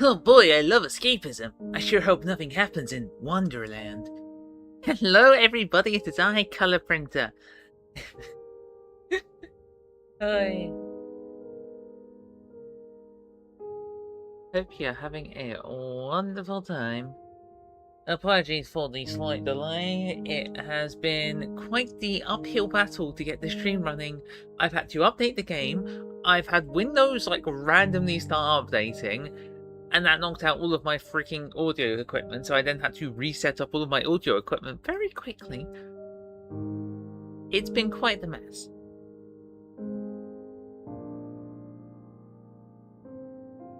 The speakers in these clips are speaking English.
Oh boy, I love escapism. I sure hope nothing happens in Wonderland. Hello everybody, it is I, Color Printer. Hi. Hope you're having a wonderful time. Apologies for the slight delay. It has been quite the uphill battle to get the stream running. I've had to update the game. I've had Windows randomly start updating, and that knocked out all of my freaking audio equipment, so I then had to reset up all of my audio equipment very quickly. It's been quite the mess.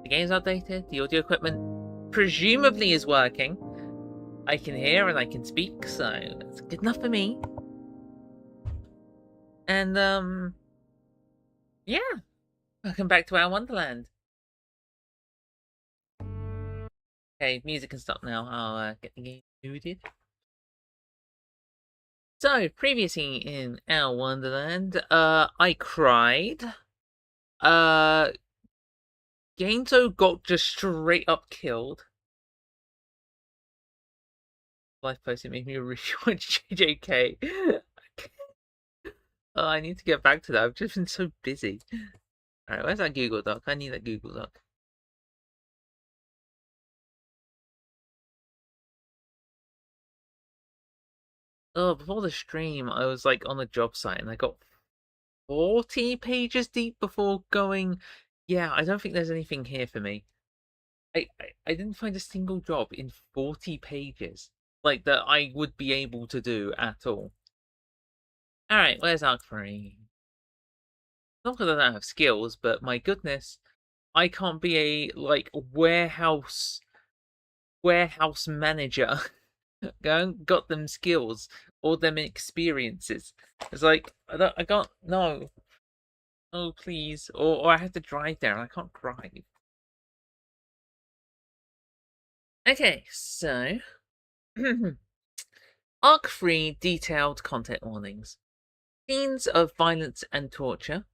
The game's updated, the audio equipment presumably is working. I can hear and I can speak, so it's good enough for me. And, yeah. Welcome back to Our Wonderland. Okay, music can stop now. I'll get the game muted. So, previously in Our Wonderland, I cried. Gainzo got just straight up killed. Life posting made me really want JJK. Oh, I need to get back to that. I've just been so busy. Alright, where's that Google Doc? I need that Google Doc. Oh, before the stream, I was on the job site and I got 40 pages deep before going, yeah, I don't think there's anything here for me. I didn't find a single job in 40 pages, that I would be able to do at all. Alright, where's Arc 3? Not because I don't have skills, but my goodness, I can't be a, warehouse manager. Got them skills or them experiences. It's I can't, no. Oh, please. Or I have to drive there and I can't drive. Okay, so Arc 3 detailed content warnings. Scenes of violence and torture,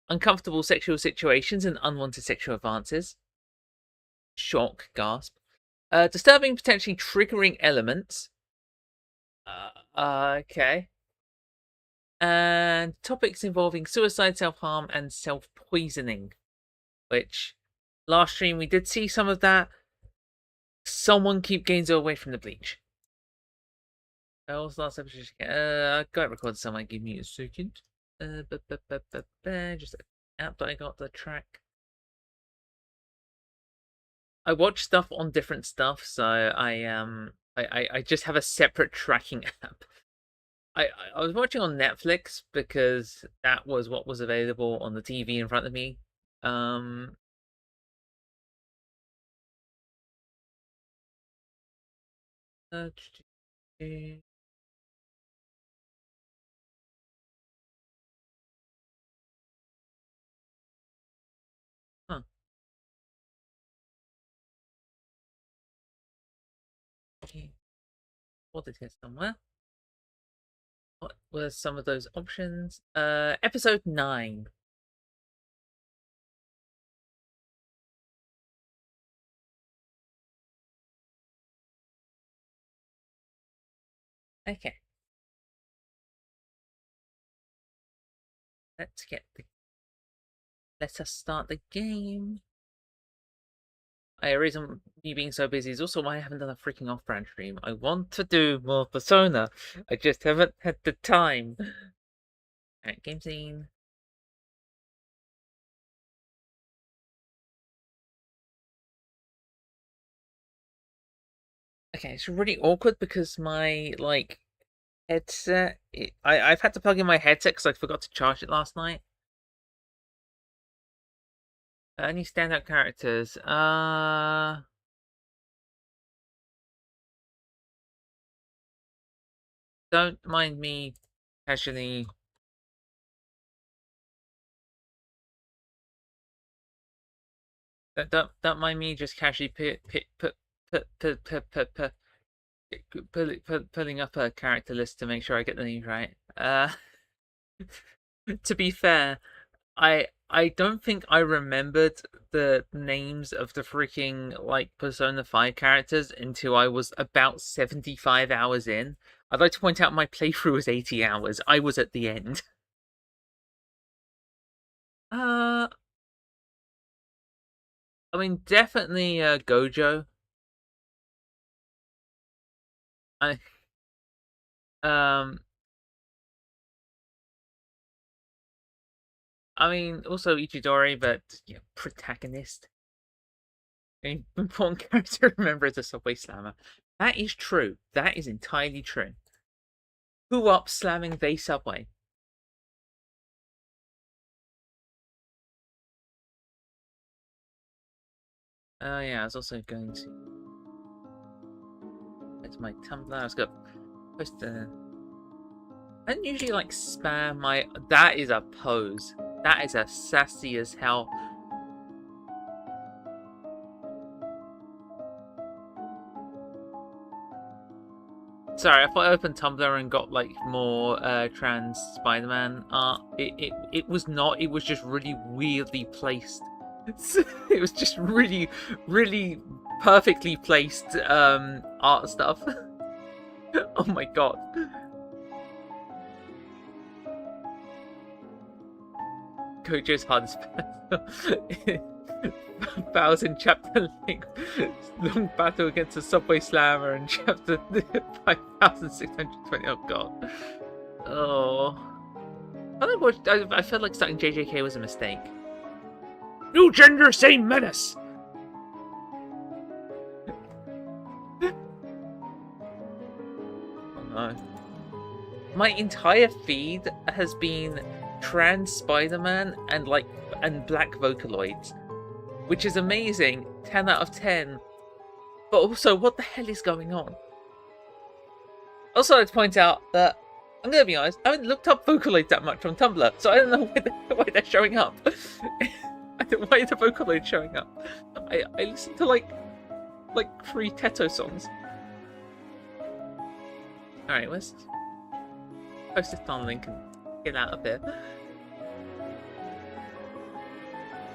uncomfortable sexual situations and unwanted sexual advances. Shock, gasp. Disturbing, potentially triggering elements. Okay. And topics involving suicide, self-harm, and self-poisoning. Which, last stream we did see some of that. Someone keep Gainzo away from the bleach. Last episode, I got recorded somewhere. Give me a second. Just an app that I got the track. I watch stuff on different stuff, so I just have a separate tracking app. I was watching on Netflix because that was what was available on the TV in front of me. Huh. What did it somewhere? What were some of those options? Episode 9. Okay. Let us start the game. A reason me being so busy is also why I haven't done a freaking off-brand stream. I want to do more Persona. I just haven't had the time. Alright, game scene. Okay, it's really awkward because my, headset... I've had to plug in my headset because I forgot to charge it last night. Any standout characters? Don't mind me casually... Don't mind me just casually pulling up a character list to make sure I get the names right. To be fair, I don't think I remembered the names of the freaking like Persona 5 characters until I was about 75 hours in. I'd like to point out my playthrough was 80 hours. I was at the end. Uh, I mean, definitely Gojo. I um, I mean, also Ichidori, but yeah, protagonist. An important character to remember is a subway slammer. That is true. That is entirely true. Who up slamming the subway? Oh yeah, I was also going to. It's my Tumblr. I was gonna post the. I don't usually like spam my. That is a pose. That is a sassy as hell. Sorry, if I opened Tumblr and got like more trans Spider-Man art, it was not. It was just really weirdly placed. It was just really, really perfectly placed art stuff. Oh my god. Gojo's hardest battle. 1,000 chapter length long battle against a subway slammer and chapter 5,620. Oh god. Oh. I felt like starting JJK was a mistake. New gender, same menace! Oh no. My entire feed has been trans Spider-Man and black Vocaloids, which is amazing. 10 out of 10. But also, what the hell is going on? Also, I'd point out that I'm gonna be honest, I haven't looked up Vocaloids that much on Tumblr, so I don't know why they're showing up. Why are the Vocaloids showing up? I listen to like 3 Teto songs. Alright, let's post this on link and get out of here.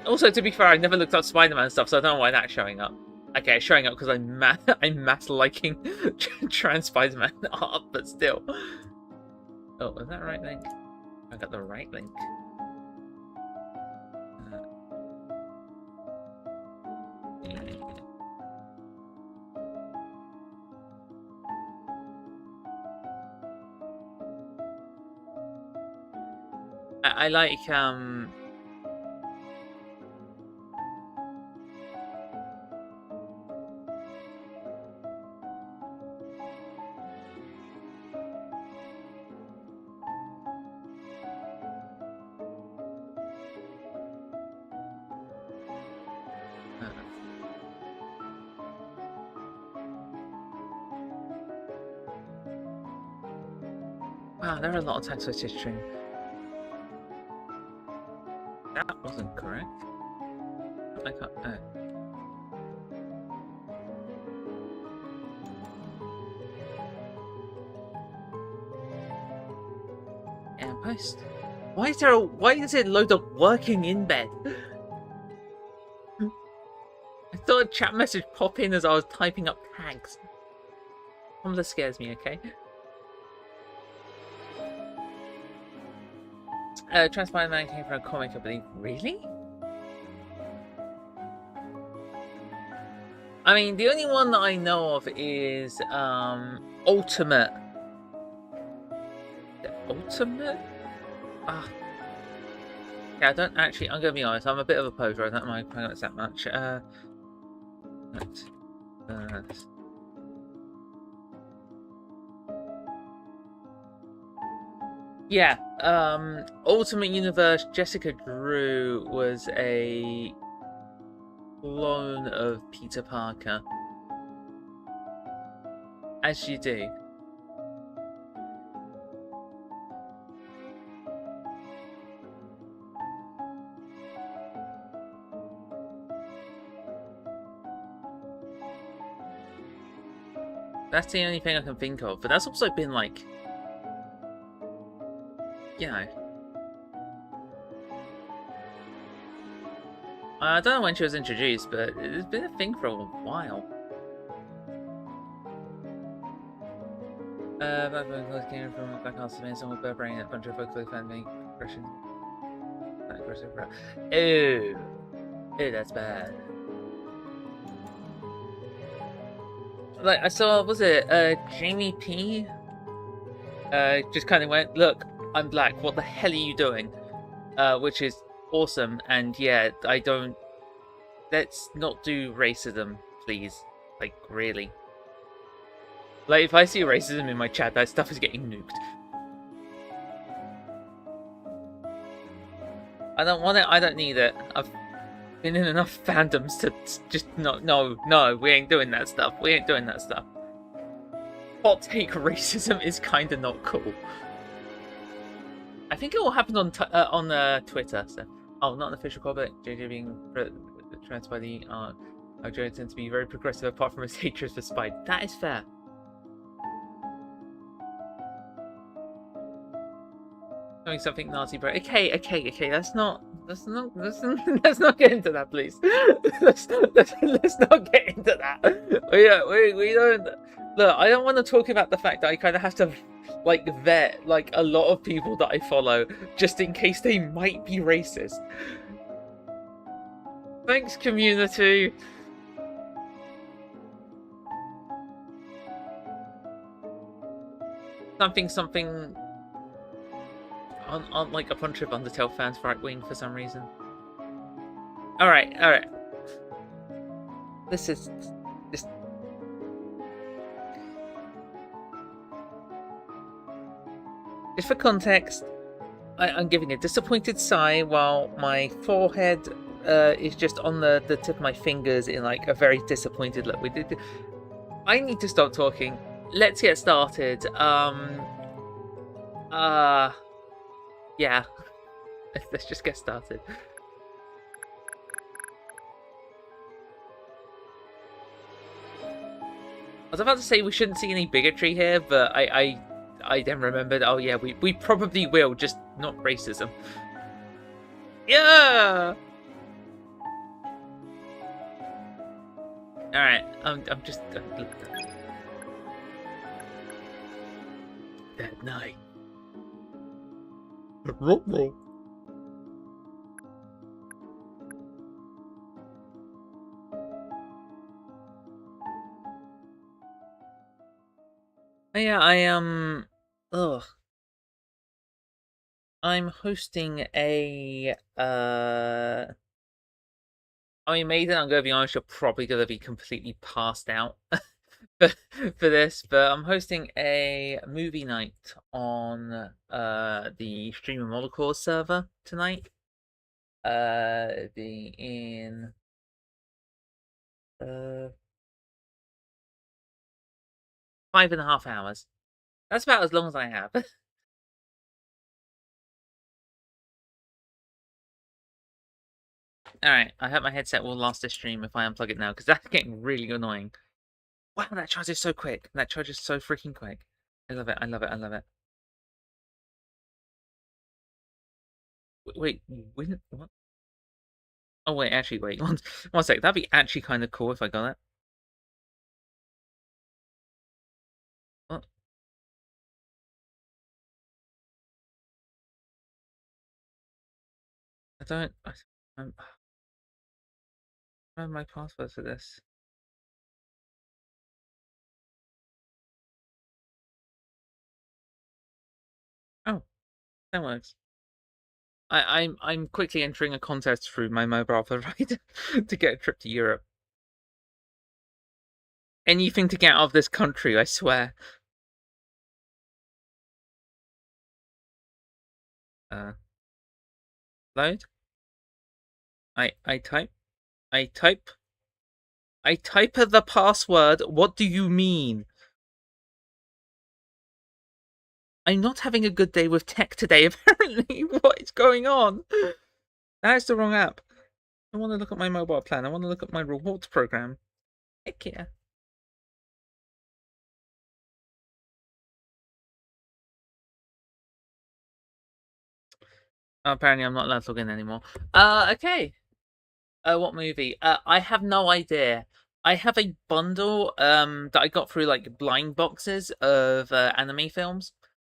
Also, to be fair, I never looked up Spider-Man stuff, so I don't know why that's showing up. Okay, it's showing up because I'm mass liking trans Spider-Man art, but still. Oh, was that the right link? I got the right link. I like wow, there are a lot of text switches string. That wasn't correct. I can't. And post. Why is it load of working in bed? I thought a chat message pop in as I was typing up tags. Tumblr scares me, okay? Trans Spider-Man came from a comic, I believe. Really? I mean, the only one that I know of is Ultimate. Ultimate? Ah. Yeah, I don't actually. I'm gonna be honest. I'm a bit of a poser. I don't mind pronouncing that much. Yeah, Ultimate Universe, Jessica Drew was a clone of Peter Parker. As you do. That's the only thing I can think of, but that's also been like, you know. I don't know when she was introduced, but it's been a thing for a while. Back came from back house man, someone with brain, a bunch of folks like fan make progression. Ew. Ew, that's bad. Like I saw, was it Jamie P? Just kind of went, look, I'm black. What the hell are you doing? Which is awesome. And yeah, I don't. Let's not do racism, please. Like really. Like if I see racism in my chat, that stuff is getting nuked. I don't want it. I don't need it. I've been in enough fandoms to just no. We ain't doing that stuff. We ain't doing that stuff. Hot take racism is kind of not cool. I think it all happened on Twitter. So, oh, not an official call, but JJ being trans by the JJ tends to be very progressive, apart from his hatred for Spike. That is fair. Doing something Nazi, bro. Okay. Let's not get into that, please. let's not get into that. We don't. Look, I don't want to talk about the fact that I kind of have to like vet like a lot of people that I follow just in case they might be racist. Thanks, community. Something on like a bunch of Undertale fans right wing for some reason. All right. This is just. Just for context, I'm giving a disappointed sigh while my forehead is just on the tip of my fingers in like a very disappointed look. I need to stop talking. Let's get started. Yeah. Let's just get started. I was about to say we shouldn't see any bigotry here, but I then remembered, oh yeah, we probably will, just not racism. Yeah! Alright, I'm just... that night. Yeah, ugh. I'm hosting a I mean, Maiden, I'm gonna be honest, you're probably gonna be completely passed out for this, but I'm hosting a movie night on the Stream of Molrcore server tonight. Be in 5.5 hours. That's about as long as I have. Alright, I hope my headset will last this stream if I unplug it now, because that's getting really annoying. Wow, that charges so quick. That charges so freaking quick. I love it. Wait, when? What? Oh, wait, actually, wait. One sec. That'd be actually kind of cool if I got it. What? I don't have my password for this. Oh, that works. I'm quickly entering a contest through my mobile provider to get a trip to Europe. Anything to get out of this country, I swear. Load. I type. I type the password. What do you mean? I'm not having a good day with tech today, apparently. What is going on? That is the wrong app. I want to look at my mobile plan. I want to look at my rewards program. Heck yeah. Oh, apparently I'm not allowed to log in anymore. Okay. What movie? I have no idea. I have a bundle that I got through like blind boxes of anime films.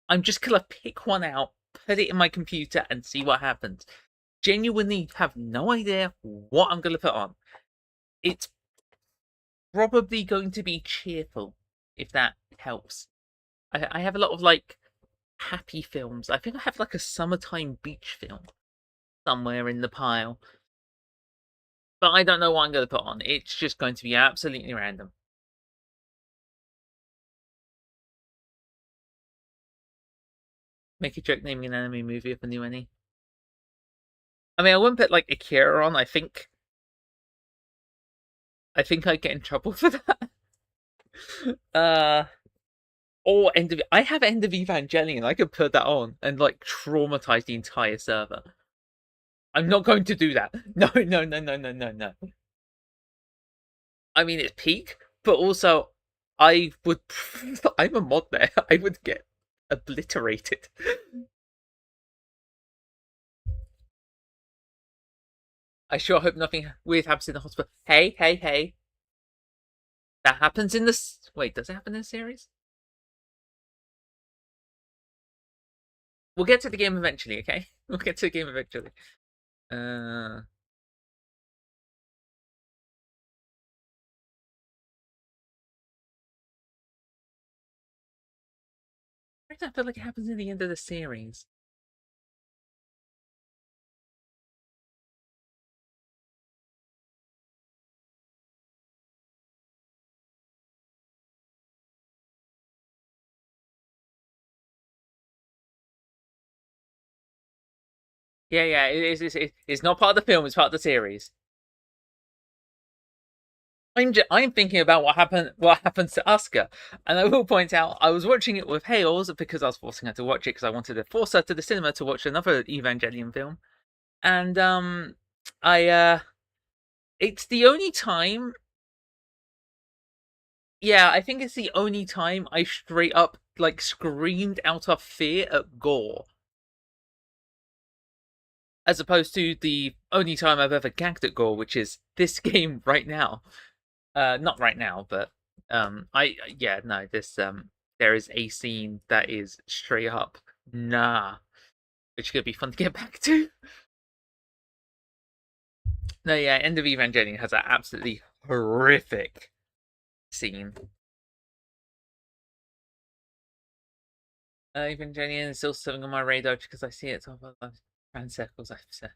I'm just gonna pick one out, put it in my computer, and see what happens. Genuinely have no idea what I'm gonna put on. It's probably going to be cheerful, if that helps. I have a lot of like happy films. I think I have like a summertime beach film somewhere in the pile. But I don't know what I'm going to put on. It's just going to be absolutely random. Make a joke naming an anime movie if I knew any. I mean, I wouldn't put like Akira on. I think I'd get in trouble for that. uh, or End of I have End of Evangelion. I could put that on and like traumatize the entire server. I'm not going to do that. No, no, no, no, no, no, no. I mean, it's peak, but also I would. I'm a mod there. I would get obliterated. I sure hope nothing weird happens in the hospital. Hey, hey, hey. That happens in this. Wait, does it happen in the series? We'll get to the game eventually, okay? We'll get to the game eventually. I don't feel like it happens in the end of the series. Yeah, yeah, it's not part of the film, it's part of the series. I'm thinking about what happens to Asuka, and I will point out I was watching it with Hales because I was forcing her to watch it because I wanted to force her to the cinema to watch another Evangelion film, and I it's the only time. Yeah, I think it's the only time I straight up like screamed out of fear at gore, as opposed to the only time I've ever gagged at gore, which is this game right now. Not right now, but I yeah no this there is a scene that is straight up nah, which could be fun to get back to. No, yeah, End of Evangelion has an absolutely horrific scene. Evangelion is still sitting on my radar because I see it top of the fan circles. I've said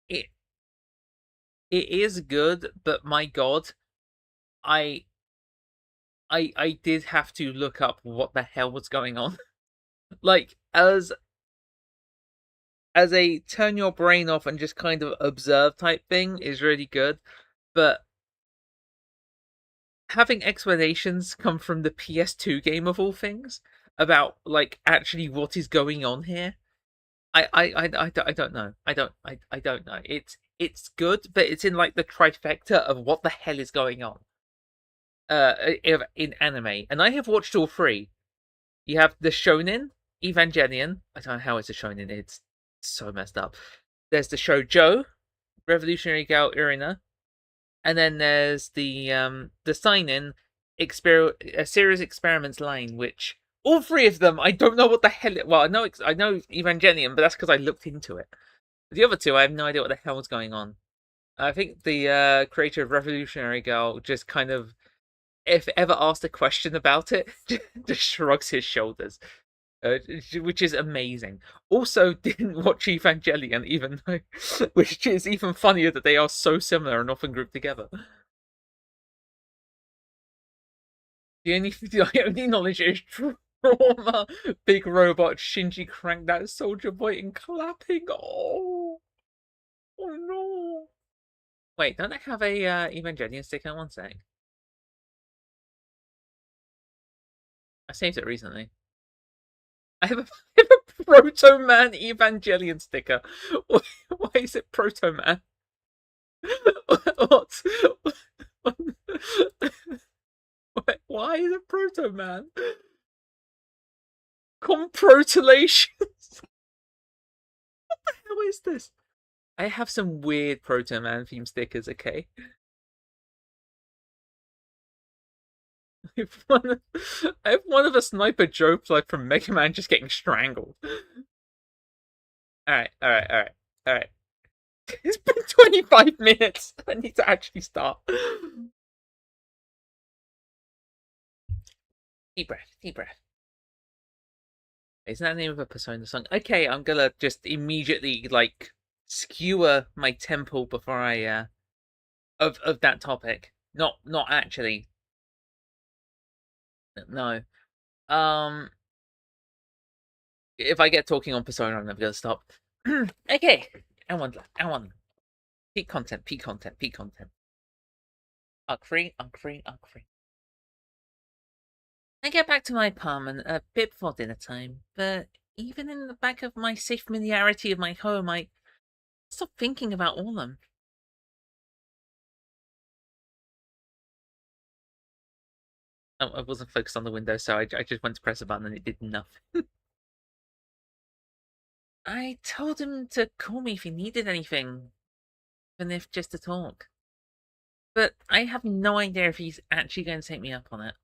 it. It is good, but my god, I I did have to look up what the hell was going on. Like as a turn your brain off and just kind of observe type thing is really good, but having explanations come from the PS2 game of all things about like actually what is going on here, I don't know. I don't know. It's good, but it's in like the trifecta of what the hell is going on. In anime, and I have watched all three. You have the Shonen Evangelion. I don't know how it's a Shonen. It's so messed up. There's the Shoujo Revolutionary Gal Urina, and then there's the Seinen a Serious Experiments line, which all three of them I don't know what the hell. Well, I know Evangelion, but that's because I looked into it. The other two, I have no idea what the hell was going on. I think the creator of Revolutionary Girl just kind of, if ever asked a question about it, just shrugs his shoulders, which is amazing. Also, didn't watch Evangelion, even though, which is even funnier that they are so similar and often grouped together. The only knowledge is trauma. Big robot Shinji cranked that soldier boy in clapping. Oh, oh no. Wait, don't I have a Evangelion sticker? One sec. I saved it recently. I have a Proto Man Evangelion sticker. Why is it Proto Man? What? Why is it Proto Man? Comprotulations. What the hell is this? I have some weird Proto Man theme stickers, okay? I have one of a sniper Joe like from Mega Man just getting strangled. Alright, alright, alright, alright. It's been 25 minutes. I need to actually start. Deep breath, deep breath. Isn't that the name of a Persona song? Okay, I'm gonna just immediately like skewer my temple before I of that topic. Not actually. No. Um if I get talking on Persona, I'm never gonna stop. Okay. I want. Peak content, peak content, peak content. Arc free, arc free, arc free. I get back to my apartment a bit before dinner time, but even in the back of my safe familiarity of my home, I stop thinking about all of them. Oh, I wasn't focused on the window, so I just went to press a button and it did nothing. I told him to call me if he needed anything, even if just to talk. But I have no idea if he's actually going to take me up on it.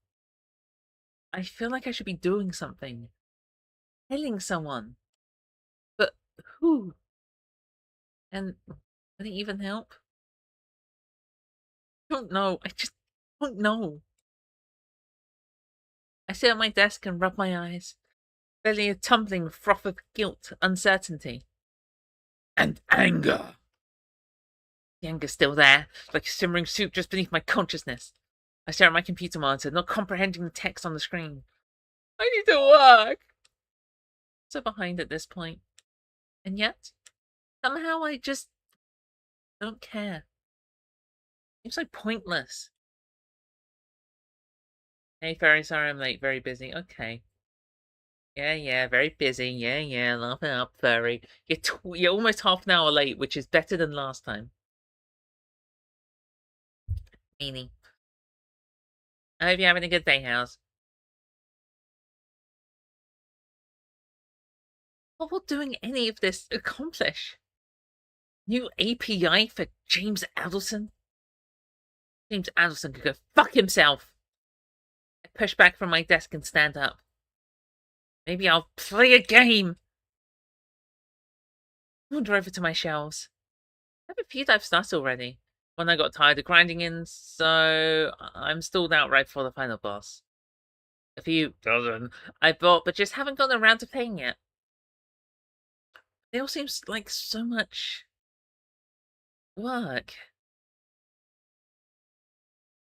I feel like I should be doing something, telling someone. But who? And would it even help? I don't know. I just don't know. I sit at my desk and rub my eyes, belly a tumbling froth of guilt, uncertainty, and anger. The anger's still there, like a simmering soup just beneath my consciousness. I stare at my computer monitor, not comprehending the text on the screen. I need to work! So behind at this point. And yet, somehow I just don't care. Seems so pointless. Hey, Ferry, sorry I'm late. Very busy. Okay. Yeah, very busy. Yeah, laugh it up, Ferry. You're almost half an hour late, which is better than last time. Meanie. I hope you're having a good day, House. What will doing any of this accomplish? New API for James Adelson? James Adelson could go fuck himself. I push back from my desk and stand up. Maybe I'll play a game. I wander over to my shelves. I have a few I've started already. One I got tired of grinding in, so I'm stalled out right before the final boss. A few dozen I bought, but just haven't gotten around to playing yet. They all seem like so much work.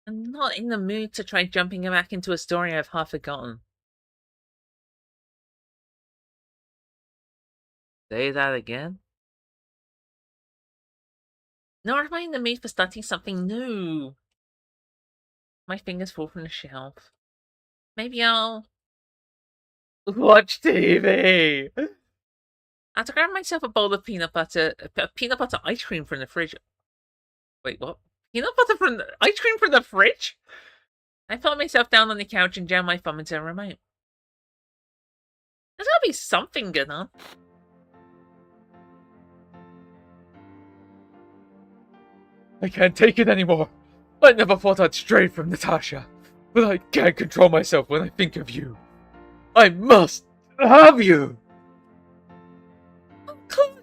I'm not in the mood to try jumping back into a story I've half forgotten. Say that again? Nor am I in the mood for starting something new. My fingers fall from the shelf. Maybe I'll watch TV. I had to grab myself a bowl of peanut butter ice cream from the fridge. Wait, what? Peanut butter from the ice cream from the fridge? I felt myself down on the couch and jammed my thumb into the remote. There's gotta be something going on. I can't take it anymore. I never thought I'd stray from Natasha, but I can't control myself when I think of you. I must have you.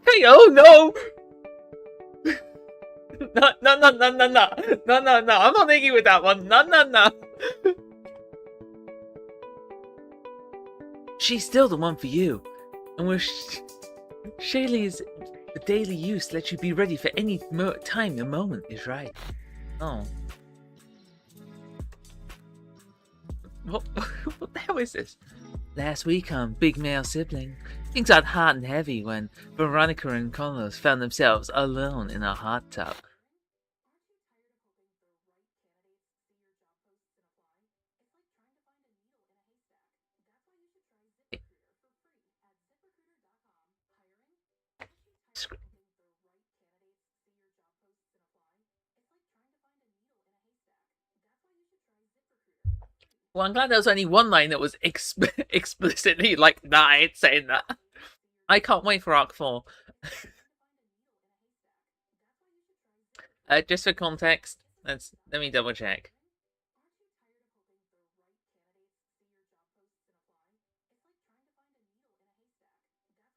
Hey, oh no! No, I'm not thinking with that one. No. She's still the one for you. And with Shaylee's daily use lets you be ready for any time the moment is right. Oh. What the hell is this? Last week on Big Male Sibling, things got hot and heavy when Veronica and Carlos found themselves alone in a hot tub. Well, I'm glad there was only one line that was explicitly like, nah, I ain't saying that. I can't wait for Arc 4. Just for context, let me double check.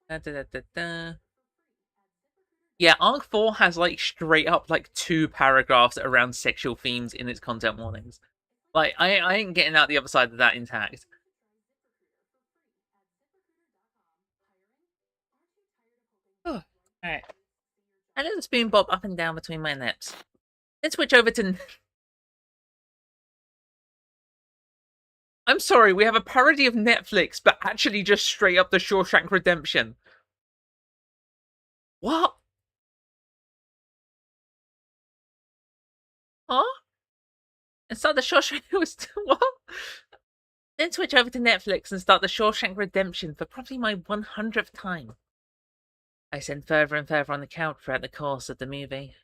Da, da, da, da, da. Yeah, Arc 4 has like straight up like 2 paragraphs around sexual themes in its content warnings. Like I ain't getting out the other side of that intact. Oh, alright. I let the spoon bob up and down between my lips. Then switch over to. I'm sorry, we have a parody of Netflix, but actually just straight up the Shawshank Redemption. What? Huh? And start the Shawshank was what? Then switch over to Netflix and start the Shawshank Redemption for probably my 100th time. I send further and further on the couch throughout the course of the movie.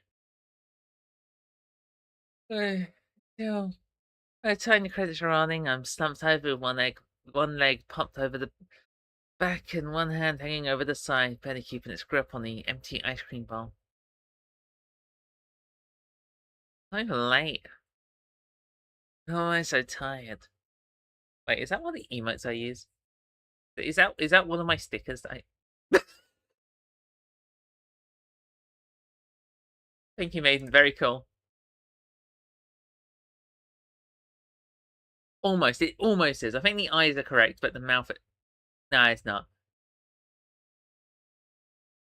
Still, by the time the credits are running, I'm slumped over with one leg pumped over the back and one hand hanging over the side, barely keeping its grip on the empty ice cream bowl. I'm late. Oh, I'm so tired. Wait, is that one of the emotes I use? Is that one of my stickers that I Thank you, Maiden, very cool. Almost, it almost is. I think the eyes are correct, but the mouth no, it's not.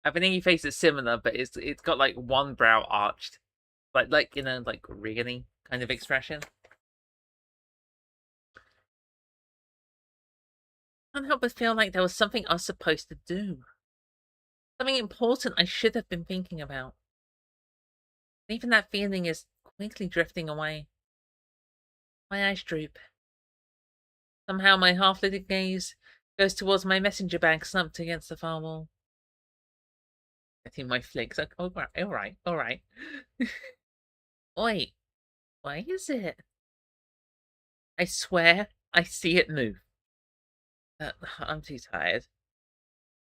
I think your face is similar, but it's got like one brow arched. Like in a like Reagan-y kind of expression. I can't help but feel like there was something I was supposed to do. Something important I should have been thinking about. Even that feeling is quickly drifting away. My eyes droop. Somehow my half-lit gaze goes towards my messenger bag slumped against the far wall. Getting my flicks. Like, all right. Wait, why is it? I swear I see it move. I'm too tired.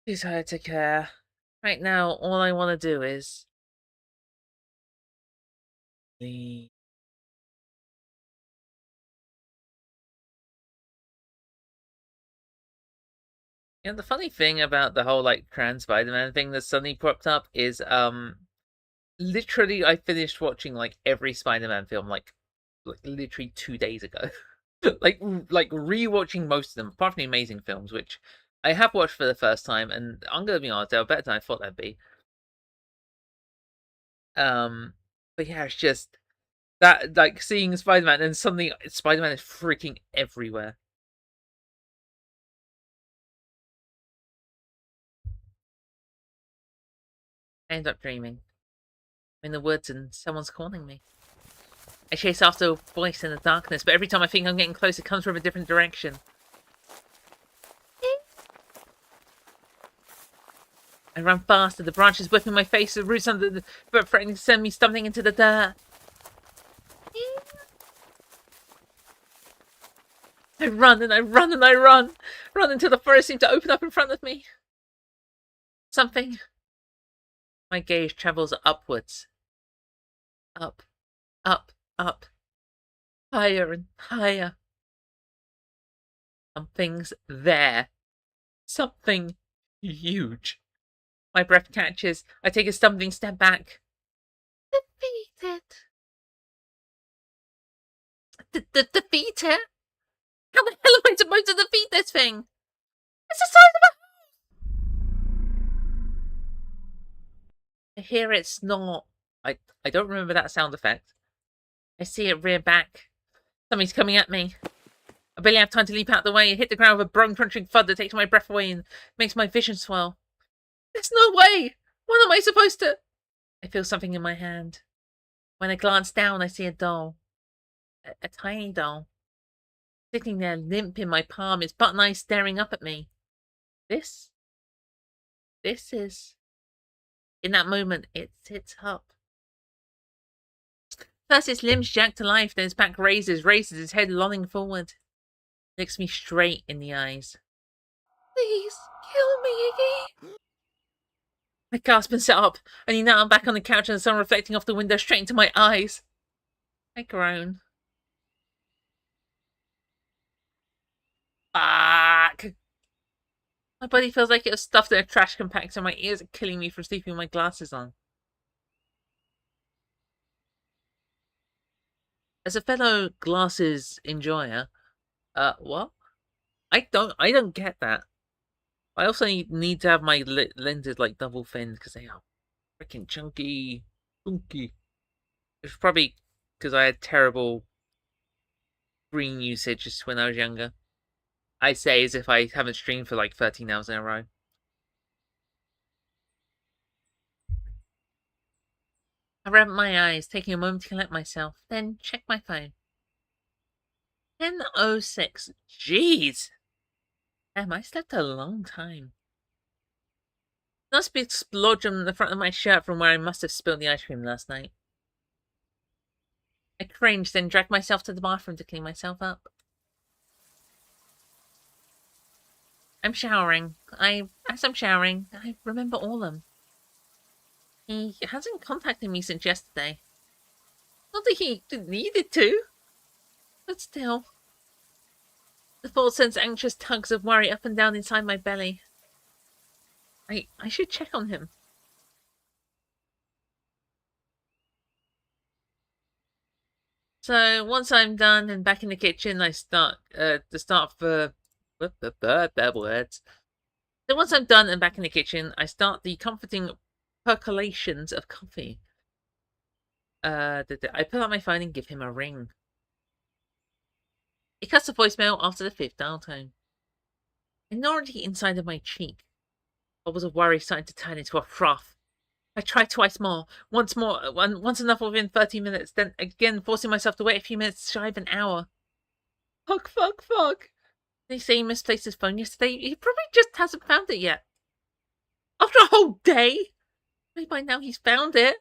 Too tired to care. Right now, all I want to do is leave. You know, the funny thing about the whole like trans Spider-Man thing that suddenly popped up is literally I finished watching like every Spider-Man film like literally 2 days ago. like rewatching most of them, apart from the amazing films, which I have watched for the first time, and I'm gonna be honest, they were better than I thought they'd be. But yeah, it's just that like seeing Spider-Man and suddenly Spider-Man is freaking everywhere. I end up dreaming. I'm in the woods and someone's calling me. I chase after a voice in the darkness, but every time I think I'm getting close, it comes from a different direction. I run faster, the branches whipping my face, the roots under the but threatening to send me stumbling into the dirt. I run and I run and I run. Run until the forest seems to open up in front of me. Something. My gaze travels upwards. Up, up, up. Higher and higher. Something's there. Something huge. My breath catches. I take a stumbling step back. Defeated. Defeated? How the hell am I supposed to defeat this thing? It's the size of a... I hear it snort. I don't remember that sound effect. I see it rear back. Something's coming at me. I barely have time to leap out the way and hit the ground with a bone-crunching thud that takes my breath away and makes my vision swell. There's no way! What am I supposed to... I feel something in my hand. When I glance down, I see a doll. A tiny doll. Sitting there limp in my palm, its button eyes staring up at me. This is... In that moment, it sits up. First its limbs jack to life, then its back raises, its head lolling forward. Looks me straight in the eyes. Please, kill me, Iggy. My car's been set up, and now I'm back on the couch and the sun reflecting off the window straight into my eyes. I groan. Fuck! My body feels like it was stuffed in a trash compactor, and my ears are killing me from sleeping with my glasses on. As a fellow glasses enjoyer, what? I don't get that. I also need to have my lenses like double thinned because they are freaking chunky. It's probably because I had terrible screen usage just when I was younger. I say as if I haven't streamed for like 13 hours in a row. I rub my eyes, taking a moment to collect myself, then check my phone. 10:06. Jeez! Damn, I slept a long time. Must be splodge on the front of my shirt from where I must have spilled the ice cream last night. I cringed, then dragged myself to the bathroom to clean myself up. I'm showering. As I'm showering, I remember Orlam. He hasn't contacted me since yesterday. Not that he needed to, but still. The thought sends anxious tugs of worry up and down inside my belly. I should check on him. So once I'm done and back in the kitchen, I start for words. So once I'm done and back in the kitchen, I start the comforting percolations of coffee. I pull out my phone and give him a ring. It cuts the voicemail after the 5th dial tone. And already inside of my cheek, bubbles of worry starting to turn into a froth. I tried twice more, once enough within 30 minutes, then again forcing myself to wait a few minutes shy of an hour. Fuck. They say he misplaced his phone yesterday. He probably just hasn't found it yet. After a whole day? Maybe by now he's found it.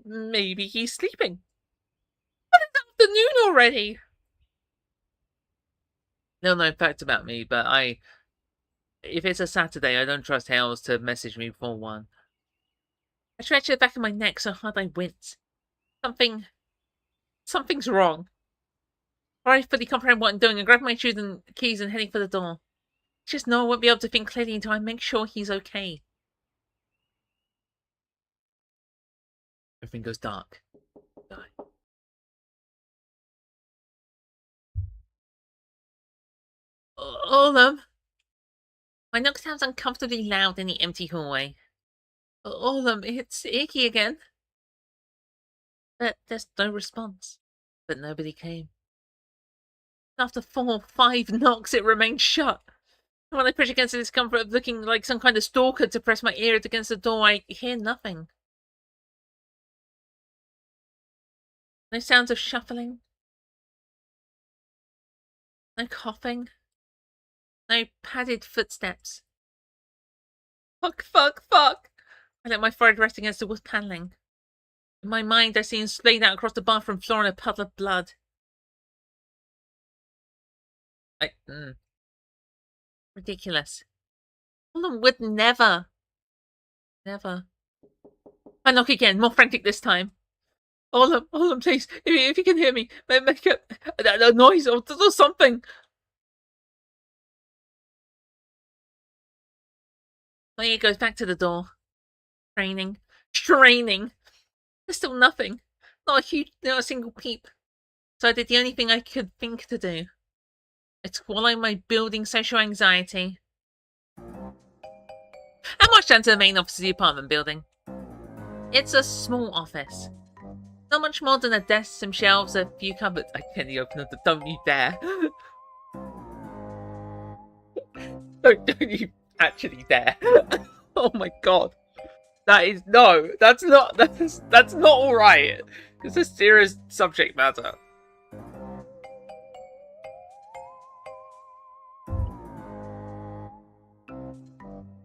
Maybe he's sleeping. But it's afternoon already. No known facts about me, but if it's a Saturday, I don't trust Hales to message me before 1. I stretch the back of my neck so hard I wince. Something's wrong. Before I fully comprehend what I'm doing, I grab my shoes and keys and heading for the door. Just know I won't be able to think clearly until I make sure he's okay. Everything goes dark. Die. Orlam. My knock sounds uncomfortably loud in the empty hallway. Orlam, it's Icky again. But there's no response. But nobody came. After 4, 5 knocks, it remained shut. And when I push against the discomfort of looking like some kind of stalker to press my ear against the door, I hear nothing. No sounds of shuffling. No coughing. No padded footsteps. Fuck. I let my forehead rest against the wood paneling. In my mind, I see him splayed out across the bathroom floor in a puddle of blood. Ridiculous. Orlam would never. I knock again, more frantic this time. Orlam, please, if you can hear me, make a noise or something. My ear goes back to the door. Straining. There's still nothing. Not a single peep. So I did the only thing I could think to do. I swallow my building social anxiety. I marched down to the main office of the apartment building. It's a small office. Not much more than a desk, some shelves, a few cupboards. I can't open up the don't you dare. Don't you actually dare. Oh my god. That's not alright. It's a serious subject matter.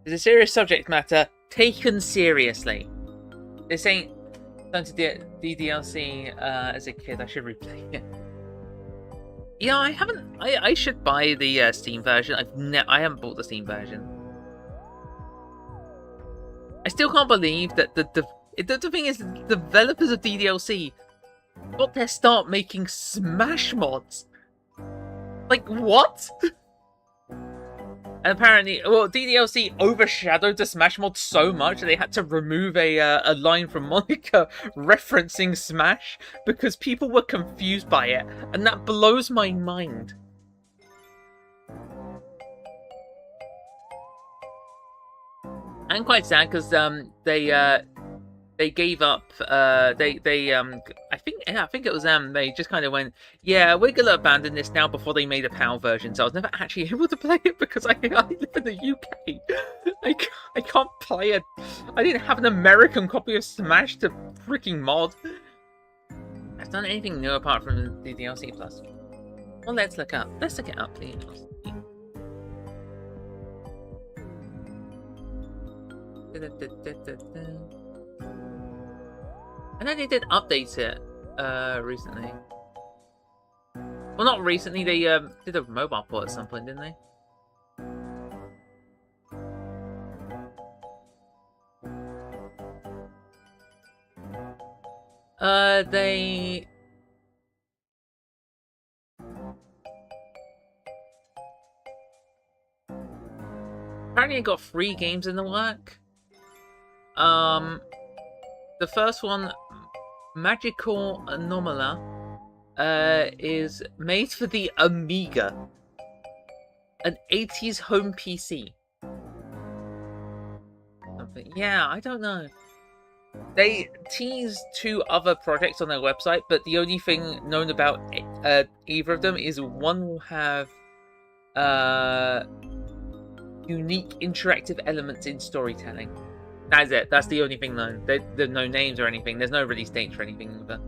It's a serious subject matter taken seriously. This ain't done to DDLC as a kid. I should replay it. Yeah, I haven't. I should buy the Steam version. I haven't bought the Steam version. I still can't believe that the thing is, the developers of DDLC got their start making Smash mods. Like, what? And apparently, well, DDLC overshadowed the Smash mod so much that they had to remove a line from Monica referencing Smash because people were confused by it, and that blows my mind. I'm quite sad because they gave up. I think it was them. They just kind of went, yeah, we're gonna abandon this now before they made a PAL version. So I was never actually able to play it because I live in the UK. I can't play it. I didn't have an American copy of Smash to freaking mod. I've done anything new apart from the DLC Plus. Well, let's look up. Let's look it up, please. I know they did update it recently. Well, not recently. They did a mobile port at some point, didn't they? They... Apparently it got 3 games in the work. The first one, Magical Anomala, is made for the Amiga. An 80s home PC. Yeah, I don't know. They teased 2 other projects on their website, but the only thing known about either of them is one will have unique interactive elements in storytelling. That's it. That's the only thing known. There's no names or anything. There's no release date for anything either.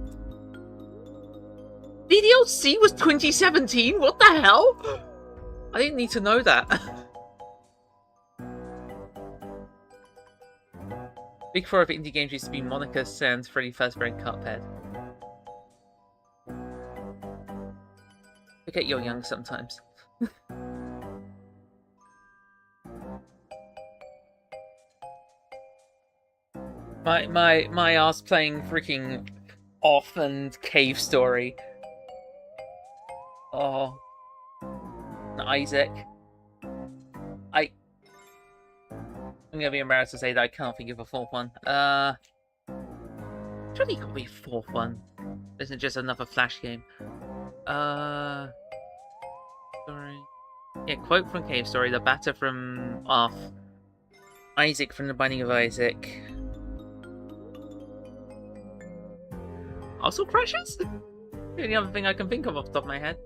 DDLC was 2017? What the hell? I didn't need to know that. Big 4 of indie games used to be Monica, Sans, Freddy Fazbear, and Cuphead. Forget you're young sometimes. My ass playing freaking Off and Cave Story. Oh. Isaac. I'm gonna be embarrassed to say that I can't think of a 4th one. Surely gotta be a 4th one. Isn't just another Flash game. Sorry. Yeah, quote from Cave Story, the batter from Off. Isaac from The Binding of Isaac. Also Crashes? The only other thing I can think of off the top of my head.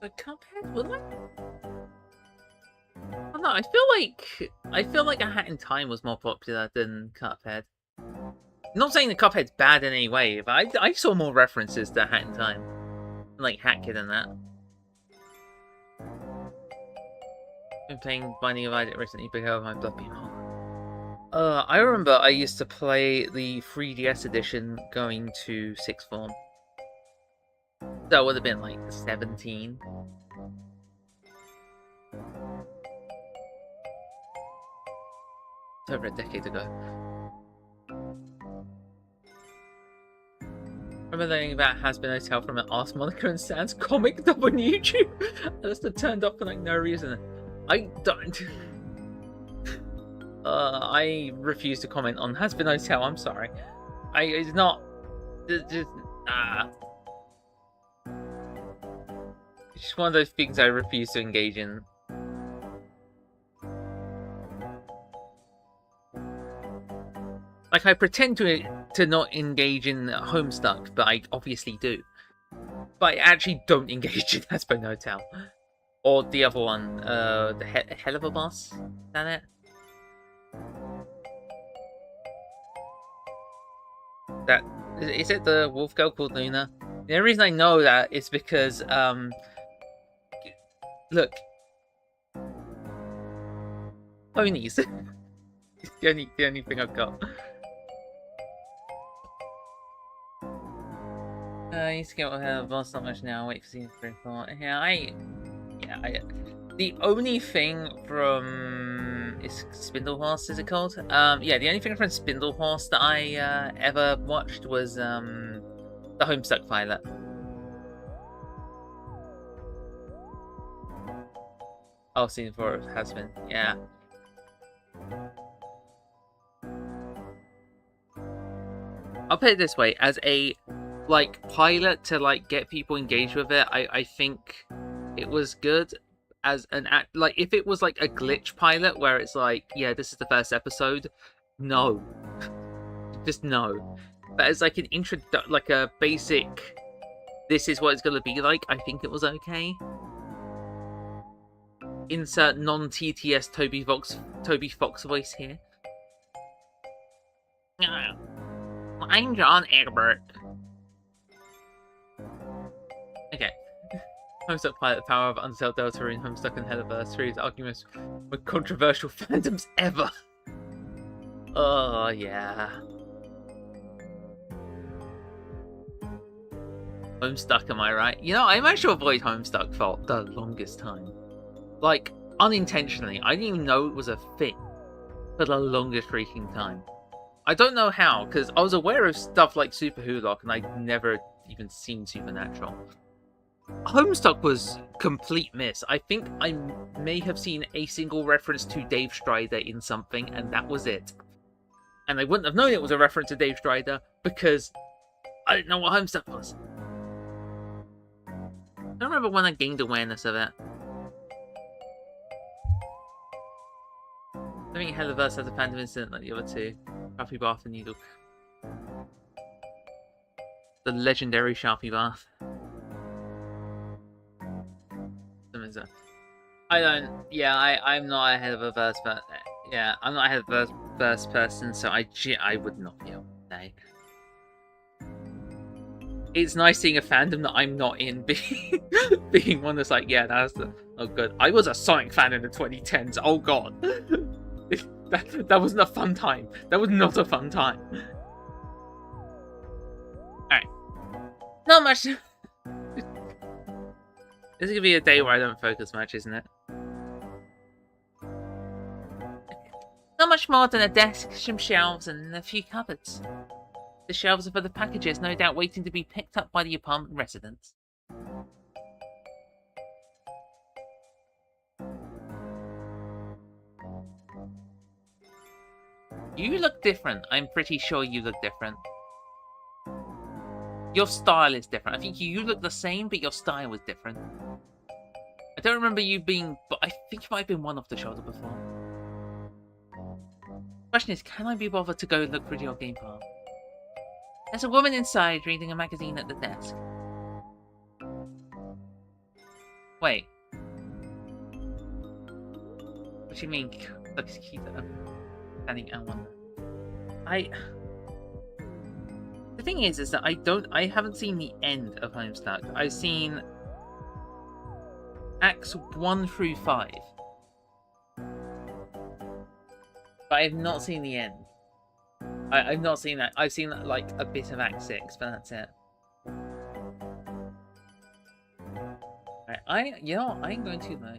The Cuphead? Will I? I don't know. I feel like A Hat in Time was more popular than Cuphead. I'm not saying the Cuphead's bad in any way, but I saw more references to Hat in Time, like Hat Kid and that. Been playing Binding of Isaac recently because of my blood being hot. I remember I used to play the 3DS edition going to 6th form. So it would have been like 17. It's over a decade ago. Remember learning about Has Been Hotel from an Ask Monica and Sans comic dub on YouTube? I just turned up for like no reason. I don't. I refuse to comment on Has Been Hotel. I'm sorry. It's not. It's just one of those things I refuse to engage in. Like, I pretend to not engage in Homestuck, but I obviously do. But I actually don't engage in Has Been Hotel. Or the other one, the Hell of a Boss? Is that it? Is it the wolf girl called Luna? The only reason I know that is because, look. Ponies. the only thing I've got. I used to get her boss not much now. Wait for season 3 and 4. The only thing from Spindlehorse, is it called? Yeah, the only thing from Spindlehorse that I ever watched was the Homestuck pilot. Oh, season 4 has been, yeah. I'll put it this way, as a pilot to get people engaged with it, I think it was good. As an act, if it was a glitch pilot where it's yeah, this is the first episode, no. Just no. But as an intro, a basic, this is what it's gonna be like, I think it was okay. Insert non-TTS Toby Fox voice here. I'm John Egbert. Okay. Homestuck pilot, the power of Undertale Deltarune, Homestuck and Heatherverse, three arguments with controversial fandoms ever. Oh, yeah. Homestuck, am I right? You know, I managed to avoid Homestuck for the longest time. Unintentionally. I didn't even know it was a thing for the longest freaking time. I don't know how, because I was aware of stuff like Super Hulock, and I'd never even seen Supernatural. Homestuck was complete miss. I think I may have seen a single reference to Dave Strider in something, and that was it. And I wouldn't have known it was a reference to Dave Strider, because I didn't know what Homestuck was. I don't remember when I gained awareness of it. I think Heatherverse has a fandom incident like the other two. Sharpie Bath and Needle. The legendary Sharpie Bath. I'm not a Heatherverse, but yeah, I'm not a Heatherverse person, so I would not be able to say. It's nice seeing a fandom that I'm not in being one that's yeah, that's oh good. I was a Sonic fan in the 2010s. Oh god. That wasn't a fun time. That was not a fun time. Alright. Not much. This is gonna be a day where I don't focus much, isn't it? Not much more than a desk, some shelves, and a few cupboards. The shelves are for the packages, no doubt waiting to be picked up by the apartment residents. You look different. I'm pretty sure you look different. Your style is different. I think you look the same, but your style was different. I don't remember you being... but I think you might have been one off the shoulder before. Question is, can I be bothered to go look through your game file? There's a woman inside reading a magazine at the desk. Wait. What do you mean? Looks cute. Standing out one. The thing is that I haven't seen the end of Homestuck. I've seen acts 1 through 5. But I've not seen the end. I've not seen that. I've seen a bit of Act 6, but that's it. Right, I'm going to though.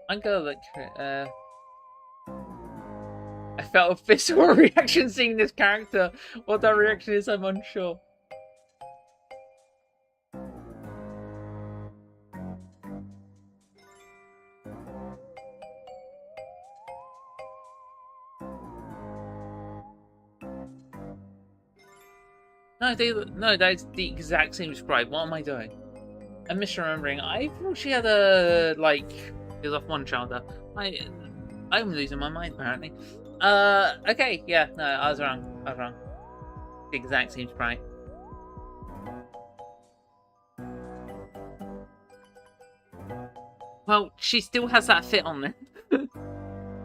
I'm gonna look for I felt a visceral reaction seeing this character. What that reaction is, I'm unsure. No, that's the exact same scribe. What am I doing? I'm misremembering. I thought she had a it was off one shoulder. I'm losing my mind apparently. Okay, yeah, no, I was wrong. The exact same sprite. Well, she still has that fit on there.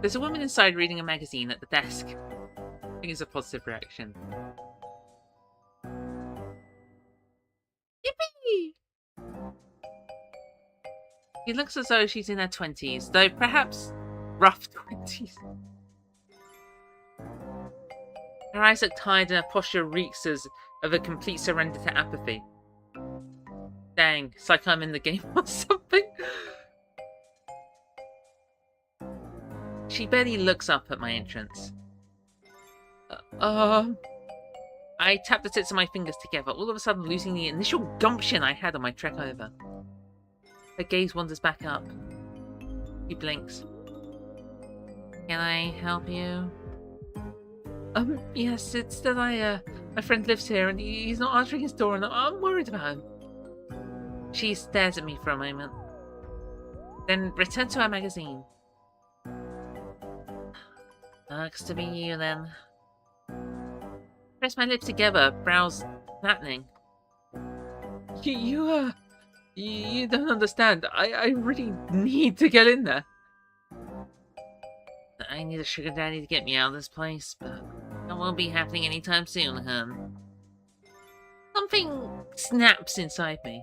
There's a woman inside reading a magazine at the desk. I think it's a positive reaction. She looks as though she's in her 20s, though perhaps rough 20s. Her eyes look tired and her posture reeks of a complete surrender to apathy. Dang, it's like I'm in the game or something. She barely looks up at my entrance. I tap the tips of my fingers together, all of a sudden losing the initial gumption I had on my trek over. Her gaze wanders back up. She blinks. Can I help you? Yes, it's that my friend lives here and he's not answering his door and I'm worried about him. She stares at me for a moment, then returns to her magazine. Looks to be you then. Press my lips together, brows flattening. You don't understand. I really need to get in there. I need a sugar daddy to get me out of this place, but that won't be happening anytime soon, hun. Something snaps inside me.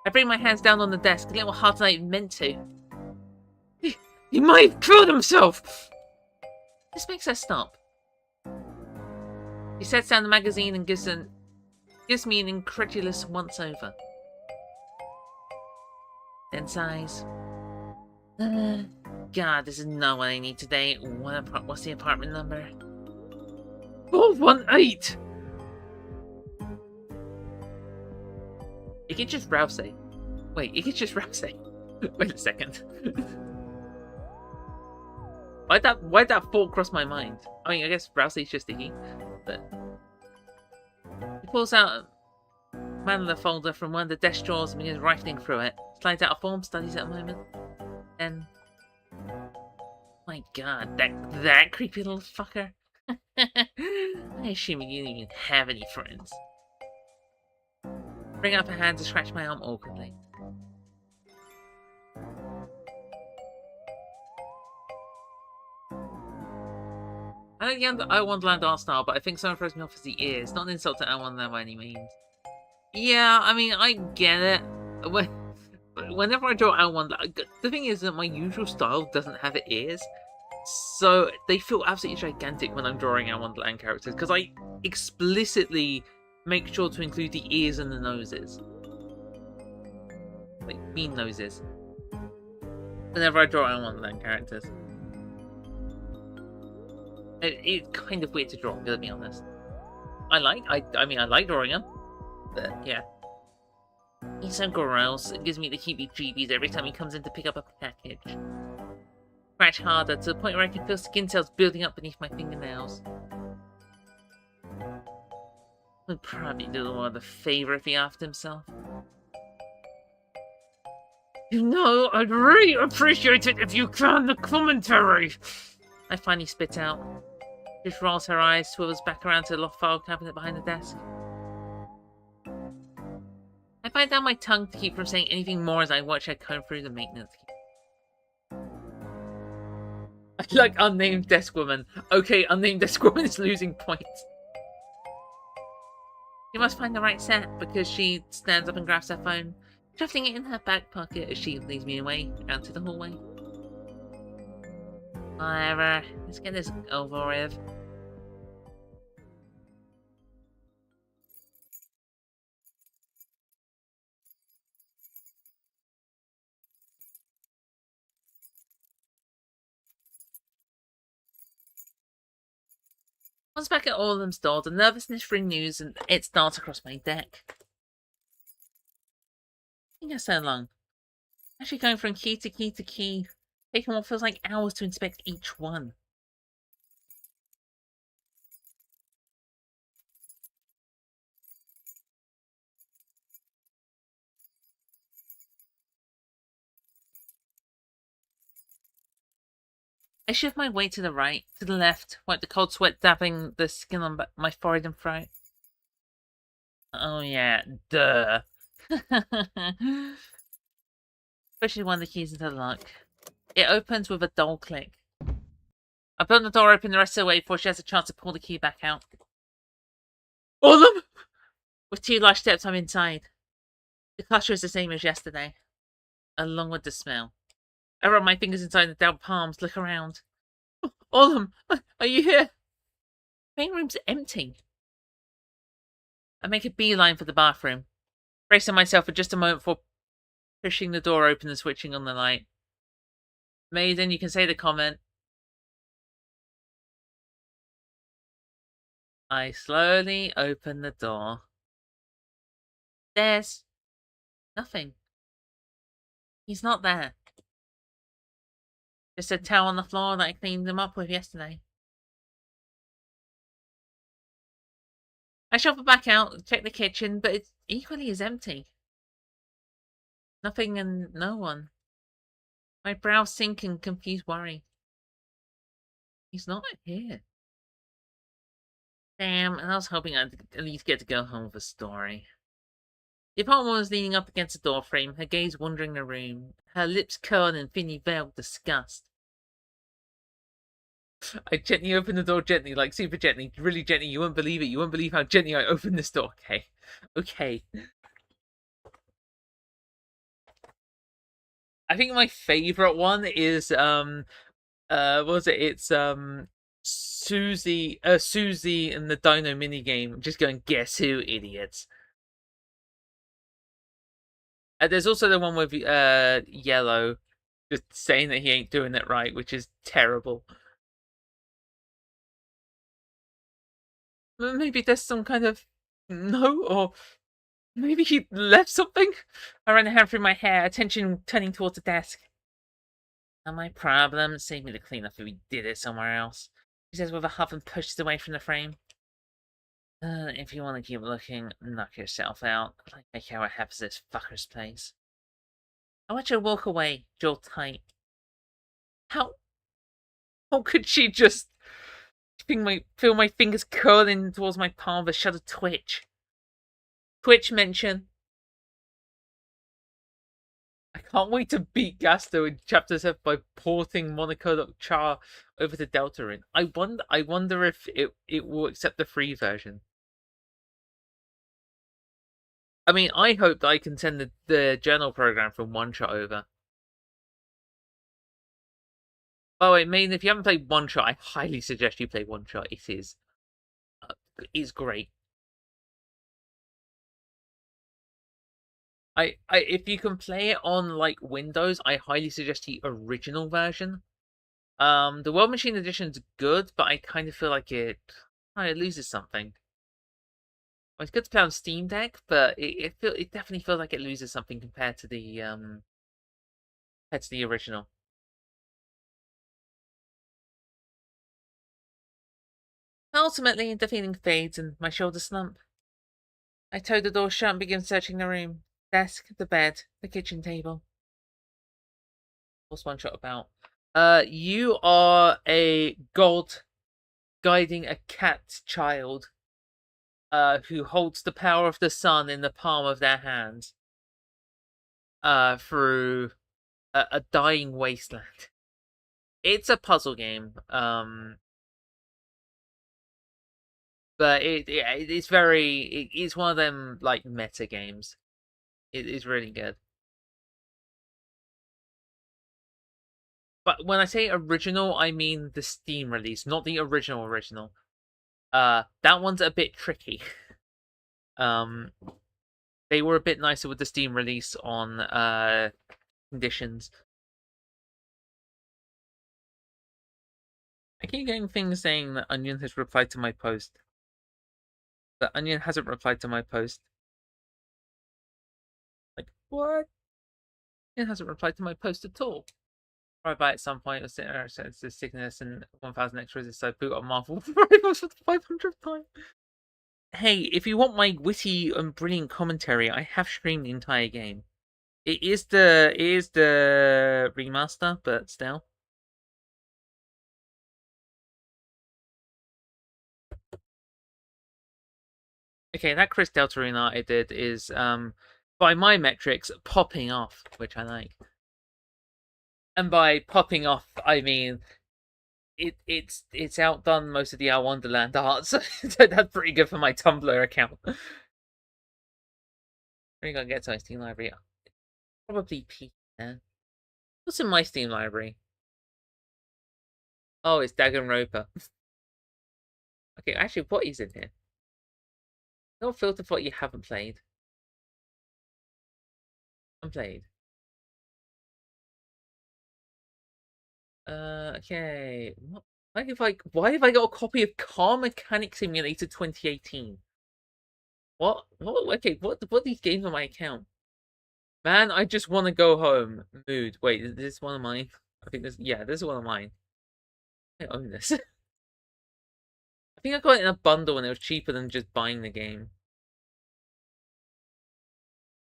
I bring my hands down on the desk, a little harder than I meant to. He might have killed himself! This makes her stop. She sets down the magazine and gives me an incredulous once-over. Then sighs. God, this is not what I need today. What's the apartment number? 418! It could just Rousey. Wait, it could just Rousey. Wait a second. Why'd that thought cross my mind? I mean, I guess Rousey's just a he, but... He pulls out a mandala folder from one of the desk drawers and begins rifling through it. Slides out a form, studies it a moment. Then... My god, that creepy little fucker. I assume you didn't even have any friends. Bring up a hand to scratch my arm awkwardly. I like the Our Wonderland art style, but I think someone throws me off as the ears. Not an insult to Our Wonderland by any means. Yeah, I mean, I get it. Whenever I draw Our Wonderland, the thing is that my usual style doesn't have ears. So they feel absolutely gigantic when I'm drawing Our Wonderland characters, because I explicitly make sure to include the ears and the noses. Like, mean noses. Whenever I draw Our Wonderland characters. It's kind of weird to draw, to be honest. I like drawing them. But, yeah. He's so gross. It gives me the heebie-jeebies every time he comes in to pick up a package. Scratch harder, to the point where I can feel skin cells building up beneath my fingernails. Would probably do the world a favor if he offed himself. You know, I'd really appreciate it if you found the commentary! I finally spit out. She just rolls her eyes, swivels back around to the loft file cabinet behind the desk. I bite down my tongue to keep from saying anything more as I watch her comb through the maintenance key. I like unnamed desk woman. Okay, unnamed desk woman is losing points. She must find the right set, because she stands up and grabs her phone, shuffling it in her back pocket as she leads me away, out to the hallway. Whatever, let's get this over with. Once back at all of them's door, the nervousness renews and it starts across my deck. Taking us so long. Actually going from key to key to key, taking what feels like hours to inspect each one. I shift my weight to the right, to the left, wipe the cold sweat dabbing the skin on my forehead and throat. Oh yeah, duh. Especially one of the keys into the lock. It opens with a dull click. I put the door open the rest of the way before she has a chance to pull the key back out. All of them! With 2 large steps, I'm inside. The cluster is the same as yesterday. along with the smell. I rub my fingers inside the damp palms, look around. Autumn, are you here? Main room's empty. I make a beeline for the bathroom, bracing myself for just a moment before pushing the door open and switching on the light. Maiden, you can say the comment. I slowly open the door. There's nothing. He's not there. Just a towel on the floor that I cleaned him up with yesterday. I shuffle back out, check the kitchen, but it equally is empty. Nothing and no one. My brows sink in confused worry. He's not here. Damn, and I was hoping I'd at least get to go home with a story. The apartment was leaning up against the doorframe, her gaze wandering the room, her lips curled in thinly veiled disgust. I gently open the door, gently, like super gently, really gently. You won't believe it. You won't believe how gently I open this door. Okay. Okay. I think my favorite one is what was it? It's Susie in the Dino minigame just going, guess who, idiots. There's also the one with Yellow just saying that he ain't doing it right, which is terrible. Maybe there's some kind of no, or maybe he left something. I ran a hand through my hair, attention turning towards the desk. Not my problem. Save me the cleanup if we did it somewhere else. He says with a huff and pushes away from the frame. If you want to keep looking, knock yourself out. I make out what happens to this fucker's place. I watch her walk away, jaw tight. How could she just feel my fingers curling towards my palm with a shudder twitch? Twitch mention. I can't wait to beat Gasto in Chapter 7 by porting Monaco.char over to Deltarune. I wonder if it will accept the free version. I mean, I hope that I can send the journal program from One Shot over. Oh, I mean, if you haven't played One Shot, I highly suggest you play One Shot. It's great. If you can play it on like Windows, I highly suggest the original version. The World Machine Edition's good, but I kind of feel like it loses something. Well, it's good to play on Steam Deck, but it definitely feels like it loses something compared to the original. Ultimately, the feeling fades and my shoulders slump. I toe the door shut and begin searching the room. Desk, the bed, the kitchen table. What's One Shot about? You are a god guiding a cat child who holds the power of the sun in the palm of their hand through a dying wasteland. It's a puzzle game, but it's one of them like meta games. It is really good. But when I say original, I mean the Steam release, not the original. That one's a bit tricky. They were a bit nicer with the Steam release on conditions. I keep getting things saying that Onion has replied to my post. But Onion hasn't replied to my post. Like, what? Onion hasn't replied to my post at all. Probably at some point, it's the sickness and 1000 extras, so boot up Marvel for the 500th time. Hey, if you want my witty and brilliant commentary, I have streamed the entire game. It is the remaster, but still. Okay, that Chris Deltarune art I did is, by my metrics, popping off, which I like. And by popping off, I mean it's outdone most of the Our Wonderland art, so that's pretty good for my Tumblr account. Where are you gonna get to my Steam library? Probably P. Yeah. What's in my Steam library? Oh, it's Danganronpa. Okay, actually, what is in here? Don't filter for what you haven't played. Unplayed. Okay. What? Why have I got a copy of Car Mechanic Simulator 2018? What? Okay, what these games on my account? Man, I just want to go home. Mood. Wait, is this one of mine? I think this is one of mine. I own this. I think I got it in a bundle and it was cheaper than just buying the game.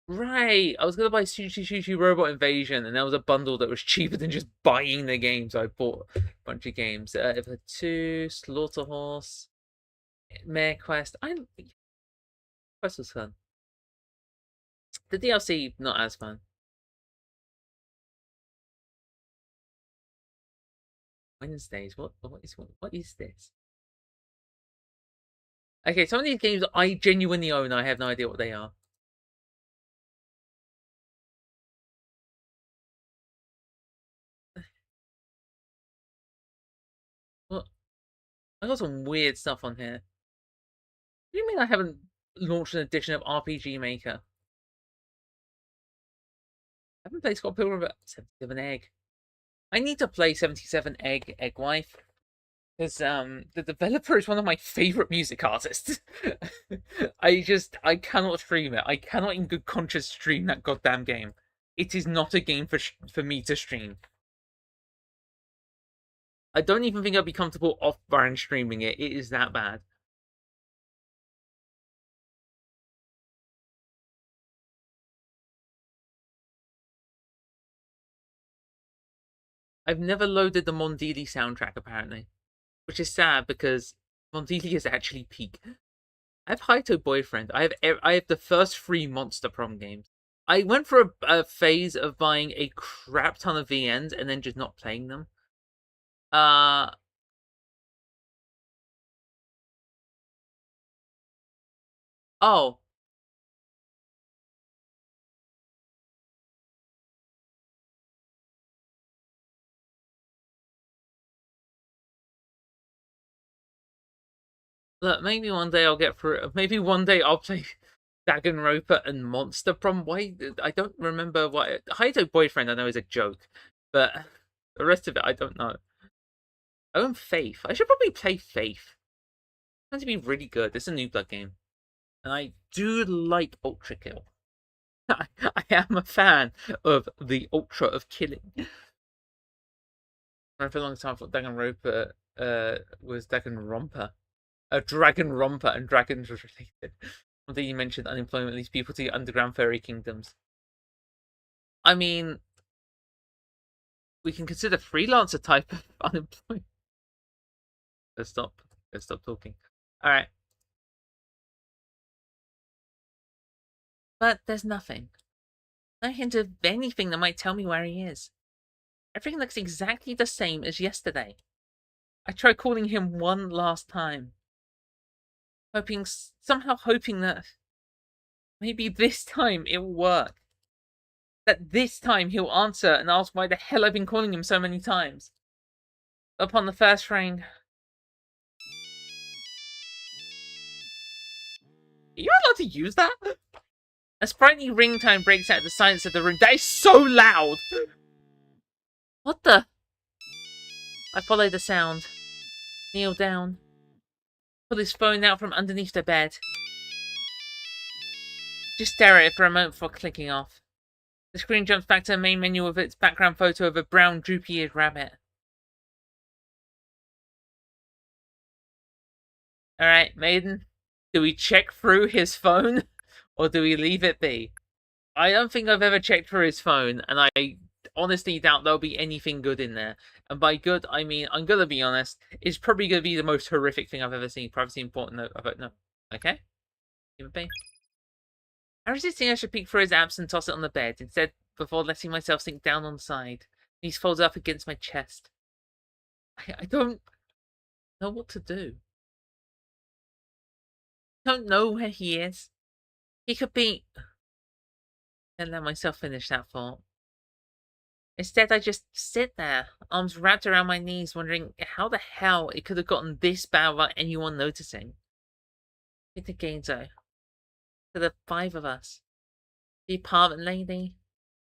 Right, I was gonna buy Sushi Robot Invasion, and there was a bundle that was cheaper than just buying the game, so I bought a bunch of games. Ever 2, Slaughterhorse, Mare Quest. Quest was fun. The DLC not as fun. Wednesdays. What is this? Okay, some of these games I genuinely own. I have no idea what they are. What? I got some weird stuff on here. What do you mean I haven't launched an edition of RPG Maker? I haven't played Scott Pilgrim, but 77 Egg. I need to play 77 Egg Wife. Because the developer is one of my favorite music artists. I cannot stream it. I cannot in good conscience stream that goddamn game. It is not a game for me to stream. I don't even think I'd be comfortable off brand streaming it. It is that bad. I've never loaded the Mondili soundtrack apparently, which is sad because Mondili is actually peak. I have Haito Boyfriend. I have the first 3 Monster Prom games. I went for a phase of buying a crap ton of VNs and then just not playing them. Uh oh. Look, maybe one day I'll get through it. Maybe one day I'll play Danganronpa and Monster Prom. Why? I don't remember what. Haito Boyfriend I know is a joke, but the rest of it I don't know. I own Faith. I should probably play Faith. It's going to be really good. It's a New Blood game, and I do like Ultra Kill. I am a fan of the Ultra of killing. I for a long time thought Danganronpa was Danganronpa. Dragon Romper and dragons was related. One thing you mentioned unemployment leads people to underground fairy kingdoms. I mean, we can consider freelancer type of unemployment. Let's stop. Let's stop talking. All right. But there's nothing. No hint of anything that might tell me where he is. Everything looks exactly the same as yesterday. I tried calling him one last time. Somehow hoping that maybe this time it will work. That this time he'll answer and ask why the hell I've been calling him so many times. Upon the first ring. Are you allowed to use that? A sprightly ringtone breaks out of the silence of the room. That is so loud! What the? I follow the sound. Kneel down. Pull his phone out from underneath the bed. Just stare at it for a moment before clicking off. The screen jumps back to the main menu with its background photo of a brown, droopy-eared rabbit. Alright, Maiden. Do we check through his phone? Or do we leave it be? I don't think I've ever checked through his phone, and I honestly doubt there'll be anything good in there. And by good, I mean, I'm gonna be honest, it's probably gonna be the most horrific thing I've ever seen. Privacy important note. No. Okay? Leave it be. I was just thinking I should peek through his apps and toss it on the bed, instead before letting myself sink down on the side. These folds up against my chest. I don't know what to do. I don't know where he is. He could be... And let myself finish that thought. Instead, I just sit there, arms wrapped around my knees, wondering how the hell it could have gotten this bad without anyone noticing. With the Gainzo. To the five of us. The apartment lady.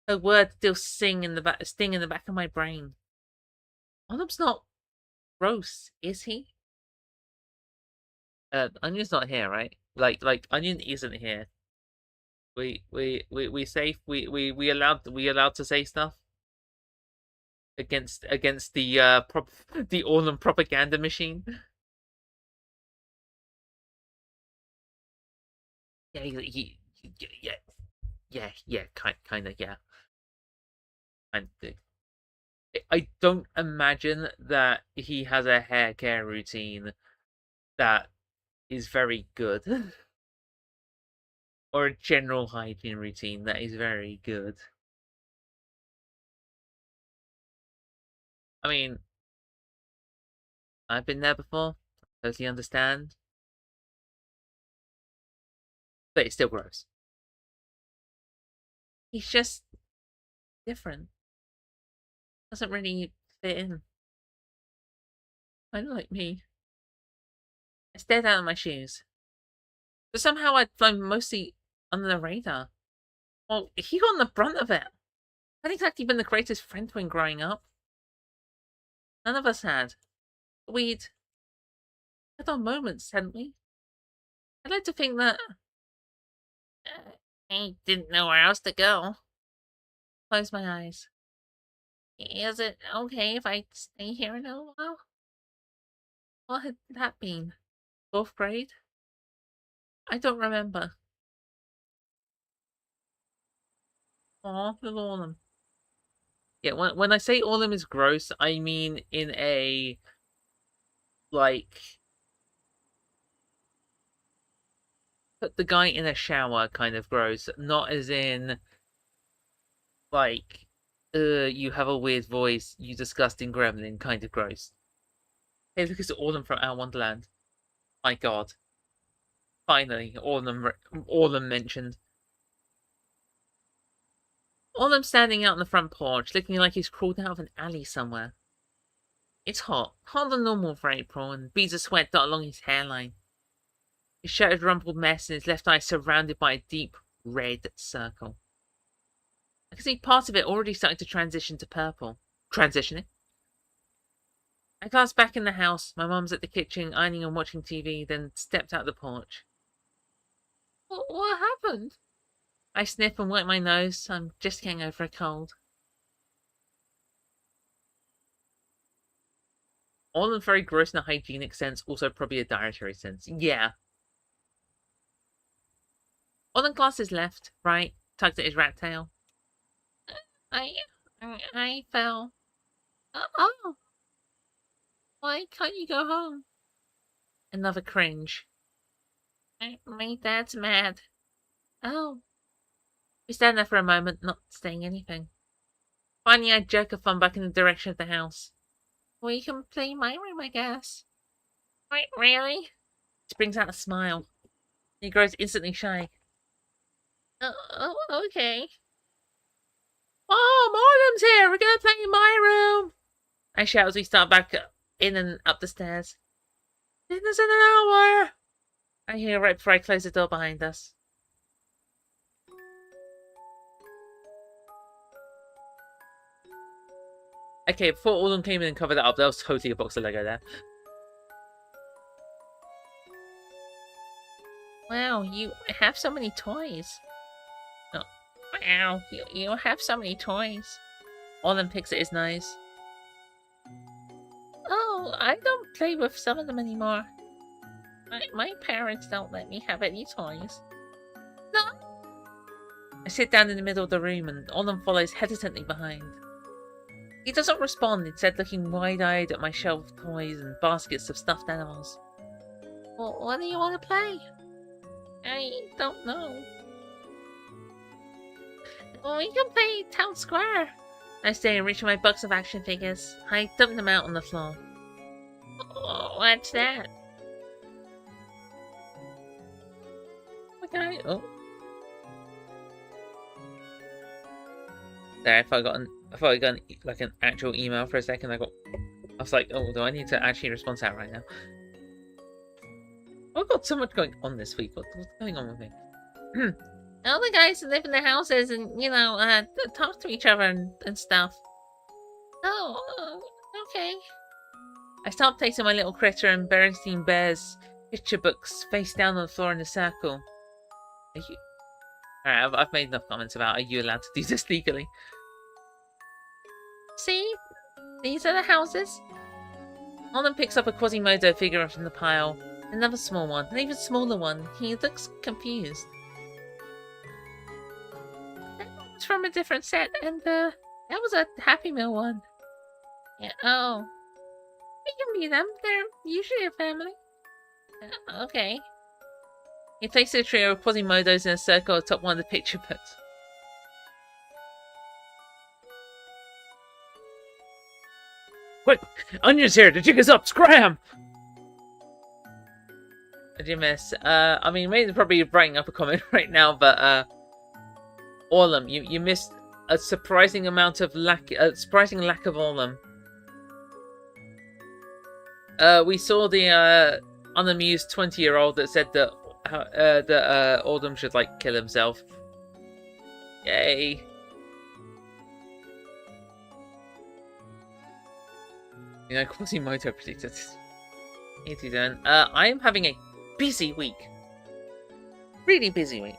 Her words still sting in the back of my brain. Autumn's not gross, is he? Onion's not here, right? Like Onion isn't here. We safe. We allowed to say stuff against the the Autumn propaganda machine. Yeah, yeah, kind of, yeah. And I don't imagine that he has a hair care routine that is very good. Or a general hygiene routine that is very good. I mean, I've been there before. Totally understand. But it's still gross. He's just different. Doesn't really fit in. Kind of like me. I stared down at my shoes. But somehow I'd flown mostly under the radar. Well, he got on the brunt of it. I'd exactly been the greatest friend when growing up. None of us had. We'd had our moments, hadn't we? I'd like to think that I didn't know where else to go. Close my eyes. Is it okay if I stay here a little while? What had that been? 4th grade? I don't remember. Aw, little Autumn. Yeah, when I say Autumn is gross, I mean in a like put the guy in a shower kind of gross, not as in like you have a weird voice, you disgusting gremlin kind of gross. Hey, look, it's Autumn from Our Wonderland. My god. Finally, Autumn mentioned. Autumn standing out on the front porch, looking like he's crawled out of an alley somewhere. It's hot, hotter than normal for April, and beads of sweat dot along his hairline. His shirt is rumpled mess, and his left eye surrounded by a deep red circle. I can see part of it already starting to transition to purple. Transitioning? I glanced back in the house. My mum's at the kitchen, ironing and watching TV, then stepped out the porch. What happened? I sniff and wipe my nose. I'm just getting over a cold. All in very gross in a hygienic sense, also probably a dietary sense. Yeah. All the glasses left, right, tugged at his rat tail. I I fell. Oh, why can't you go home? Another cringe. My dad's mad. Oh. We stand there for a moment, not saying anything. Finally, I jerk a thumb back in the direction of the house. We can play in my room, I guess. Wait, really? She brings out a smile. He grows instantly shy. Oh, okay. Mom, Autumn's here! We're gonna play in my room! I shout as we start back in and up the stairs. Dinner's in an hour! I hear right before I close the door behind us. Okay, before Autumn came in and covered that up, there was totally a box of Lego there. Wow, you have so many toys. Oh, wow, you have so many toys. Autumn picks at his nose. Oh, I don't play with some of them anymore. My parents don't let me have any toys. No! I sit down in the middle of the room and Autumn follows hesitantly behind. He doesn't respond, instead looking wide-eyed at my shelf of toys and baskets of stuffed animals. Well, what do you want to play? I don't know. We can play Town Square. I say and reach for my box of action figures. I dump them out on the floor. Oh, what's that? Okay. Oh. There, I thought I got like an actual email for a second. I was like, oh, do I need to actually respond to that right now? I've got so much going on this week. What's going on with me? All the guys who live in their houses and, you know, talk to each other and stuff. Oh, okay. I start placing my little critter and Berenstein Bear's picture books face down on the floor in a circle. Are you... Alright, I've made enough comments about, are you allowed to do this legally? See? These are the houses. One of them picks up a Quasimodo figure from the pile. Another small one, an even smaller one. He looks confused. That one's from a different set, and that was a Happy Meal one. Yeah, oh. We can meet them. They're usually a family. Okay. He places a trio of Quasimodos in a circle atop one of the picture books. Quick! Onion's here! The jig is up! Scram! Did you miss? I mean, maybe probably writing up a comment right now, but Orlum, you missed a surprising amount of surprising lack of Orlum. We saw the unamused 20-year-old that said that Orlum should like kill himself. Yay! You know, Quasimodo predicted. It is done. I am having a busy week. Really busy week.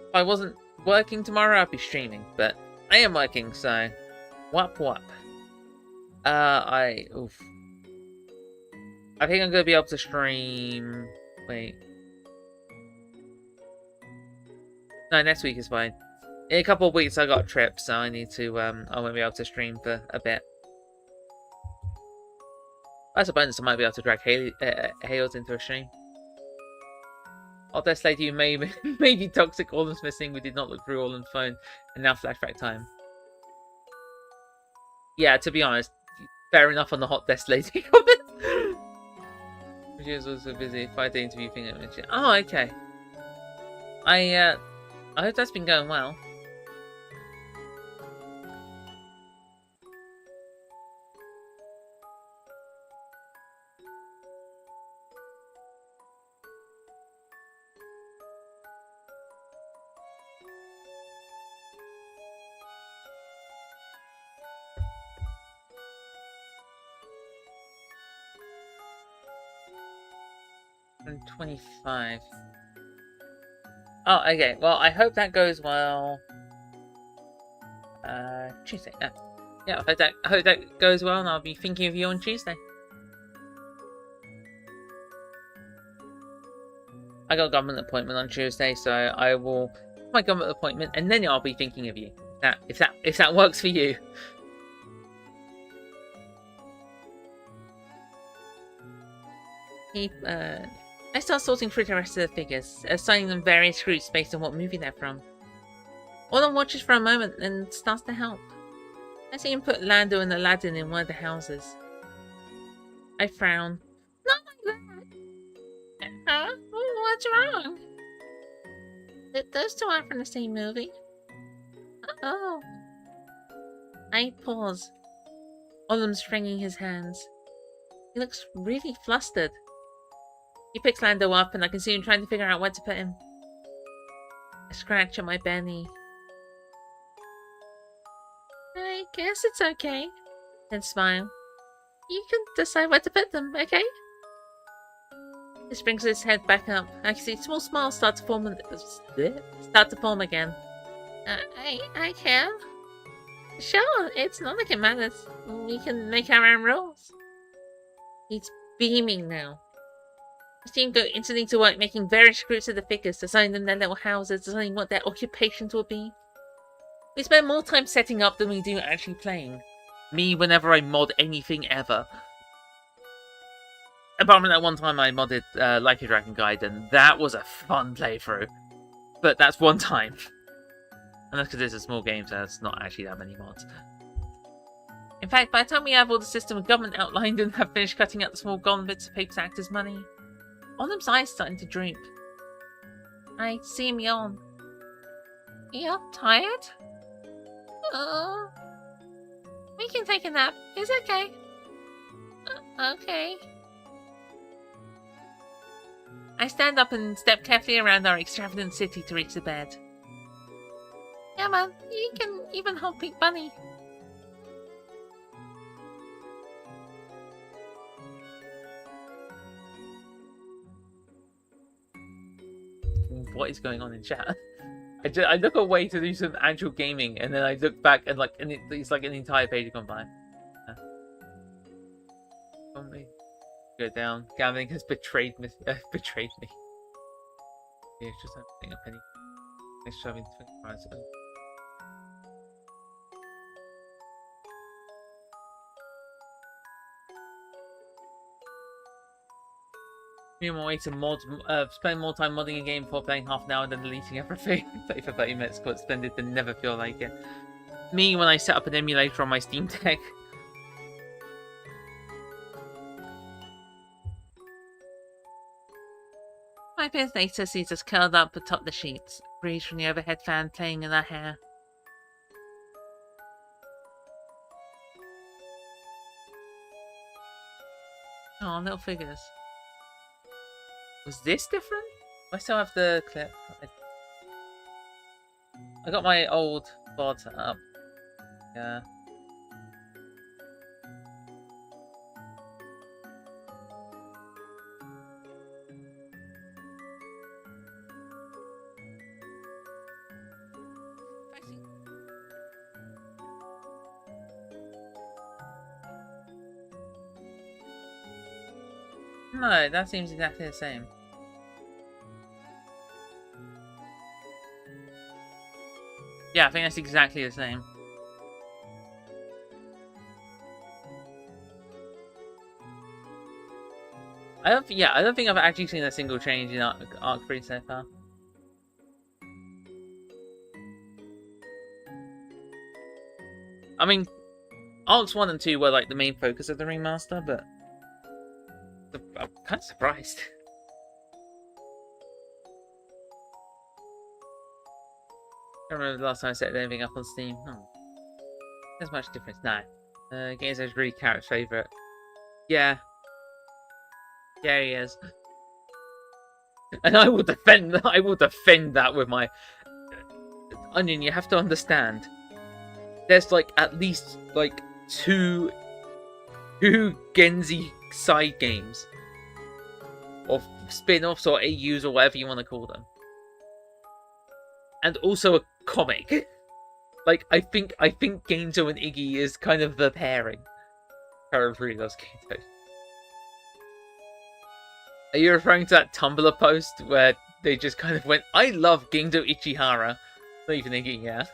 If I wasn't working tomorrow, I'd be streaming, but I am working, so whap whap. Oof. I think I'm gonna be able to stream. Wait. No, next week is fine. In a couple of weeks, I got a trip, so I need to. I won't be able to stream for a bit. As a bonus, I might be able to drag Hales into a stream. Oh, this lady may be toxic. Orlan's missing. We did not look through Orlan's phone, and now flashback time. Yeah, to be honest, fair enough on the hot desk lady comment. She was also busy. 5-day interview thing at mentioned. Oh, okay. I hope that's been going well. And 25. Oh, okay. Well, I hope that goes well. Tuesday. Yeah, I hope that goes well, and I'll be thinking of you on Tuesday. I got a government appointment on Tuesday, so I will my government appointment, and then I'll be thinking of you. If that works for you. I start sorting through the rest of the figures, assigning them various groups based on what movie they're from. Orlum watches for a moment and starts to help. I see him put Lando and Aladdin in one of the houses. I frown. Not like that! Huh? What's wrong? Those two aren't from the same movie. Oh. I pause. Orlum's wringing his hands. He looks really flustered. He picks Lando up, and I can see him trying to figure out where to put him. I scratch at my belly. I guess it's okay. Then smile. You can decide where to put them, okay? He brings his head back up. I can see small smiles start to form again. I can. Sure, it's not like it matters. We can make our own rules. He's beaming now. I see him go instantly to work, making various groups of the figures, designing them their little houses, deciding what their occupations will be. We spend more time setting up than we do actually playing. Me, whenever I mod anything ever. Apart from that one time I modded Like a Dragon Gaiden, that was a fun playthrough. But that's one time. And that's because it's a small game, so it's not actually that many mods. In fact, by the time we have all the system of government outlined and have finished cutting out the small golden bits of paper to act as money, Orlum's eyes starting to droop. I see him yawn. You're tired? We can take a nap. It's okay. Okay. I stand up and step carefully around our extravagant city to reach the bed. Yeah, man. You can even hold Pink Bunny. What is going on in chat? I look away to do some actual gaming, and then I look back and it's like an entire page gone by. Go down. Gambling has betrayed me. Betrayed me. Yeah, just having a penny. Nice shoving 25. Me on my way to spend more time modding a game before playing half an hour than deleting everything. Play for 30 minutes, quite splendid, then never feel like it. Me when I set up an emulator on my Steam Deck. My best later sees us curled up atop the sheets, breeze from the overhead fan playing in our hair. Oh, little figures. Was this different? I still have the clip. I got my old VOD up. Yeah. No, that seems exactly the same. Yeah, I think that's exactly the same. I don't think I've actually seen a single change in Arc 3 so far. I mean, Arcs 1 and 2 were like the main focus of the remaster, but I'm kind of surprised. I don't remember the last time I set anything up on Steam. Oh. There's much difference. No. Games is really Carrot's favourite. Yeah. Yeah, he is. And I will defend that with my Onion. You have to understand. There's like at least like two Genzi side games, or spin-offs, or AUs, or whatever you want to call them, and also a comic. Like I think Genzo and Iggy is kind of the pairing. Carrot really loves Genzo. Are you referring to that Tumblr post where they just kind of went, "I love Genzo Ichihara"? Not even Iggy, yeah.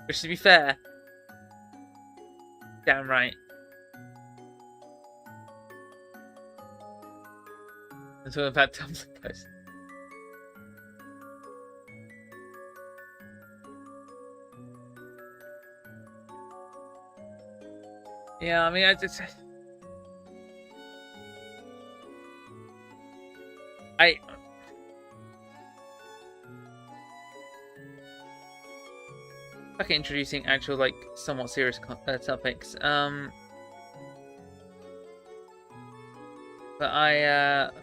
Which, to be fair, damn right. I'm talking about Tumblr post. Yeah, I mean, I okay, introducing actual like somewhat serious topics. But but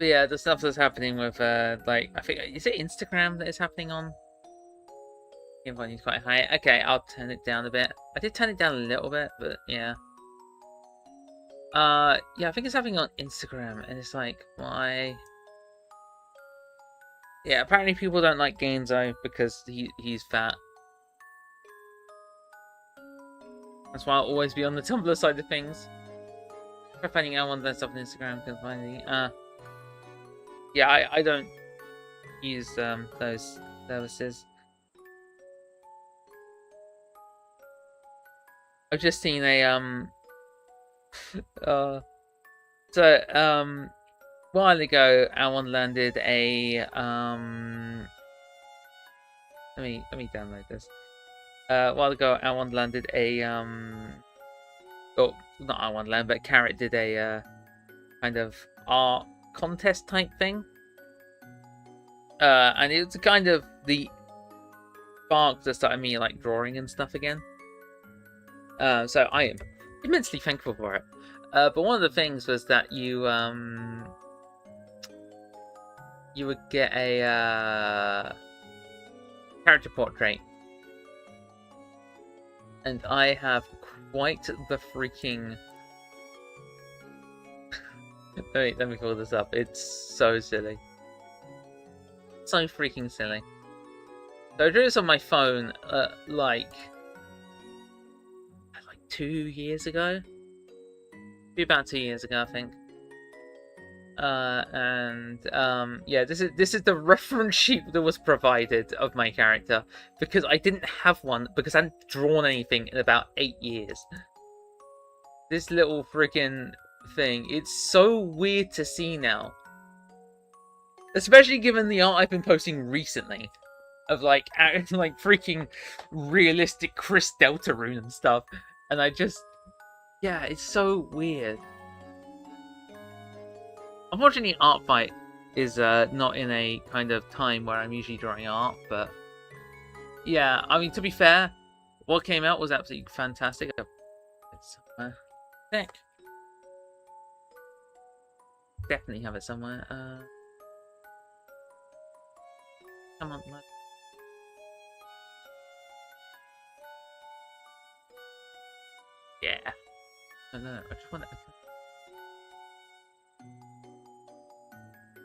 yeah, the stuff that's happening with like I think is it Instagram that is happening on? The volume is quite high. Okay, I'll turn it down a bit. I did turn it down a little bit, but yeah. Yeah, I think it's happening on Instagram, and it's like why? Yeah, apparently people don't like Genzo because he's fat. That's why I'll always be on the Tumblr side of things. Try finding out one of that stuff on Instagram, can find the yeah, I don't use those services. I've just seen a a while ago Our Wonderland did a let me download this. A while ago Our Wonderland did a oh, not Our Wonderland, but Carrot did a kind of art contest type thing. And it's kind of the spark that started me like drawing and stuff again. So I am immensely thankful for it. But one of the things was that you would get a character portrait, and I have quite the freaking. let me pull this up. It's so silly, so freaking silly. So I drew this on my phone, like 2 years ago. About 2 years ago, I think. Yeah, this is the reference sheet that was provided of my character, because I didn't have one because I hadn't drawn anything in about 8 years. This little freaking thing, it's so weird to see now, especially given the art I've been posting recently of like freaking realistic Chris Deltarune and stuff, and yeah, it's so weird. Unfortunately, Art Fight is not in a kind of time where I'm usually drawing art, but yeah, I mean, to be fair, what came out was absolutely fantastic. It's sick. Definitely have it somewhere. Come on, man. Yeah. I know. I just want to.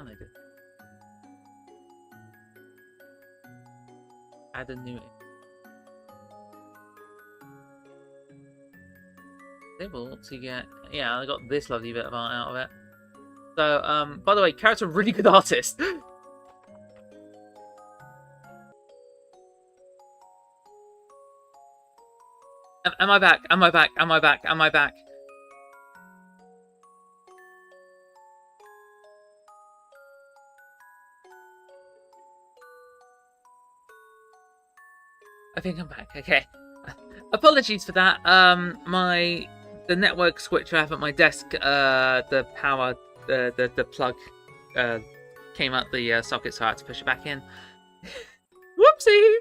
I did. Add a new. Able to get. Yeah, I got this lovely bit of art out of it. So, by the way, Carrot's a really good artist. Am I back? Am I back? Am I back? Am I back? I think I'm back. Okay. Apologies for that. The network switch I have at my desk, the power, the plug, came out the socket, so I had to push it back in. Whoopsie.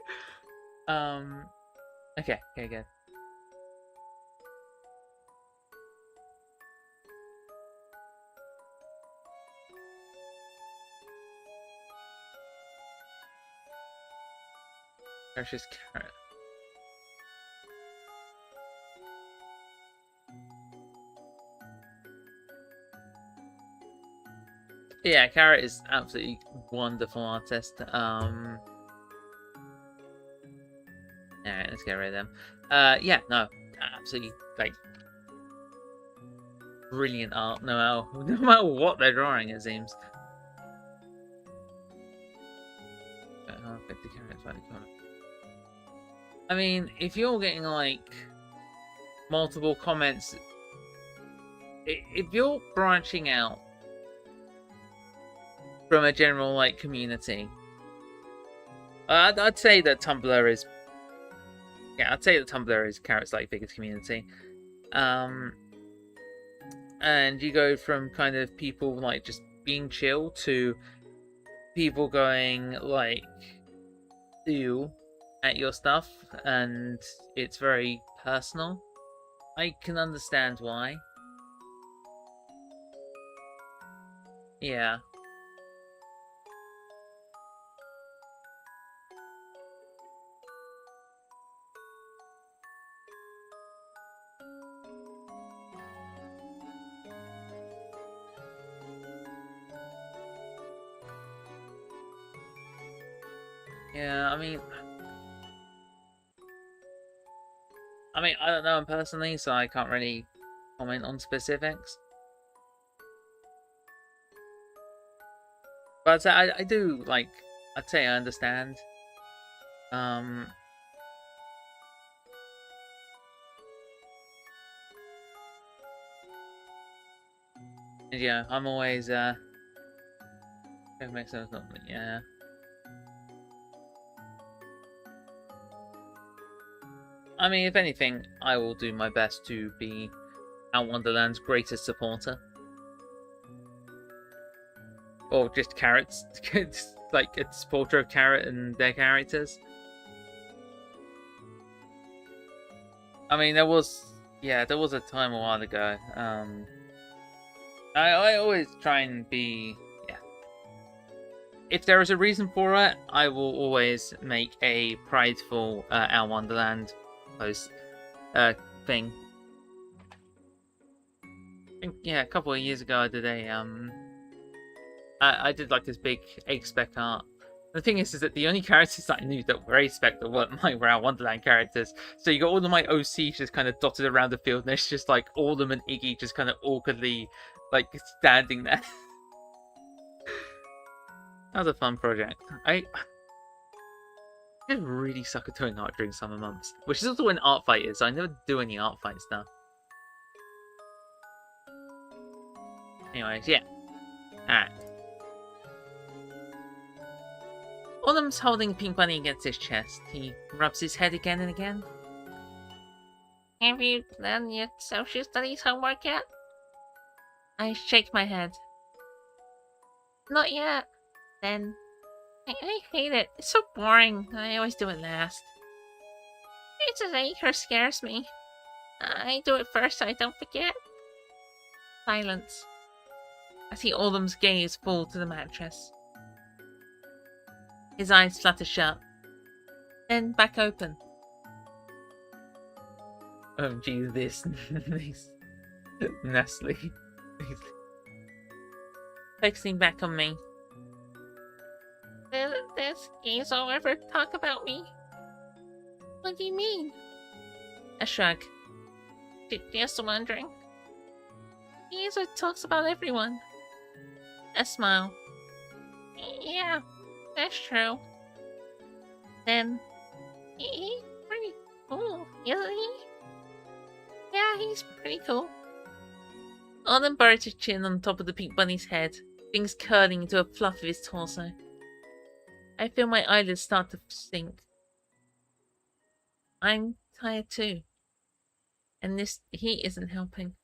Okay, good. Precious Carrot. Yeah, Carrot is absolutely wonderful artist. Alright, let's get rid of them. Yeah, no, absolutely like brilliant art. No matter what they're drawing, it seems. 50 carrots by the corner. I mean, if you're getting like multiple comments, if you're branching out from a general like community, I'd say that Tumblr is. Yeah, I'd say that Tumblr is Carrot's like biggest community. And you go from kind of people like just being chill to people going like ew at your stuff, and it's very personal. I can understand why. Yeah. Yeah, I mean, I don't know him personally, so I can't really comment on specifics. But I do like. I'd say I understand. And yeah, I'm always it makes sense. Yeah. I mean, if anything, I will do my best to be Our Wonderland's greatest supporter. Or just carrots. Like a supporter of Carrot and their characters. I mean, there was a time a while ago. I always try and be, yeah. If there is a reason for it, I will always make a prideful Our Wonderland post thing. I think, yeah, a couple of years ago I did I did like this big A-spec art. The thing is that the only characters that I knew that were A-spec that weren't my Our Wonderland characters. So you got all of my OCs just kind of dotted around the field, and it's just like Autumn and Iggy just kind of awkwardly like standing there. That was a fun project. I just really suck at doing art during summer months, which is also when art fight is. So I never do any art fight stuff. Anyways, yeah. Alright. Autumn's holding Pink Bunny against his chest. He rubs his head again and again. Have you done your social studies homework yet? I shake my head. Not yet. Then, I hate it. It's so boring. I always do it last. Mrs. Acre scares me. I do it first so I don't forget. Silence. I see Autumn's gaze fall to the mattress. His eyes flutter shut, then back open. Oh geez, this Nestle. Focusing back on me. Does Gazel ever talk about me? What do you mean? A shrug. Just wondering. Gazel talks about everyone. A smile. Yeah, that's true. Then, he's pretty cool, isn't he? Yeah, he's pretty cool. Autumn burrowed his chin on top of the pink bunny's head, things curling into a fluff of his torso. I feel my eyelids start to sink. I'm tired too. And this heat isn't helping.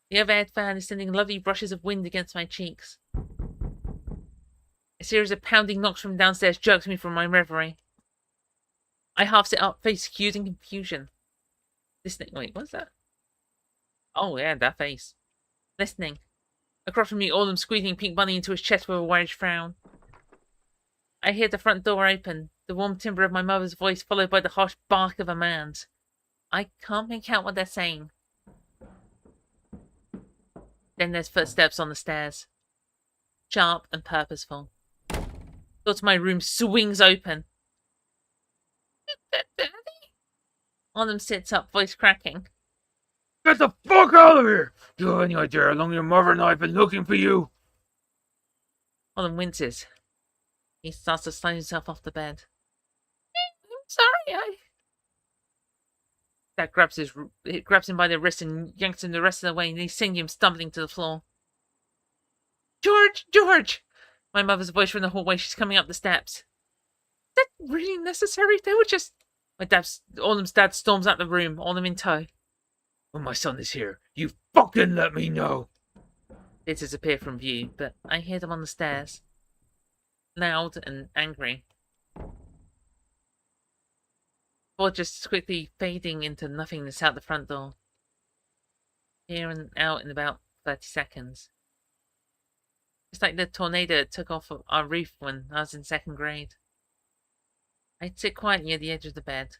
The overhead fan is sending lovely brushes of wind against my cheeks. A series of pounding knocks from downstairs jerks me from my reverie. I half sit up, face skewed in confusion. Listening. Wait, what's that? Oh, yeah, that face. Listening. Across from me, Autumn squeezing Pink Bunny into his chest with a worried frown. I hear the front door open, the warm timbre of my mother's voice followed by the harsh bark of a man's. I can't make out what they're saying. Then there's footsteps on the stairs. Sharp and purposeful. The door to my room swings open. Daddy? Autumn sits up, voice cracking. Get the fuck out of here! Do you have any idea how long your mother and I have been looking for you? Autumn winces. He starts to slide himself off the bed. I'm sorry, Dad grabs him by the wrist and yanks him the rest of the way, and he's sending him stumbling to the floor. George! George! My mother's voice from the hallway. She's coming up the steps. Is that really necessary? They were just... Autumn's dad storms out the room, Autumn in tow. When my son is here, you fucking let me know! They disappear from view, but I hear them on the stairs. Loud and angry. Before just quickly fading into nothingness out the front door. Here and out in about 30 seconds. It's like the tornado that took off our roof when I was in 2nd grade. I'd sit quietly at the edge of the bed.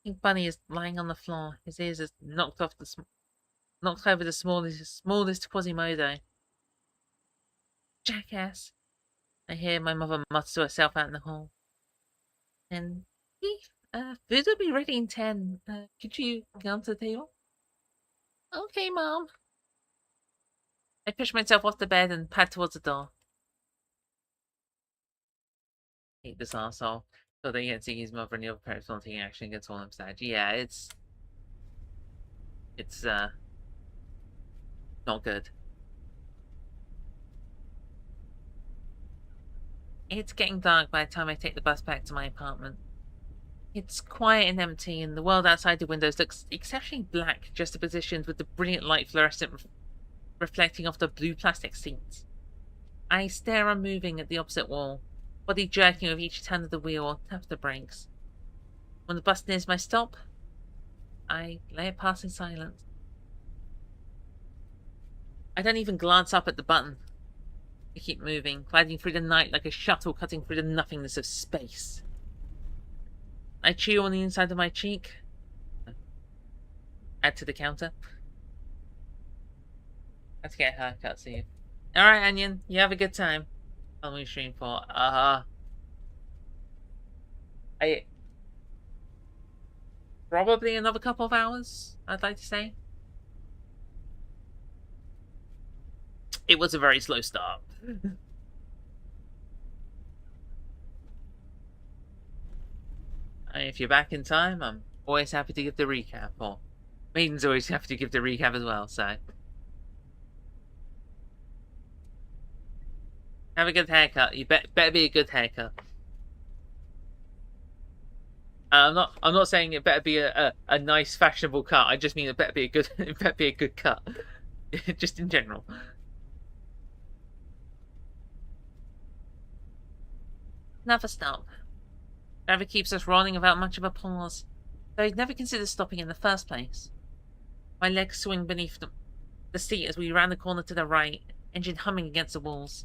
Pink Bunny is lying on the floor. His ears are knocked over the smallest Quasimodo. Jackass! I hear my mother mutter to herself out in the hall. And food will be ready in 10. Could you come to the table? Okay, Mom. I push myself off the bed and pad towards the door. I hate this arsehole. So they get to see his mother and the other parents not taking action against all of them. Yeah, it's not good. It's getting dark by the time I take the bus back to my apartment. It's quiet and empty, and the world outside the windows looks exceptionally black, juxtapositioned with the brilliant light fluorescent reflecting off the blue plastic seats. I stare unmoving at the opposite wall, body jerking with each turn of the wheel or tap of the brakes. When the bus nears my stop, I lay it pass in silence. I don't even glance up at the button. I keep moving, gliding through the night like a shuttle cutting through the nothingness of space. I chew on the inside of my cheek. Add to the counter. I have to get a haircut, see you. Alright, Onion, you have a good time. How long are you streaming for? Probably another couple of hours, I'd like to say. It was a very slow start. If you're back in time, I'm always happy to give the recap, or Maiden's always happy to give the recap as well, so. Have a good haircut. You better be a good haircut. I'm not saying it better be a nice fashionable cut. I just mean it better be a good it better be a good cut. Just in general. Another stop. Driver keeps us rolling without much of a pause, though I'd never considered stopping in the first place. My legs swing beneath the seat as we round the corner to the right, engine humming against the walls.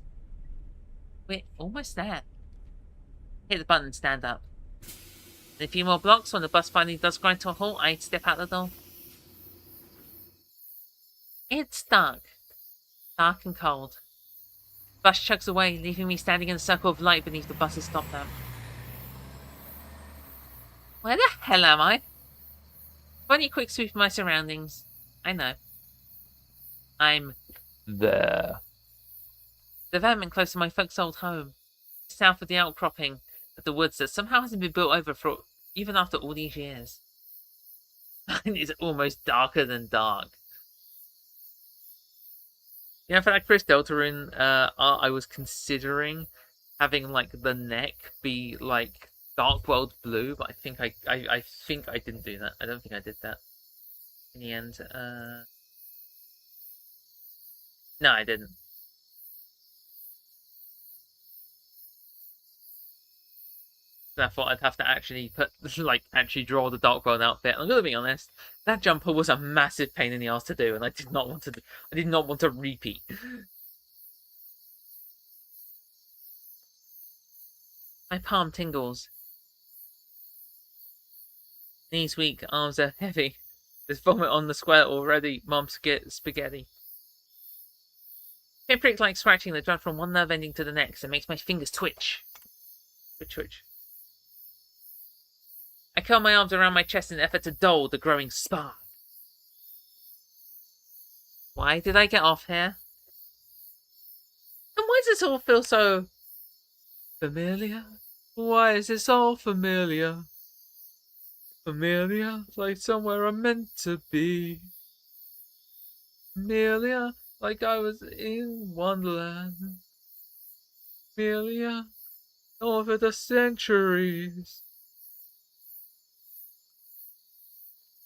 We're almost there. Hit the button and stand up. In a few more blocks, when the bus finally does grind to a halt, I step out the door. It's dark. Dark and cold. The bus chugs away, leaving me standing in a circle of light beneath the bus's stop lamp. Where the hell am I? Funny quick sweep of my surroundings. I know. I'm There. the development close to my folks' old home, south of the outcropping of the woods that somehow hasn't been built over for even after all these years. And it's almost darker than dark. You know, for that Chris Deltarune art, I was considering having like the neck be like Dark World blue, but I think I didn't do that. I don't think I did that in the end. No, I didn't. I thought I'd have to actually actually draw the Dark World outfit. I'm gonna be honest, that jumper was a massive pain in the ass to do, and I did not want to repeat. My palm tingles. Knees weak, arms are heavy. There's vomit on the square already. Mom's spaghetti. Pinprick like scratching that runs from one nerve ending to the next and makes my fingers twitch. Twitch. I curl my arms around my chest in an effort to dull the growing spark. Why did I get off here? And why does this all feel so familiar? Why is this all familiar? Familiar, like somewhere I'm meant to be. Familiar, like I was in Wonderland. Familiar, over the centuries.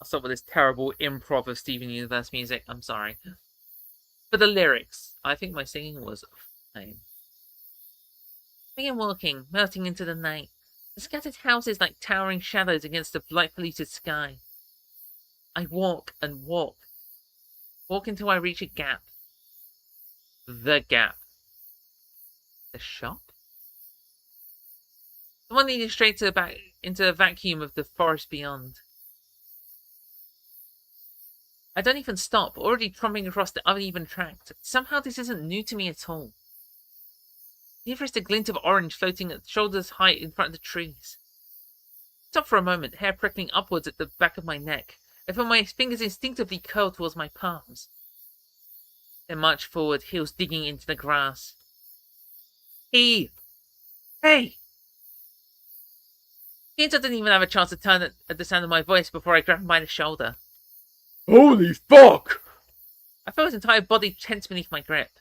I'll stop with this terrible improv of Steven Universe music. I'm sorry. For the lyrics, I think my singing was fine. I begin walking, melting into the night. The scattered houses like towering shadows against the light-polluted sky. I walk and walk. Walk until I reach a gap. The gap. The shop? The one leading straight into the vacuum of the forest beyond. I don't even stop, already tromping across the uneven track. Somehow this isn't new to me at all. Neither is the glint of orange floating at shoulders height in front of the trees. Stop for a moment, hair prickling upwards at the back of my neck. I feel my fingers instinctively curl towards my palms. Then march forward, heels digging into the grass. Hey! Hinter didn't even have a chance to turn at the sound of my voice before I grabbed him by the shoulder. Holy fuck! I felt his entire body tense beneath my grip.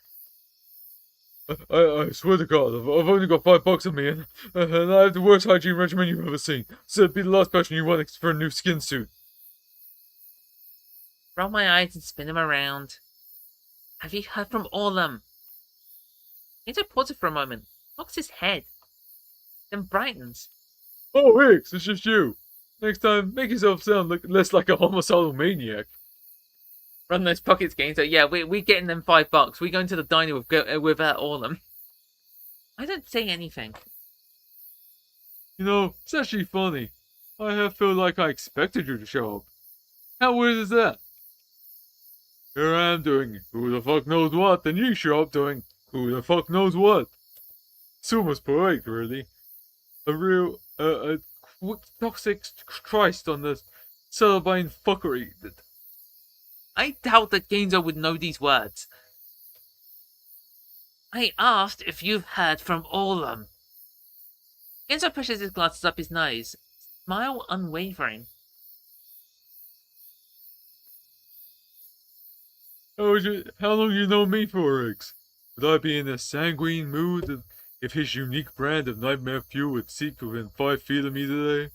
I swear to God, I've only got $5 on me, and I have the worst hygiene regimen you've ever seen. So it'd be the last person you want for a new skin suit. Roll my eyes and spin them around. Have you heard from all of them? Kenzo pauses for a moment, cocks his head, then brightens. Oh, Hicks, it's just you. Next time, make yourself sound less like a homicidal maniac. Run those pockets, Kenzo. Yeah, we're getting them $5. We're going to the diner with all of them. I don't say anything. You know, it's actually funny. I have felt like I expected you to show up. How weird is that? Here I am doing who the fuck knows what, then you show up doing who the fuck knows what. It's almost poetic, really. A real, toxic Christ on this celebrating fuckery. I doubt that Kenzo would know these words. I asked if you've heard from all of them. Kenzo pushes his glasses up his nose, smile unwavering. How long you know me for, Riggs? Would I be in a sanguine mood if his unique brand of nightmare fuel would seep within 5 feet of me today?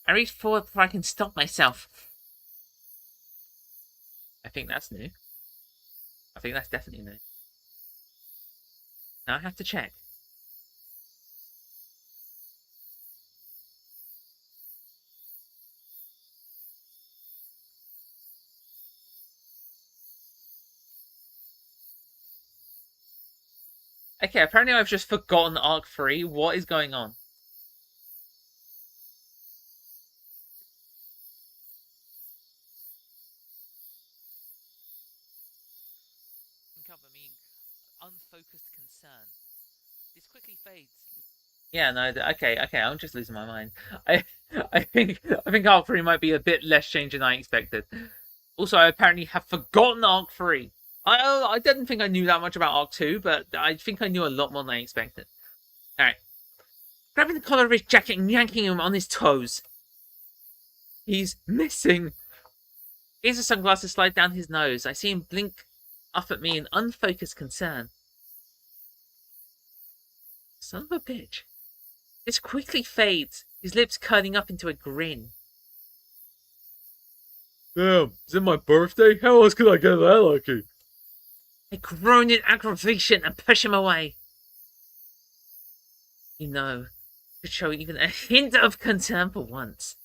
I reach forward before I can stop myself. I think that's new. I think that's definitely new. Now I have to check. Okay, apparently I've just forgotten Arc 3. What is going on? Cover me unfocused concern. This quickly fades. Yeah, no, okay, I'm just losing my mind. I think Arc 3 might be a bit less change than I expected. Also, I apparently have forgotten Arc 3. I didn't think I knew that much about Arc 2, but I think I knew a lot more than I expected. Alright. Grabbing the collar of his jacket and yanking him on his toes. He's missing. His sunglasses slide down his nose. I see him blink up at me in unfocused concern. Son of a bitch. This quickly fades, his lips curling up into a grin. Damn, is it my birthday? How else could I get that lucky? I groan in aggravation and push him away. You know, to show even a hint of concern for once.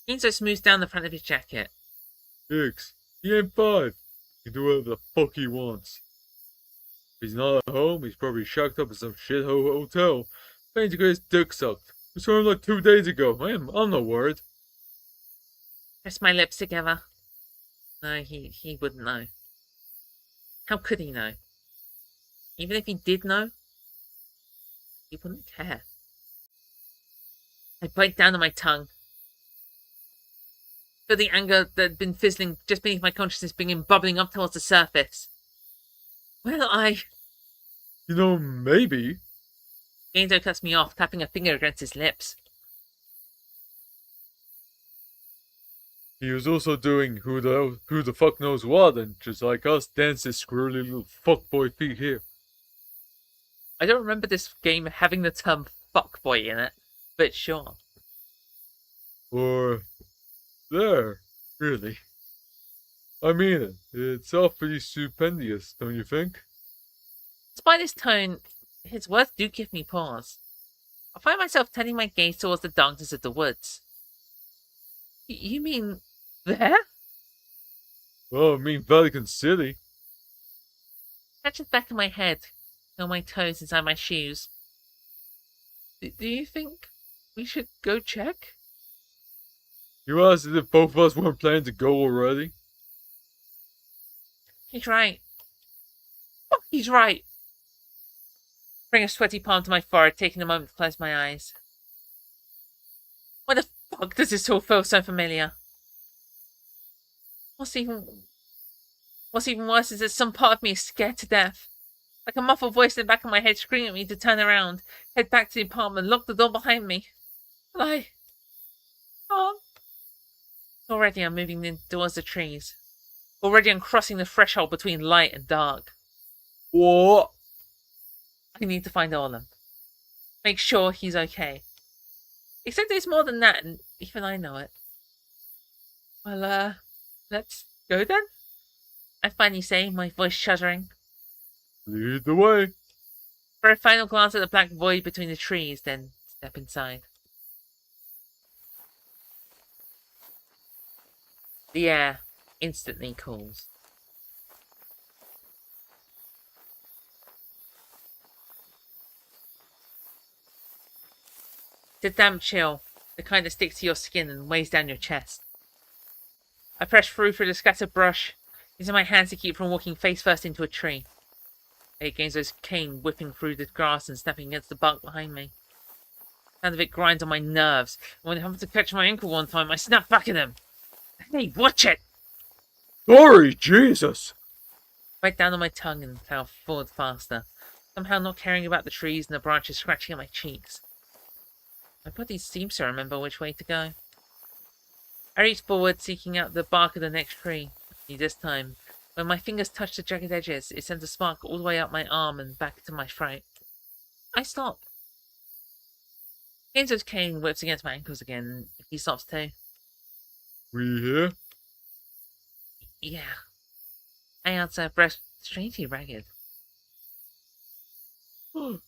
Kenzo smooths down the front of his jacket. Hicks, he ain't 5. He can do whatever the fuck he wants. If he's not at home, he's probably shacked up in some shithole hotel, paying to get his dick sucked. We saw him like 2 days ago. I'm not worried. Press my lips together. No, he wouldn't know. How could he know? Even if he did know, he wouldn't care. I bite down on my tongue. Feel the anger that had been fizzling just beneath my consciousness begin bubbling up towards the surface. Well, You know, maybe. Kenzo cuts me off, tapping a finger against his lips. He was also doing who the fuck knows what, and just like us, dance his squirrely little fuckboy feet here. I don't remember this game having the term fuckboy in it, but sure. Or there, really. I mean it. It's awfully stupendous, don't you think? Despite his tone, his words do give me pause. I find myself turning my gaze towards the darkness of the woods. You mean there? Well, I mean Vatican City. Catch the back of my head, feel my toes inside my shoes. Do you think we should go check? You asked if both of us weren't planning to go already? He's right. Oh, he's right. Bring a sweaty palm to my forehead, taking a moment to close my eyes. Why the fuck does this all feel so familiar? What's even worse is that some part of me is scared to death. Like a muffled voice in the back of my head screaming at me to turn around, head back to the apartment, lock the door behind me. But I can't. Already I'm moving towards the trees. Already I'm crossing the threshold between light and dark. What? I need to find Orland. Make sure he's okay. Except there's more than that, and even I know it. Well, let's go then? I finally say, my voice shuddering. Lead the way. For a final glance at the black void between the trees, then step inside. The air instantly cools. It's a damp chill, the kind that sticks to your skin and weighs down your chest. I press through the scattered brush, using my hands to keep from walking face first into a tree. I hear Genzo's cane whipping through the grass and snapping against the bark behind me. The sound of it grinds on my nerves, and when it happened to catch my ankle one time, I snap back at him. Hey, watch it! Sorry, Jesus! Bite down on my tongue and plow forward faster, somehow not caring about the trees and the branches scratching at my cheeks. My body seems to remember which way to go. I reach forward, seeking out the bark of the next tree. Only this time, when my fingers touch the jagged edges, it sends a spark all the way up my arm and back to my throat. I stop. Genzo's cane whips against my ankles again, and he stops too. We here? Yeah. I answer, breath strangely ragged.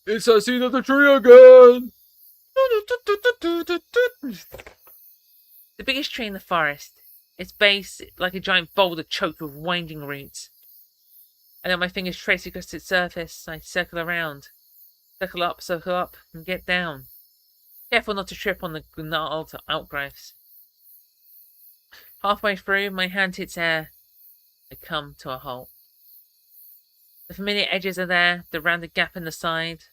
It's that scene of the tree again! The biggest tree in the forest, its base like a giant boulder choked with winding roots. I let my fingers trace across its surface. I circle around, circle up, and get down. Careful not to trip on the gnarled outgrowths. Halfway through, my hand hits air. I come to a halt. The familiar edges are there, the rounded gap in the side,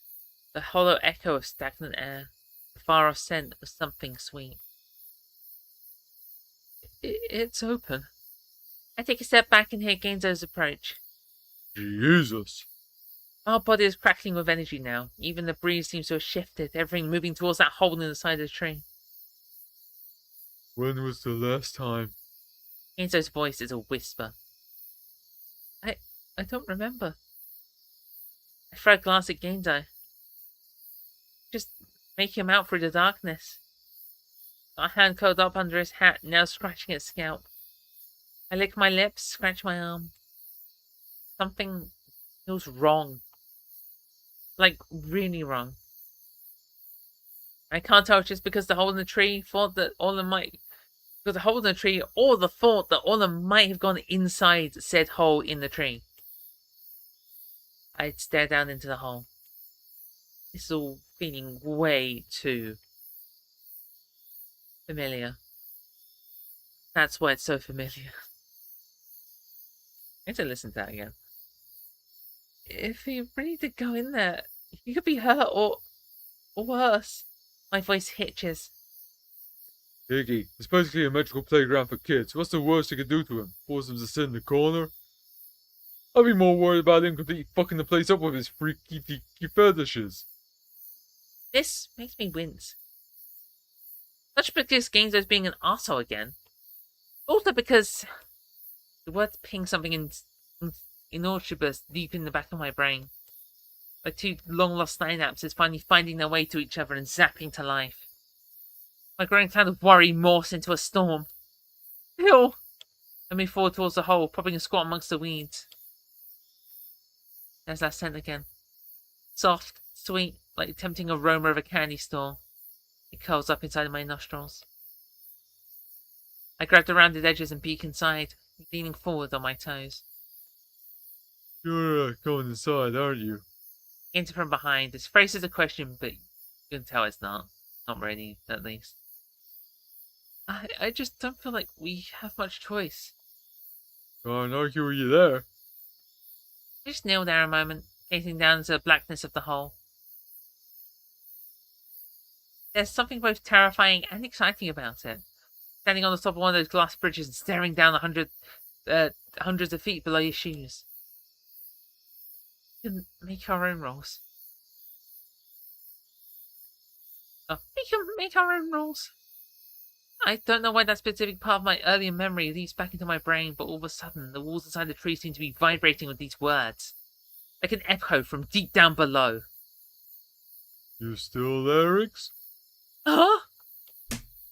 the hollow echo of stagnant air, the far-off scent of something sweet. It's open. I take a step back and hear Genzo's approach. Jesus. Our body is crackling with energy now. Even the breeze seems to have shifted, everything moving towards that hole in the side of the tree. When was the last time? Genzo's voice is a whisper. I don't remember. I throw a glance at Genzo. Just make him out through the darkness. My hand curled up under his hat, now scratching his scalp. I lick my lips, scratch my arm. Something feels wrong. Like, really wrong. I can't tell just because the hole in the tree thought that Orland might... Because the hole in the tree, or the thought that Orland might have gone inside said hole in the tree. I'd stare down into the hole. This is all feeling way too familiar. That's why it's so familiar. I need to listen to that again. If he really did go in there, he could be hurt or worse. My voice hitches. Iggy, it's basically a magical playground for kids. What's the worst you could do to him? Force him to sit in the corner? I'd be more worried about him completely fucking the place up with his freaky deaky fetishes. This makes me wince. Not just because Genzo's being an arsehole again, but also because the words ping something inaudible deep in the back of my brain. Like two long-lost synapses finally finding their way to each other and zapping to life. My growing cloud of worry morphs into a storm. Ew! I move forward towards the hole, propping a squat amongst the weeds. There's that scent again. Soft, sweet, like the tempting aroma of a candy store. It curls up inside my nostrils. I grab the rounded edges and peek inside, leaning forward on my toes. You're going inside, aren't you? Into from behind. This phrase is a question, but you can tell it's not. Not really, at least. I just don't feel like we have much choice. Can't argue with you there. I just kneel there a moment, gazing down into the blackness of the hole. There's something both terrifying and exciting about it. Standing on the top of one of those glass bridges and staring down hundreds of feet below your shoes. We can make our own rules. Oh, we can make our own rules. I don't know why that specific part of my earlier memory leaps back into my brain, but all of a sudden, the walls inside the tree seem to be vibrating with these words. Like an echo from deep down below. You still there, Rix? Huh?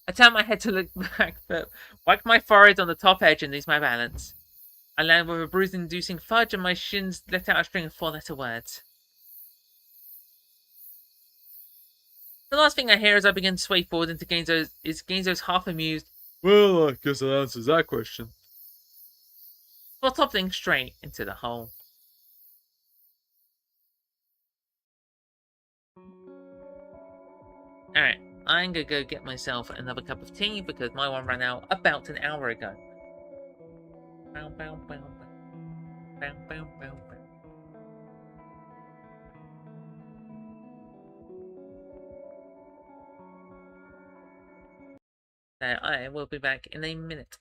I turn my head to look back, but whack my forehead on the top edge and lose my balance. I land with a bruise-inducing fudge, and my shins let out a string of four-letter words. The last thing I hear as I begin to sway forward into Genzo's half-amused, Well, I guess that answers that question. while toppling straight into the hole. Alright, I'm gonna go get myself another cup of tea because my one ran out about an hour ago. Bow, bow, bow, bow. Bow, bow, bow, bow. I will be back in a minute.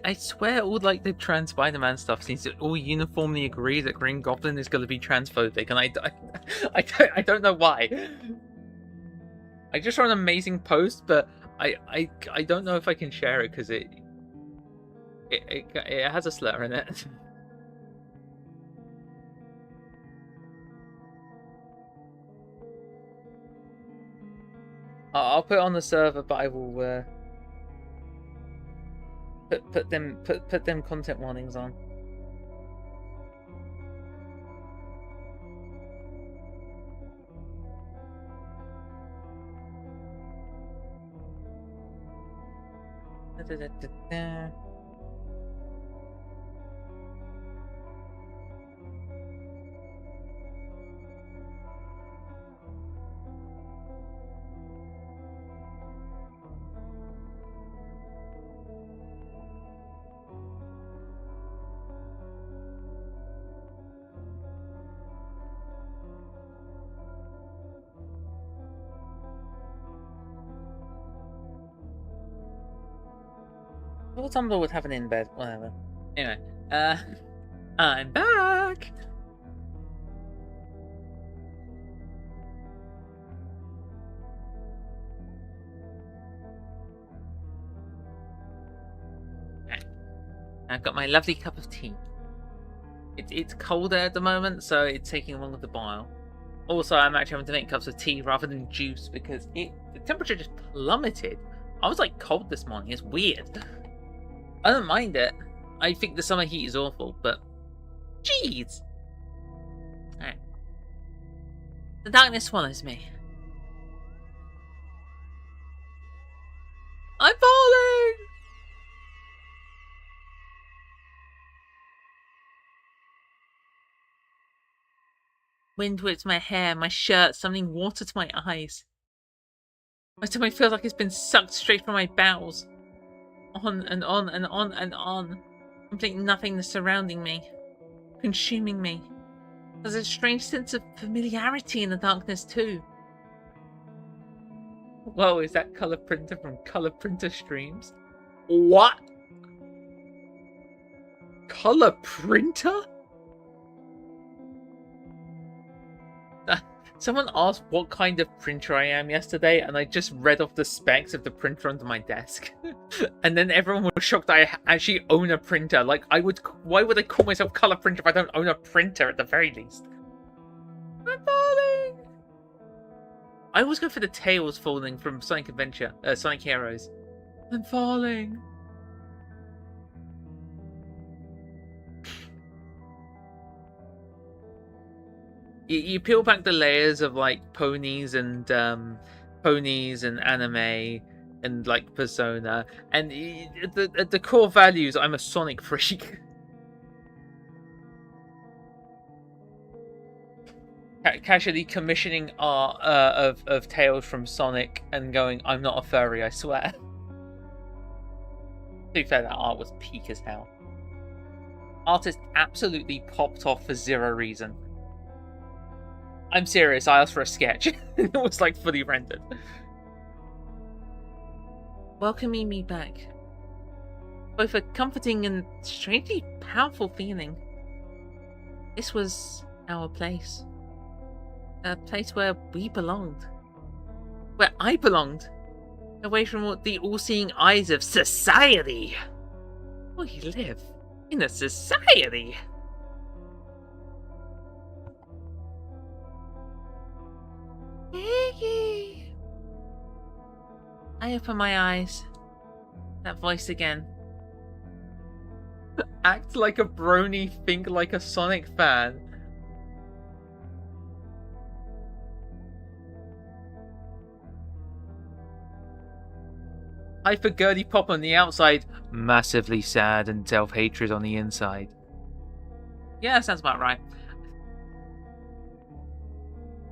I swear all like the trans Spider-Man stuff seems to all uniformly agree that Green Goblin is going to be transphobic, and I don't know why. I just saw an amazing post, but I don't know if I can share it because it has a slur in it. I'll put it on the server, but I will put them content warnings on. I thought Tumblr would have an in-bed, whatever. Anyway, I'm back! I've got my lovely cup of tea. It's colder at the moment, so it's taking longer to boil. Also, I'm actually having to make cups of tea rather than juice because the temperature just plummeted. I was like cold this morning, it's weird. I don't mind it. I think the summer heat is awful, but jeez. Alright. The darkness swallows me. I'm falling! Wind whips my hair, my shirt, summoning water to my eyes. My stomach feels like it's been sucked straight from my bowels. On and on and on and on. Complete nothingness surrounding me. Consuming me. There's a strange sense of familiarity in the darkness too. Whoa, is that Color Printer from Color Printer Streams? What? Color Printer? Someone asked what kind of printer I am yesterday, and I just read off the specs of the printer under my desk. And then everyone was shocked that I actually own a printer. Like, why would I call myself Color Printer if I don't own a printer at the very least? I'm falling! I always go for the tails falling from Sonic Adventure, Sonic Heroes. I'm falling. You peel back the layers of like ponies and anime and like Persona, and the core values. I'm a Sonic freak. Casually commissioning art of Tales from Sonic and going, I'm not a furry, I swear. To be fair, that art was peak as hell. Artist absolutely popped off for zero reason. I'm serious, I asked for a sketch. It was like fully rendered. Welcoming me back. Both a comforting and strangely powerful feeling. This was our place. A place where we belonged. Where I belonged. Away from the all-seeing eyes of society. We live in a society. I open my eyes. That voice again. Act like a brony, think like a Sonic fan. Hyper girly pop on the outside, massively sad and self-hatred on the inside. Yeah, that sounds about right.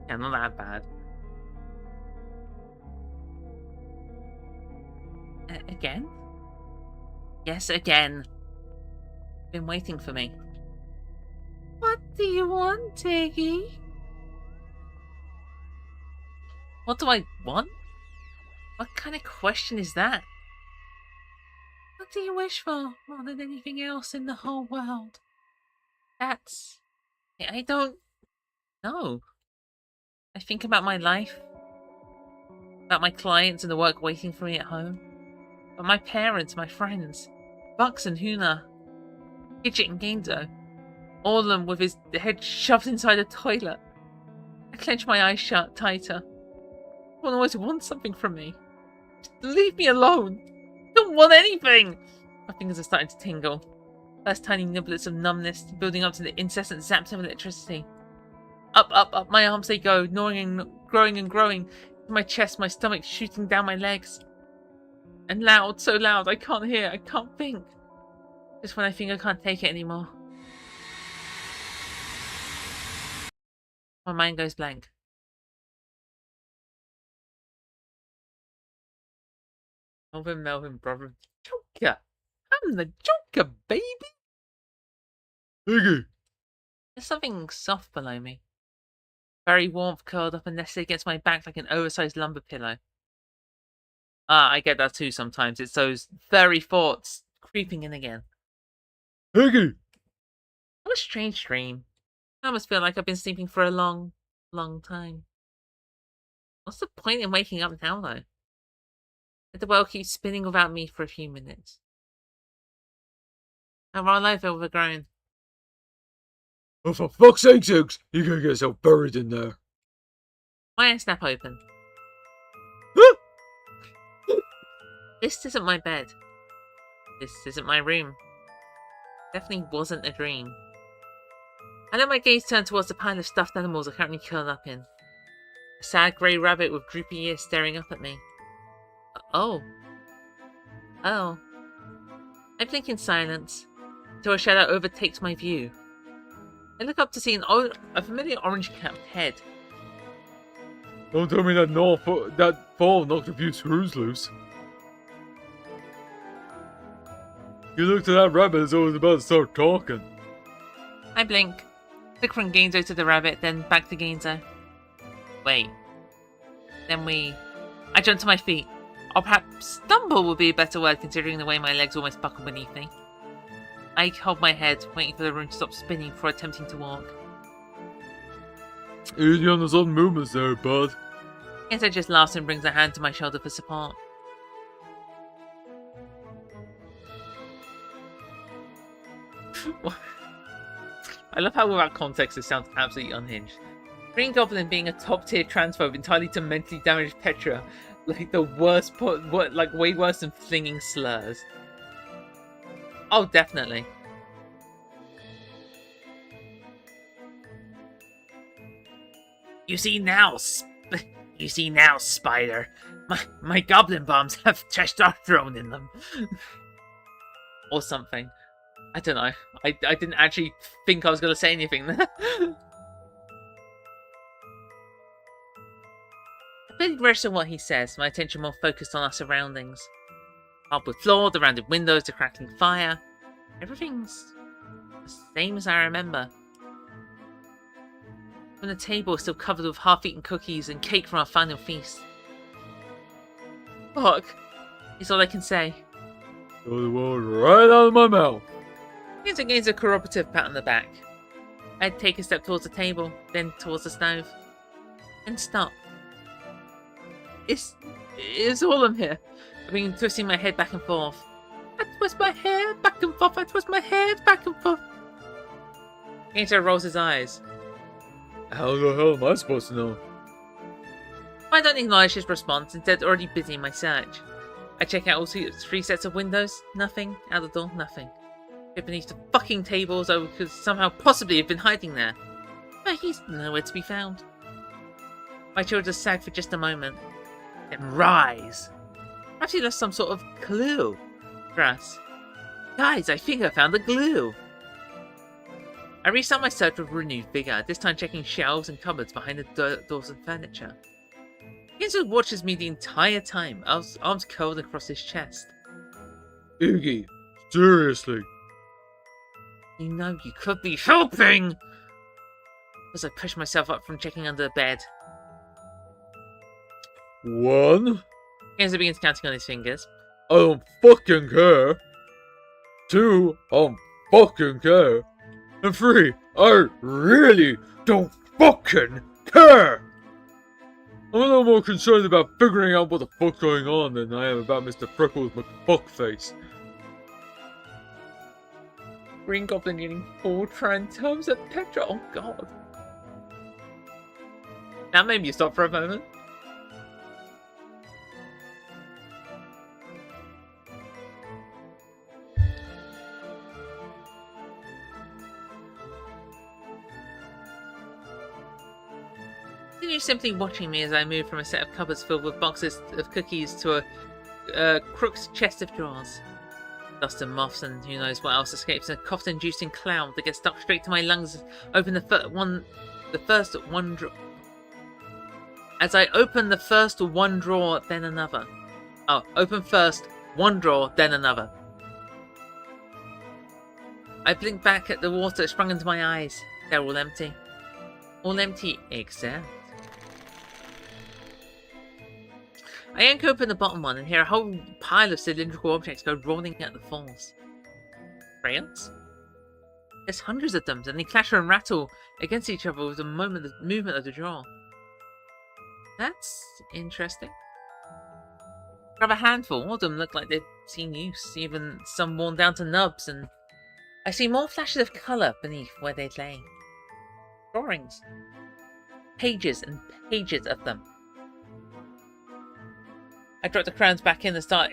Yeah, not that bad. Again? Yes, again. Been waiting for me. What do you want, Tiggy? What do I want? What kind of question is that? What do you wish for more than anything else in the whole world? That's... I don't know. I think about my life, about my clients and the work waiting for me at home, about my parents, my friends, Bucks and Huna, Gidget and Gaindo, all of them with his head shoved inside a toilet. I clench my eyes shut tighter. One always wants something from me. Just leave me alone. I don't want anything. My fingers are starting to tingle. First tiny niblets of numbness, building up to the incessant zaps of electricity. Up, up, up my arms they go, gnawing and growing and growing. My chest, my stomach shooting down my legs. And loud, so loud, I can't hear, I can't think. Just when I think I can't take it anymore. My mind goes blank. Melvin, brother. Joker! I'm the Joker, baby! Iggy! There's something soft below me. Very warmth curled up and nestled against my back like an oversized lumber pillow. I get that too sometimes. It's those furry thoughts creeping in again. Iggy! What a strange dream. I almost feel like I've been sleeping for a long, long time. What's the point in waking up now, though? Let the world keep spinning without me for a few minutes. Our life overgrown. Oh, for fuck's sake, Zooks! You can get yourself buried in there. My eyes snap open. This isn't my bed. This isn't my room. Definitely wasn't a dream. I let my gaze turn towards the pile of stuffed animals I currently curled up in. A sad grey rabbit with droopy ears staring up at me. Oh. I blink in silence, until a shadow overtakes my view. I look up to see a familiar orange-capped head. Don't tell me that fall knocked a few screws loose. You looked at that rabbit as though it was about to start talking. I blink. Look from Gainsbow to the rabbit, then back to Gainsbow. Wait. Then I jump to my feet. Or perhaps stumble would be a better word considering the way my legs almost buckle beneath me. I hold my head, waiting for the room to stop spinning before attempting to walk. Easy on the sudden movements there, bud. Gainsbow just laughs and brings a hand to my shoulder for support. I love how without context it sounds absolutely unhinged. Green Goblin being a top-tier transphobe entirely to mentally damaged Petra, like the worst like way worse than flinging slurs. Oh, definitely. You see now, Spider. My goblin bombs have testosterone in them. Or something. I don't know. I didn't actually think I was going to say anything there. I barely register what he says, my attention more focused on our surroundings. Hardwood floor, the rounded windows, the crackling fire. Everything's the same as I remember. When the table is still covered with half-eaten cookies and cake from our final feast. Fuck, is all I can say. Got the word right out of my mouth. Here's against a corroborative pat on the back. I'd take a step towards the table, then towards the stove. Then stop. It's all I'm here. I've been twisting my head back and forth. I twist my hair back and forth, I twist my head back and forth. Gator rolls his eyes. How the hell am I supposed to know? I don't acknowledge his response, instead already busy in my search. I check out all three sets of windows, nothing. Out the door, nothing. Get beneath the fucking table so I could somehow possibly have been hiding there. But he's nowhere to be found. My children sag for just a moment, then rise. Perhaps he left some sort of clue for us. Guys, I think I found the glue. I restart my search with renewed vigour, this time checking shelves and cupboards behind the doors and furniture. Gainsbow watches me the entire time, arms curled across his chest. Iggy, seriously. You know you could be helping! As I push myself up from checking under the bed. 1. Gainsbow begins counting on his fingers. I don't fucking care. 2, I don't fucking care. And 3, I really don't fucking care. I'm a little more concerned about figuring out what the fuck's going on than I am about Mr. Freckles McFuckface. Green Goblin getting 4 tubs of petrol. Oh god. That made me stop for a moment. Continue simply watching me as I move from a set of cupboards filled with boxes of cookies to a crooked chest of drawers. Dust and moths and who knows what else escapes in a cough-inducing cloud that gets stuck straight to my lungs. Open the first one drawer. As I open the first one drawer, then another. Oh, open first one drawer, then another. I blink back at the water that sprung into my eyes. They're all empty. All empty except... I yank open the bottom one and hear a whole pile of cylindrical objects go rolling at the falls. Crayons? There's hundreds of them, and they clatter and rattle against each other with the movement of the drawer. That's interesting. Grab a handful, all of them look like they've seen use, even some worn down to nubs, and I see more flashes of colour beneath where they lay. Drawings. Pages and pages of them. I drop the crayons back in and start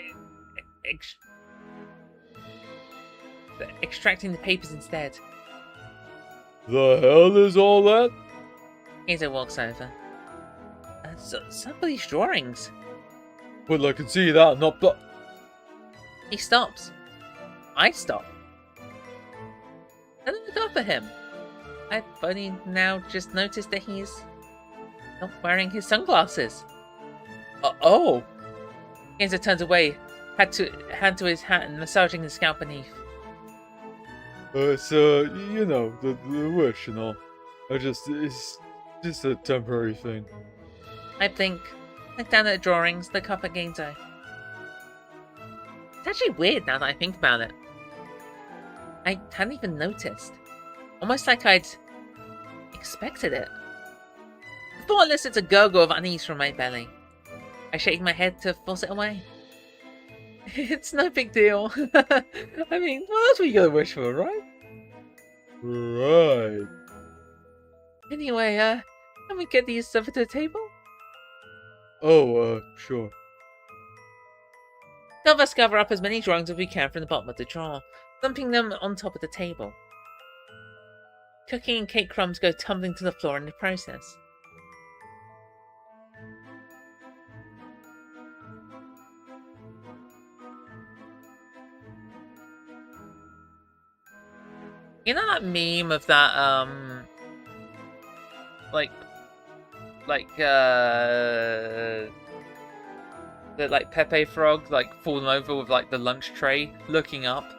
extracting the papers instead. The hell is all that? Hazel walks over. Somebody's drawings. Well, I can see that, not but. He stops. I stop. I look up at him. I've only now just noticed that he's not wearing his sunglasses. Oh! Hazel turns away, hand to his hat and massaging the scalp beneath. It's, you know, the wish and all. It's just a temporary thing. I blink, look down at the drawings, look up at Gainzo. It's actually weird now that I think about it. I hadn't even noticed. Almost like I'd expected it. The thought elicits a gurgle of unease from my belly. I shake my head to force it away. It's no big deal. I mean, what else were you gonna wish for, right? Right. Anyway, can we get these over to the table? Oh, sure. Some of us gather up as many drawings as we can from the bottom of the drawer, dumping them on top of the table. Cookie and cake crumbs go tumbling to the floor in the process. You know that meme of that, the Pepe frog falling over with the lunch tray, looking up.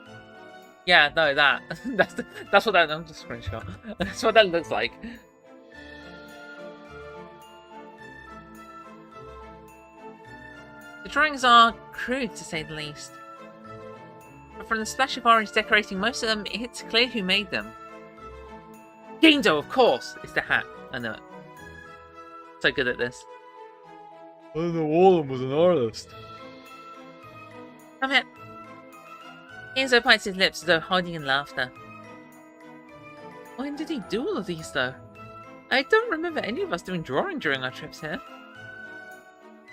Yeah, no, that that's what that. I'm just screenshot. That's what that looks like. The drawings are crude, to say the least. But from the splash of orange decorating most of them, it's clear who made them. Ginzo, of course! It's the hat. I know it. So good at this. I didn't know Olin was an artist. Come here. Enzo bites his lips as though hiding in laughter. When did he do all of these, though? I don't remember any of us doing drawing during our trips here.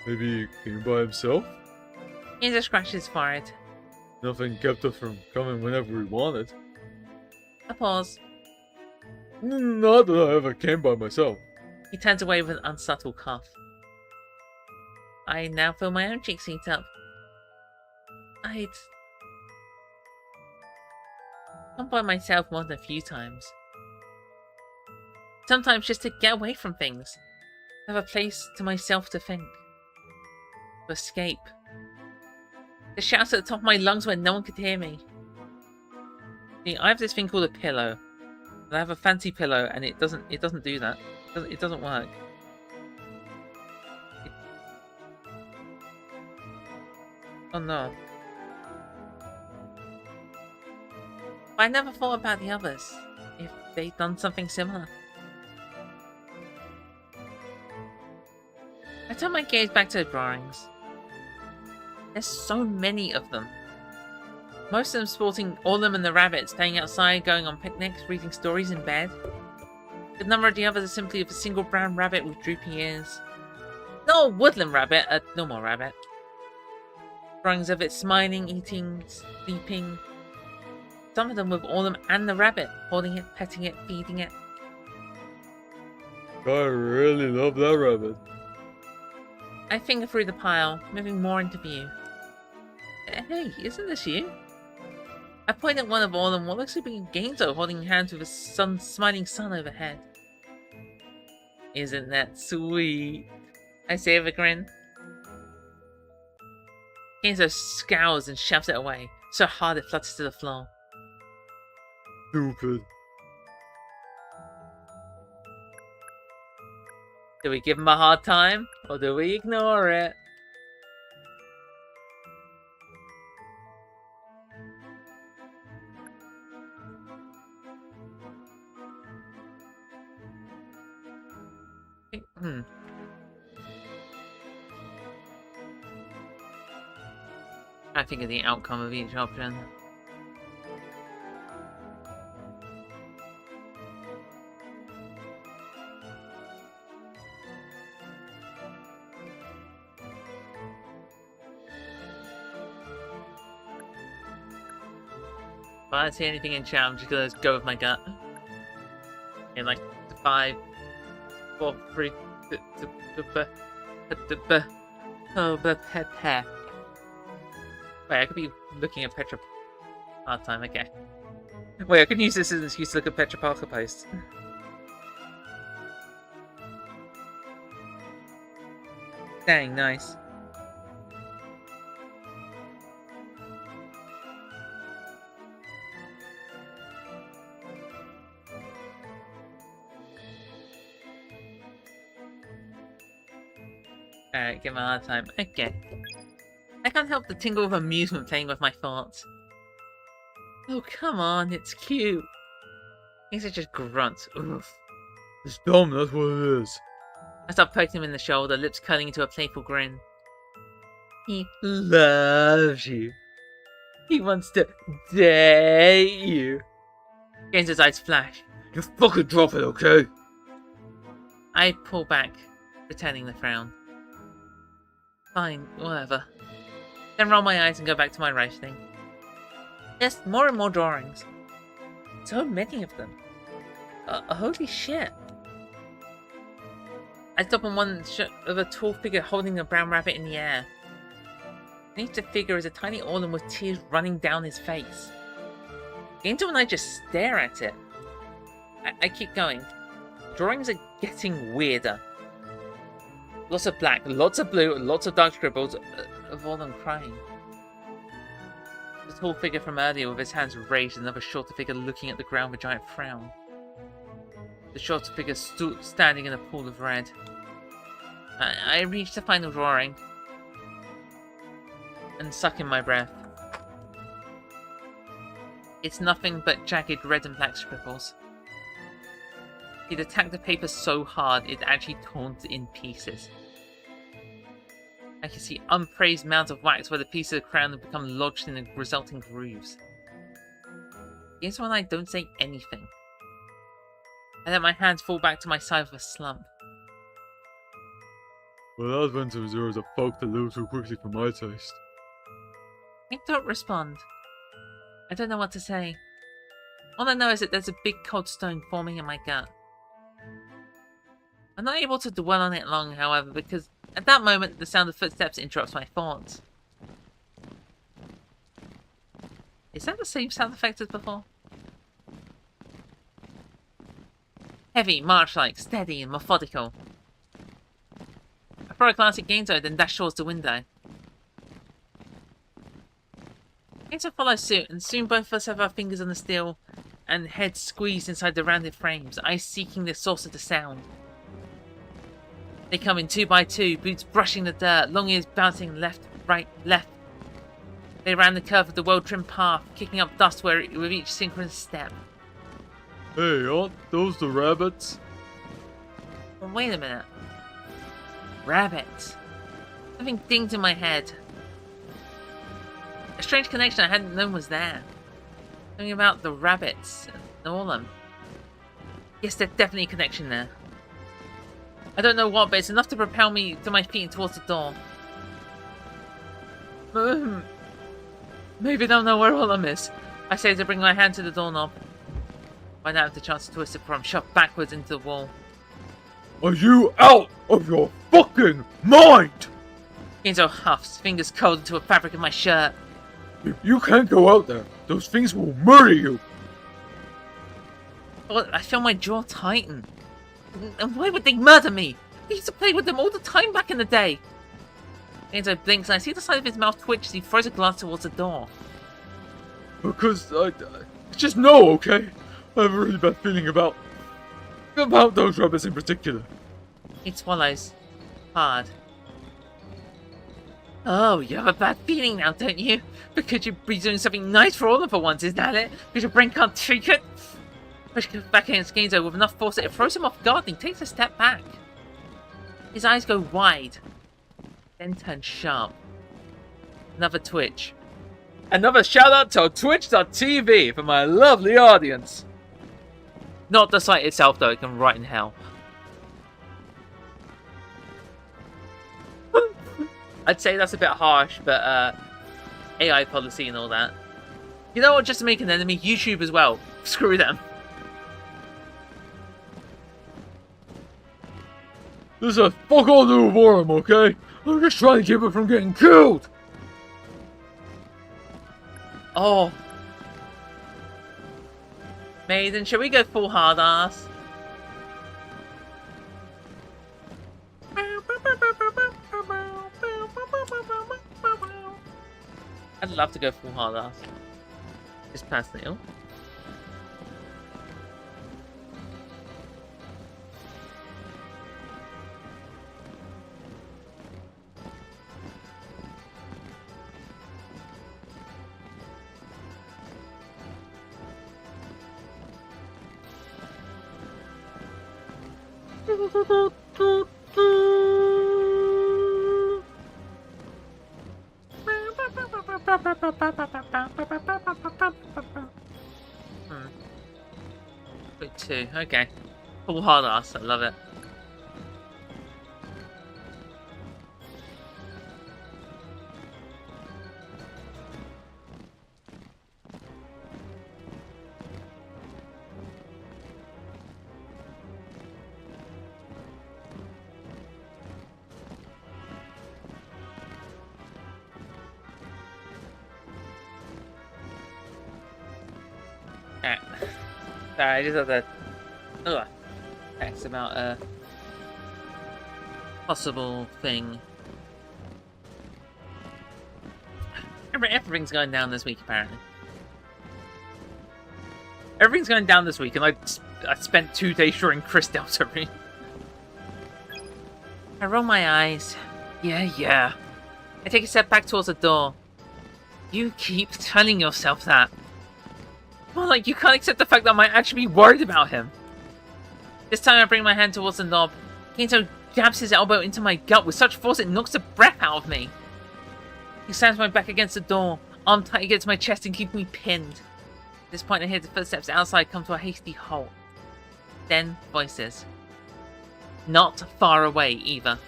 Maybe he came by himself? Enzo scratches his forehead. Nothing kept us from coming whenever we wanted. A pause. Not that I ever came by myself. He turns away with an unsubtle cough. I now feel my own cheeks heat up. I'd come by myself more than a few times. Sometimes just to get away from things. Have a place to myself to think. To escape. To shout at the top of my lungs when no one could hear me. See, I have this thing called a pillow. And I have a fancy pillow and it doesn't do that. It doesn't work. Oh no. But I never thought about the others, if they'd done something similar. I turn my gaze back to the drawings. There's so many of them. Most of them sporting Orlum and the rabbit, staying outside, going on picnics, reading stories in bed. The number of the others are simply of a single brown rabbit with droopy ears. No woodland rabbit, a normal rabbit. Drawings of it smiling, eating, sleeping. Some of them with Orlum and the rabbit, holding it, petting it, feeding it. I really love that rabbit. I finger through the pile, moving more into view. Hey, isn't this you? I point at one of Orlum, what looks to be Gainzo holding hands with a smiling sun overhead. Isn't that sweet? I say with a grin. Gainzo scowls and shoves it away, so hard it flutters to the floor. Stupid. Do we give him a hard time, or do we ignore it? I think of the outcome of each option. If I don't see anything in chat, I'm just gonna go with my gut. In like 5, 4, 3. Oh, but hair. Wait, I could be looking at Petra. Hard time, okay. Wait, I could use this as an excuse to look at Petra Parker posts. Dang, nice. Alright, give me a hard time. Okay. I can't help the tingle of amusement playing with my thoughts. Oh, come on, it's cute. Things are just grunts. Oof. It's dumb, that's what it is. I start poking him in the shoulder, lips curling into a playful grin. He loves you. He wants to date you. Gains's eyes flash. You fucking drop it, okay? I pull back, returning the frown. Fine, whatever. Then roll my eyes and go back to my writing. Yes, more and more drawings. So many of them. Holy shit. I stop on one of a tall figure holding a brown rabbit in the air. Beneath the figure is a tiny Orlum with tears running down his face. Gainzo and I just stare at it. I keep going. Drawings are getting weirder. Lots of black, lots of blue, lots of dark scribbles of Orlum crying. The tall figure from earlier with his hands raised, another shorter figure looking at the ground with a giant frown. The shorter figure stood standing in a pool of red. I reach the final drawing and suck in my breath. It's nothing but jagged red and black scribbles. He'd attacked the paper so hard it actually torn in pieces. I can see unpraised mounds of wax where the pieces of the crown have become lodged in the resulting grooves. Gainzo and I don't say anything. I let my hands fall back to my side with a slump. Well, Adventure Zero is a folk to lose too quickly for my taste. I don't respond. I don't know what to say. All I know is that there's a big cold stone forming in my gut. I'm not able to dwell on it long, however, because at that moment the sound of footsteps interrupts my thoughts. Is that the same sound effect as before? Heavy, march-like, steady and methodical. I throw a glance at Gainzo, then dash towards the window. Gainzo follows suit, and soon both of us have our fingers on the steel and heads squeezed inside the rounded frames, eyes seeking the source of the sound. They come in 2 by 2, boots brushing the dirt, long ears bouncing left, right, left. They ran the curve of the well-trimmed path, kicking up dust with each synchronous step. Hey, aren't those the rabbits? Well, wait a minute. Rabbits. Something dinged in my head. A strange connection I hadn't known was there. Something about the rabbits and all them. Yes, there's definitely a connection there. I don't know what, but it's enough to propel me to my feet and towards the door. Maybe they'll know where all of them is. I say to bring my hand to the doorknob. I now have the chance to twist it before I'm shoved backwards into the wall. Are you out of your fucking mind? Kenzo huffs, fingers curled into a fabric of my shirt. You can't go out there. Those things will murder you. Well, I feel my jaw tighten. And why would they murder me? I used to play with them all the time back in the day. Kenzo blinks and I see the side of his mouth twitch as he throws a glance towards the door. Because I just know, okay? I have a really bad feeling about those rabbits in particular. He swallows. Hard. Oh, you have a bad feeling now, don't you? Because you'd be doing something nice for all of them for once, is that it? Because your brain can't take it? Pushes back against Kenzo with enough force that it throws him off guard and he takes a step back. His eyes go wide, then turn sharp. Another twitch. Another shout out to Twitch.tv for my lovely audience. Not the site itself, though, it can rot in hell. I'd say that's a bit harsh, but AI policy and all that. You know what? Just to make an enemy, YouTube as well. Screw them. This has fuck all to do with Worm, okay? I'm just trying to keep it from getting killed. Oh. Maiden, shall we go full hard ass? I'd love to go full hard ass. Just past the hill. Bit two, okay. Full hard ass, I love it. Alright. Sorry, I just have to text about a possible thing. Everything's going down this week, apparently. Everything's going down this week, and I spent 2 days drawing Chris Delta. I roll my eyes. Yeah. I take a step back towards the door. You keep telling yourself that. Well, like, you can't accept the fact that I might actually be worried about him. This time I bring my hand towards the knob. Kenzo jabs his elbow into my gut with such force it knocks the breath out of me. He slams my back against the door, arm tight against my chest and keeps me pinned. At this point I hear the footsteps outside come to a hasty halt. Then voices. Not far away, either.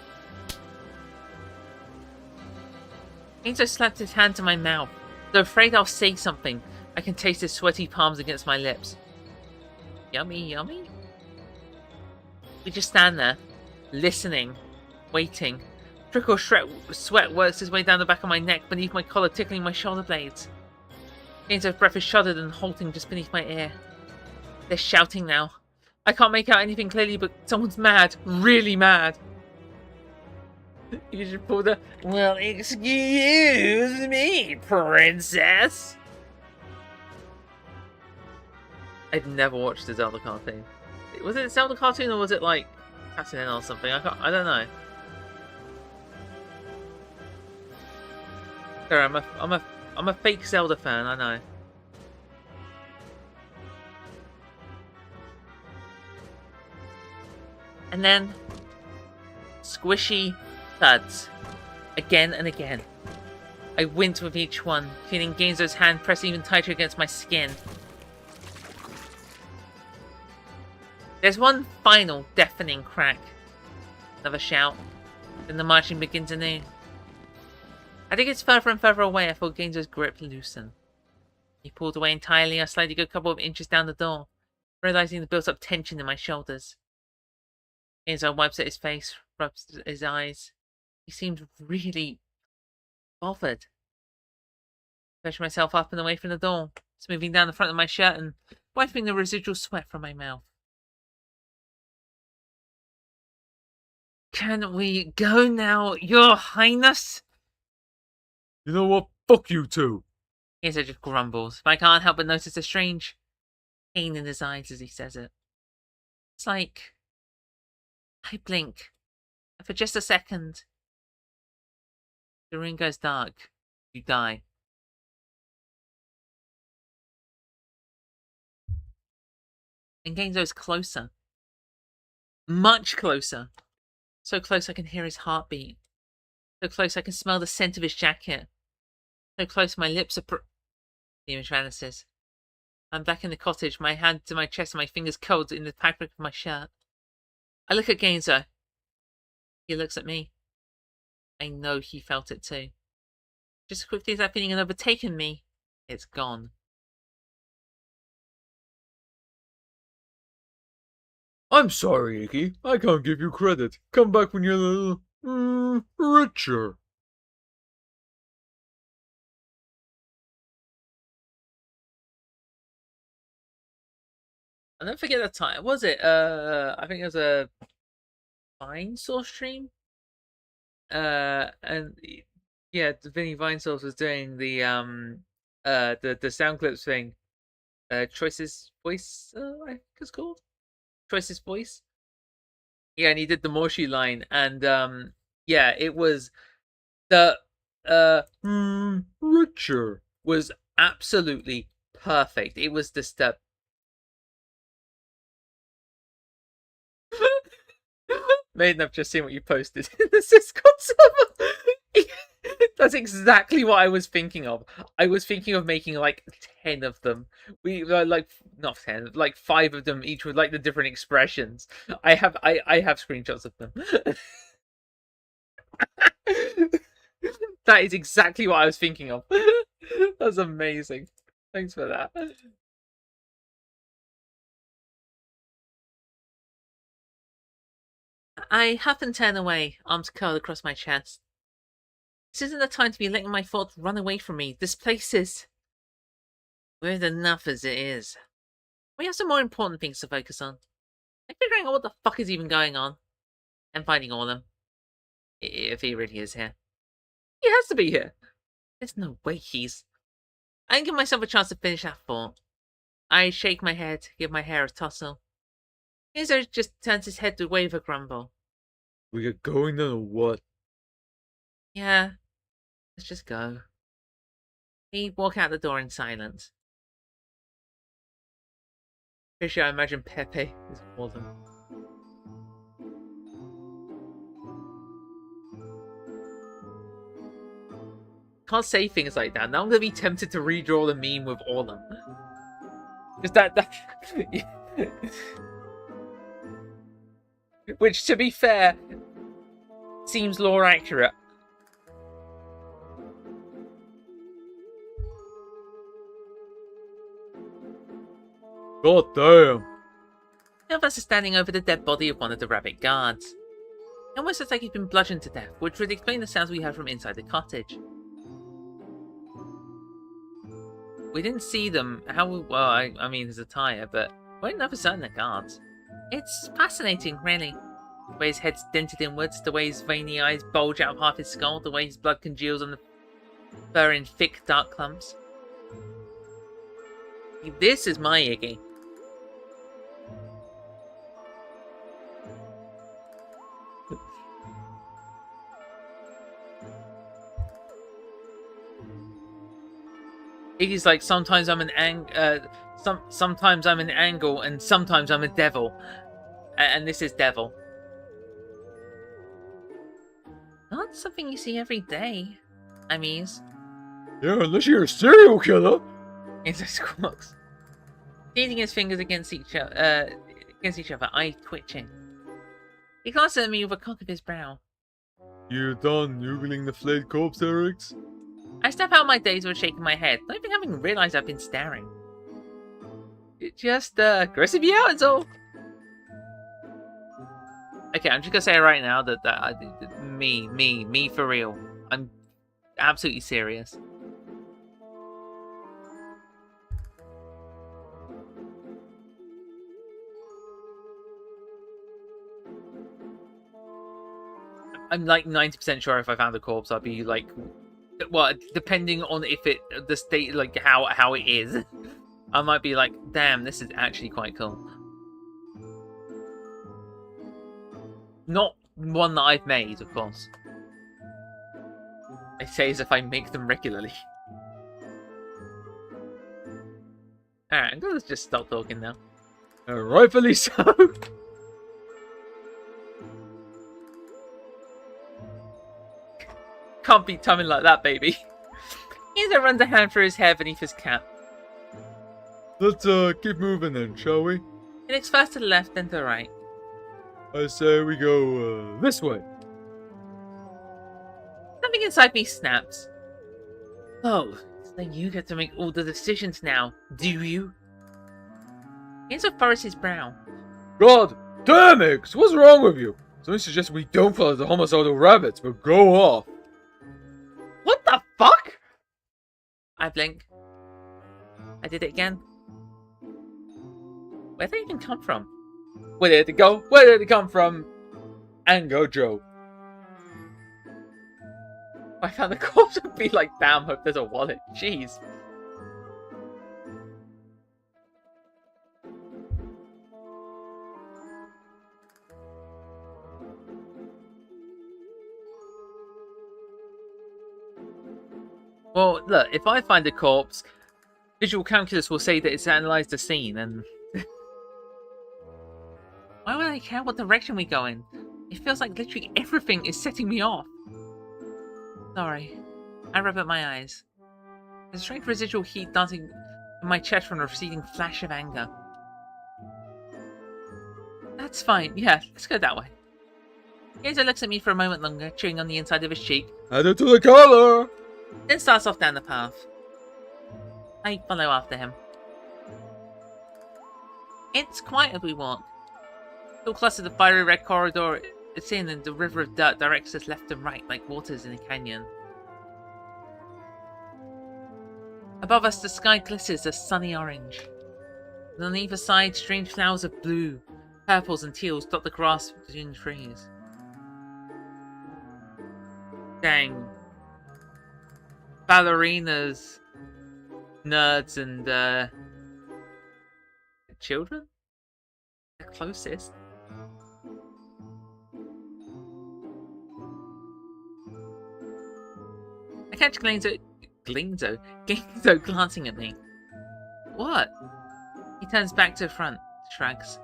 Kenzo slapped his hand to my mouth. Though afraid I'll say something, I can taste his sweaty palms against my lips. Yummy, yummy. We just stand there, listening, waiting. Trickle sweat works his way down the back of my neck, beneath my collar, tickling my shoulder blades. Kenzo's breath is shuddered and halting just beneath my ear. They're shouting now. I can't make out anything clearly, but someone's mad. Really mad. You should pull the... Well, excuse me, princess. I've never watched the Zelda cartoon. Was it a Zelda cartoon or was it like Cassian or something? I don't know. Sorry, I'm a I'm a fake Zelda fan, I know. And then squishy thuds. Again and again. I winced with each one, feeling Genzo's hand press even tighter against my skin. There's one final deafening crack. Another shout. Then the marching begins anew. As it gets further and further away, I feel Genzo's grip loosen. He pulled away entirely. I slowly go a couple of inches down the door, realizing the built-up tension in my shoulders. Genzo wipes at his face, rubs his eyes. He seems really bothered. I push myself up and away from the door, smoothing down the front of my shirt and wiping the residual sweat from my mouth. Can we go now, Your Highness? You know what? Fuck you too. Genzo just grumbles, but I can't help but notice a strange pain in his eyes as he says it. It's like I blink, and for just a second, the room goes dark. You die. And Genzo's closer. Much closer. So close I can hear his heartbeat. So close I can smell the scent of his jacket. So close my lips are The image vanishes. I'm back in the cottage, my hand to my chest and my fingers cold in the fabric of my shirt. I look at Genzo. He looks at me. I know he felt it too. Just as quickly as that feeling had overtaken me, it's gone. I'm sorry, Icky. I can't give you credit. Come back when you're a little, richer. I'll never forget that time. Was it? I think it was a Vine Source stream. And yeah, Vinny Vine Source was doing the the sound clips thing. Choices voice, I think it's called. Choices voice. Yeah, and he did the Moshi line, and yeah, it was the Richer. was absolutely perfect. It was the step. Maiden, I've just seen what you posted in the Discord server. That's exactly what I was thinking of. I was thinking of making like 10 of them. We like not 10, like 5 of them each with like the different expressions. I have screenshots of them. That is exactly what I was thinking of. That's amazing. Thanks for that. I huff and turn away, arms curled across my chest. This isn't the time to be letting my thoughts run away from me. This place is weird enough as it is. We have some more important things to focus on. Like figuring out what the fuck is even going on. And finding Orlem. If he really is here. He has to be here. There's no way he's... I didn't give myself a chance to finish that thought. I shake my head, give my hair a tussle. Genzo just turns his head to wave a grumble. We get going then or what? Yeah, let's just go. We walk out the door in silence. Fisher, I imagine Pepe is Orlem. Can't say things like that. Now I'm gonna be tempted to redraw the meme with Orlem. Just that which, to be fair, seems lore accurate. God damn. The of us are standing over the dead body of one of the rabbit guards. It almost looks like he's been bludgeoned to death, which would explain the sounds we heard from inside the cottage. We didn't see them. I mean, his attire, but we didn't know for certain they're guards. It's fascinating, really. The way his head's dented inwards, the way his veiny eyes bulge out of half his skull, the way his blood congeals on the fur in thick, dark clumps. This is my Iggy. Iggy's like, sometimes I'm sometimes I'm an angle, and sometimes I'm a devil. And this is devil. Not something you see every day. I mean, Yeah, unless you're a serial killer. Enzo squawks. beating his fingers against each other, eye twitching. He glances at me with a cock of his brow. You done noogling the flayed corpse, Eric's? I step out my days with shaking my head, not even having realized I've been staring. It just grossing me out, it's all. Okay, I'm just gonna say right now that me for real. I'm absolutely serious. I'm like 90% sure if I found a corpse, I'd be like, well, depending on if the state, like how it is, I might be like, damn, this is actually quite cool. Not one that I've made, of course. I say as if I make them regularly. Alright, I'm gonna just stop talking now. Rightfully so. Can't be tumming like that, baby. Enzo runs a hand through his hair beneath his cap. Let's keep moving then, shall we? He looks first to the left, then to the right. I say we go this way. Something inside me snaps. Oh, so you get to make all the decisions now, do you? Enzo furrows his brow. God damn it! What's wrong with you? Somebody suggests we don't follow the homicidal rabbits, but go off. What the fuck? I blink. I did it again. Where'd they even come from? Where did it go? Where did it come from? And go, Joe. If I found the corpse, I'd be like, damn, hope there's a wallet. Jeez. Well, look, if I find a corpse, visual calculus will say that it's analysed the scene, and... Why would I care what direction we go in? It feels like literally everything is setting me off. Sorry. I rub at my eyes. There's a strange residual heat dancing in my chest from a receding flash of anger. That's fine. Yeah, let's go that way. Enzo looks at me for a moment longer, chewing on the inside of his cheek, Add it to the color. then starts off down the path. I follow after him. It's quiet as we walk. Still close to the fiery red corridor it's in, and the river of dirt directs us left and right like waters in a canyon. Above us, the sky glitters a sunny orange. And on either side, strange flowers of blue, purples, and teals dot the grass between the trees. Dang. Ballerinas, nerds, and children? The closest. I catch Glenzo glancing at me. What? He turns back to the front, shrugs.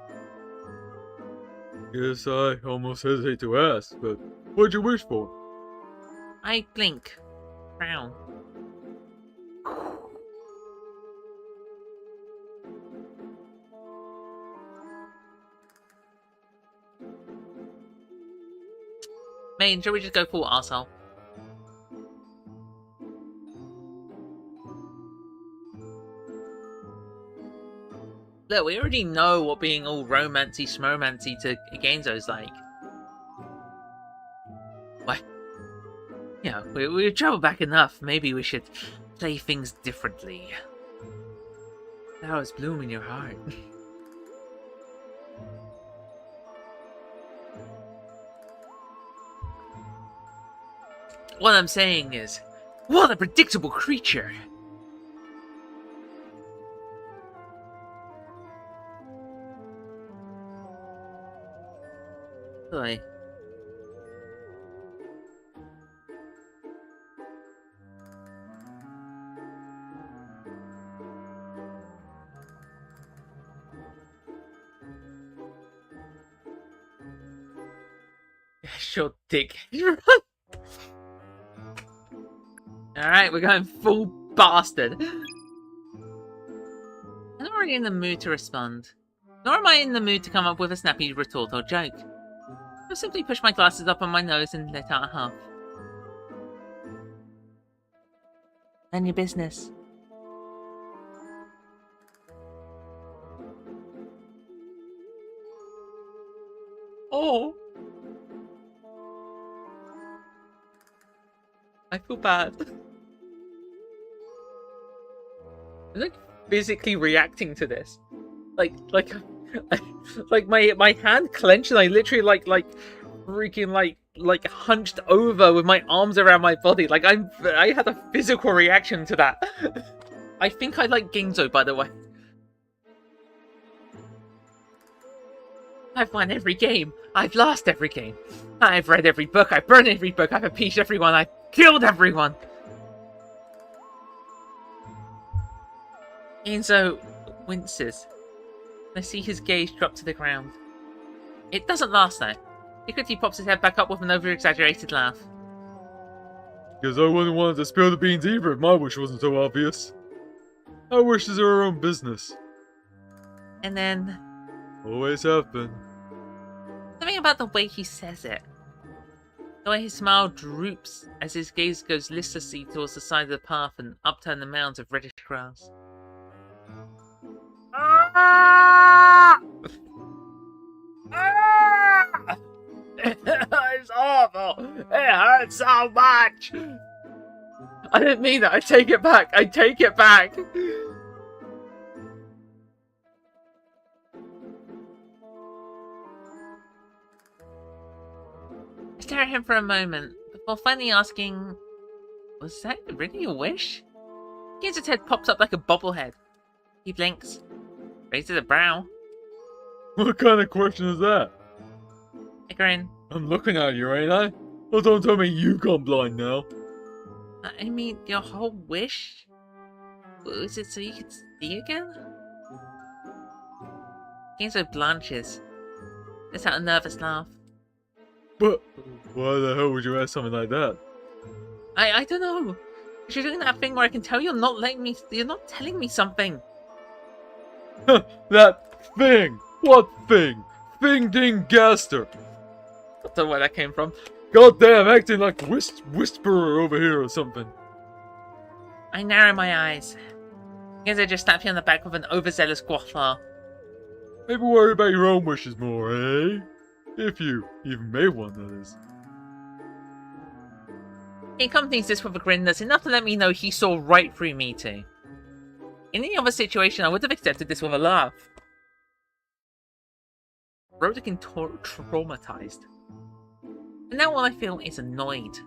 Guess I almost hesitate to ask, but what'd you wish for? I blink, frown. Main, shall we just go full arsehole? Look, we already know what being all romancy schmomancy to Genzo's like. Why? You know, we've travelled back enough. Maybe we should play things differently. Flowers bloom in your heart. What I'm saying is, what a predictable creature! Boy. Sure, dick. Alright, we're going full bastard. I'm not really in the mood to respond. Nor am I in the mood to come up with a snappy retort or joke. I'll simply push my glasses up on my nose and let out a huff. None your business. Oh. I feel bad. I'm like physically reacting to this. Like my hand clenched and I literally like freaking like hunched over with my arms around my body. Like I had a physical reaction to that. I think I like Ginzo, by the way. I've won every game. I've lost every game. I've read every book. I've burned every book. I've appeased everyone. I've killed everyone. Ginzo winces. I see his gaze drop to the ground. It doesn't last though. He quickly pops his head back up with an over-exaggerated laugh. Because I wouldn't want to spill the beans either if my wish wasn't so obvious. Our wishes are our own business. And then... Always have been. something about the way he says it. The way his smile droops as his gaze goes listlessly towards the side of the path and upturned the mounds of reddish grass. Ah! Ah! It's awful. It hurts so much. I didn't mean that. I take it back. I take it back. I stare at him for a moment before finally asking, was that really a wish? Ginzo's head pops up like a bobblehead. He blinks, raises a brow. What kind of question is that? I grin. I'm looking at you, ain't I? Oh, don't tell me you gone blind now. I mean, your whole wish? Was it so you could see again? Ginzo blanches. Lets out a nervous laugh. But why the hell would you ask something like that? I don't know. You're doing that thing where I can tell you're not telling me something. That thing! What thing? Thing ding gaster! I don't know where that came from. Goddamn, acting like whisperer over here or something. I narrow my eyes. Ginzo just slaps you on the back with an overzealous gwaffle. Maybe worry about your own wishes more, eh? If you even made one, that is. He accompanies this with a grin that's enough to let me know he saw right through me too. In any other situation, I would have accepted this with a laugh. Rodikin traumatized. And now all I feel is annoyed.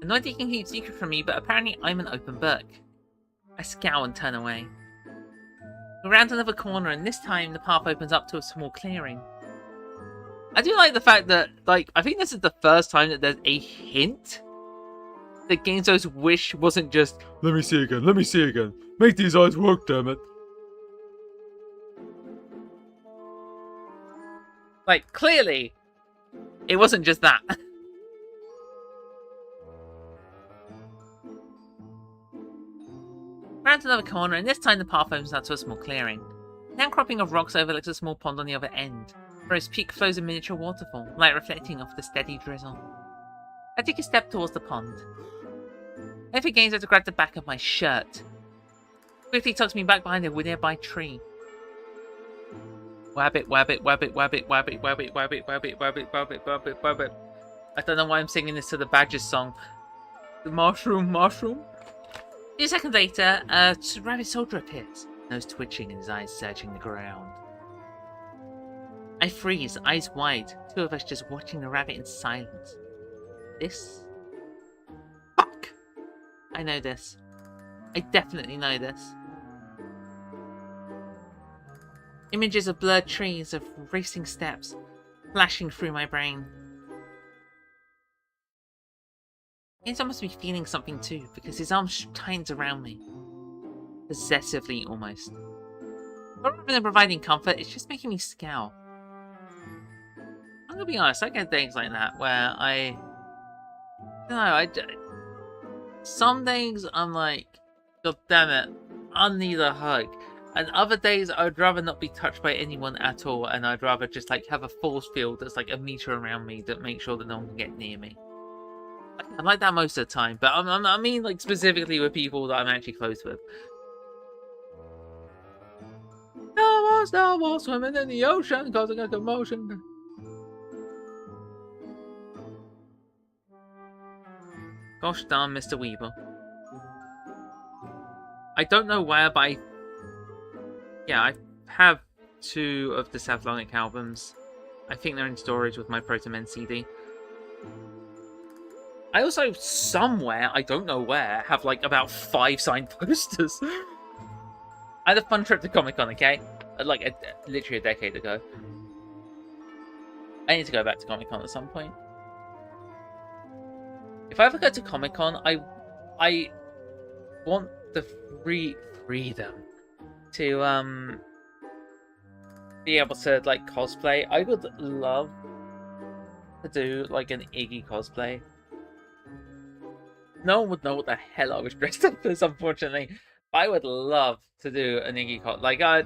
Annoyed he can keep secret from me, but apparently I'm an open book. I scowl and turn away. We round another corner, and this time the path opens up to a small clearing. I do like the fact that, like, I think this is the first time that there's a hint that Ginzo's wish wasn't just, let me see again, let me see again. Make these eyes work, damn it. like, clearly, it wasn't just that. Round another corner, and this time the path opens out to a small clearing. An outcropping of rocks overlooks a small pond on the other end, where its peak flows a miniature waterfall, light reflecting off the steady drizzle. I take a step towards the pond. Every Ginzo to grab the back of my shirt. Quickly tucks me back behind a nearby tree. Wabbit, wabbit, wabbit, wabbit, wabbit, wabbit, wabbit, wabbit, wabbit, wabbit, wabbit, wabbit. I don't know why I'm singing this to the Badgers song. The mushroom, mushroom? A few seconds later, a rabbit soldier appears, nose twitching and his eyes searching the ground. I freeze, eyes wide, two of us just watching the rabbit in silence. This? Fuck! I know this. I definitely know this. Images of blurred trees, of racing steps, flashing through my brain. Ginzo must be feeling something too, because his arms tighten around me. Possessively, almost. But rather than providing comfort, it's just making me scowl. I'm gonna be honest, I get days like that where some days I'm like, God damn it, I need a hug. And other days I'd rather not be touched by anyone at all, and I'd rather just like have a force field that's like a meter around me that makes sure that no one can get near me. I'm like that most of the time, but I mean like specifically with people that I'm actually close with. Narwhals swimming in the ocean, causing a commotion. Gosh darn, Mr. Weaver. I don't know where, but I have 2 of the Savlonic albums. I think they're in storage with my Proto Men CD. I also, somewhere, I don't know where, have like about 5 signed posters. I had a fun trip to Comic-Con, okay? Like, literally a decade ago. I need to go back to Comic-Con at some point. If I ever go to Comic-Con, I want the freedom to, be able to, like, cosplay. I would love to do, like, an Iggy cosplay. No one would know what the hell I was dressed up as, unfortunately. But I would love to do an Iggy cosplay. Like, I'd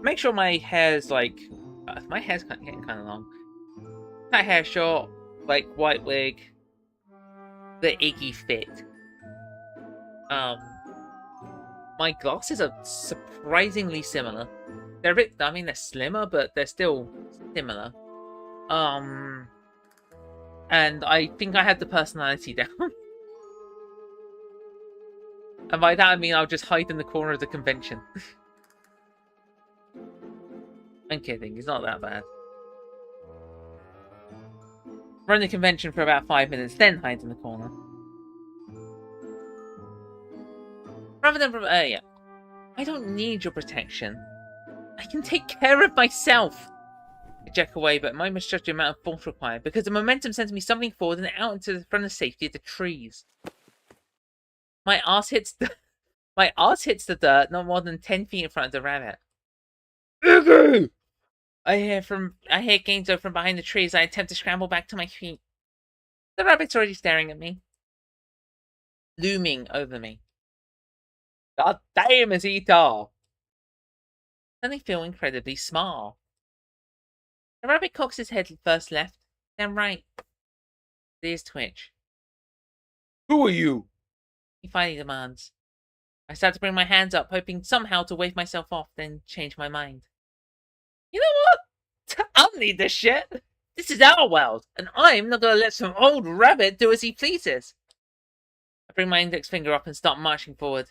make sure my hair's, like... my hair's getting kind of long. My hair short, like, white wig. The Iggy fit. My glasses are surprisingly similar. They're a bit, I mean, they're slimmer, but they're still similar. And I think I had the personality down. And by that I mean I'll just hide in the corner of the convention. I'm kidding, it's not that bad. Run the convention for about 5 minutes, then hide in the corner. Rather than from yeah. I don't need your protection. I can take care of myself. I jack away, but I misjudge the amount of force required because the momentum sends me something forward and out into the front of safety of the trees. My ass hits the dirt not more than 10 feet in front of the rabbit. Iggy! I hear Gainzo from behind the trees. I attempt to scramble back to my feet. The rabbit's already staring at me. Looming over me. God damn, is he tall? Suddenly feel incredibly small. The rabbit cocks his head first left, then right. His ears twitch. Who are you? He finally demands. I start to bring my hands up, hoping somehow to wave myself off, then change my mind. You know what? I don't need this shit. This is our world, and I'm not gonna let some old rabbit do as he pleases. I bring my index finger up and start marching forward.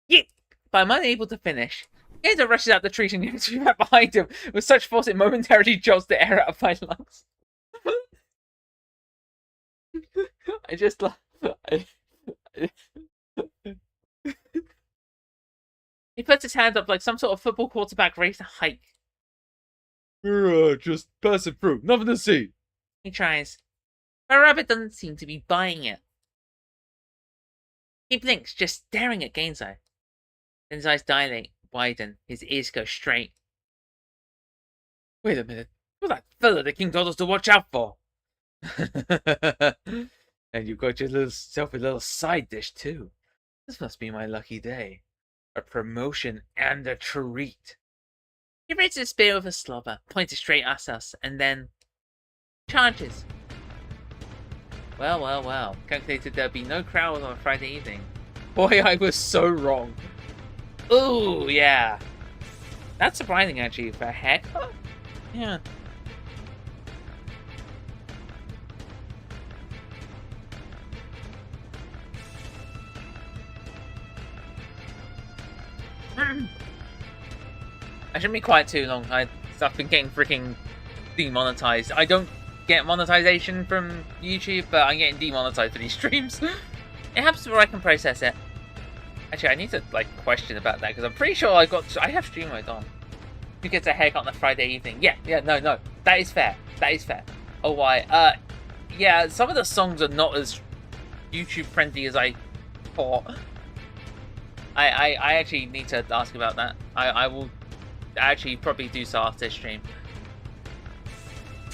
Yip! But I'm unable to finish. Gator rushes out the trees and yanks me back behind him with such force it momentarily jolts the air out of my lungs. I just love... He puts his hand up like some sort of football quarterback ready to hike. You're just passing through. Nothing to see. He tries. But Rabbit doesn't seem to be buying it. He blinks, just staring at Gainzo. Then his eyes dilate, widen, his ears go straight. Wait a minute. What's that fella the king told us to watch out for? And you've got yourself a little side dish too. This must be my lucky day. A promotion and a treat. He raises his spear with a slobber, points it straight at us, and then charges. Well, well, well. Calculated there'd be no crowd on a Friday evening. Boy, I was so wrong. Ooh, yeah. That's surprising, actually, for a haircut. Yeah. I shouldn't be quiet too long. I've been getting freaking demonetized. I don't get monetization from YouTube, but I'm getting demonetized for these streams. It happens before I can process it. Actually, I need to like question about that because I'm pretty sure I have stream mode on. Who gets a haircut on a Friday evening? Yeah, no. That is fair. That is fair. Oh, why? Yeah, some of the songs are not as YouTube friendly as I thought. I actually need to ask about that. I will actually probably do so after this stream.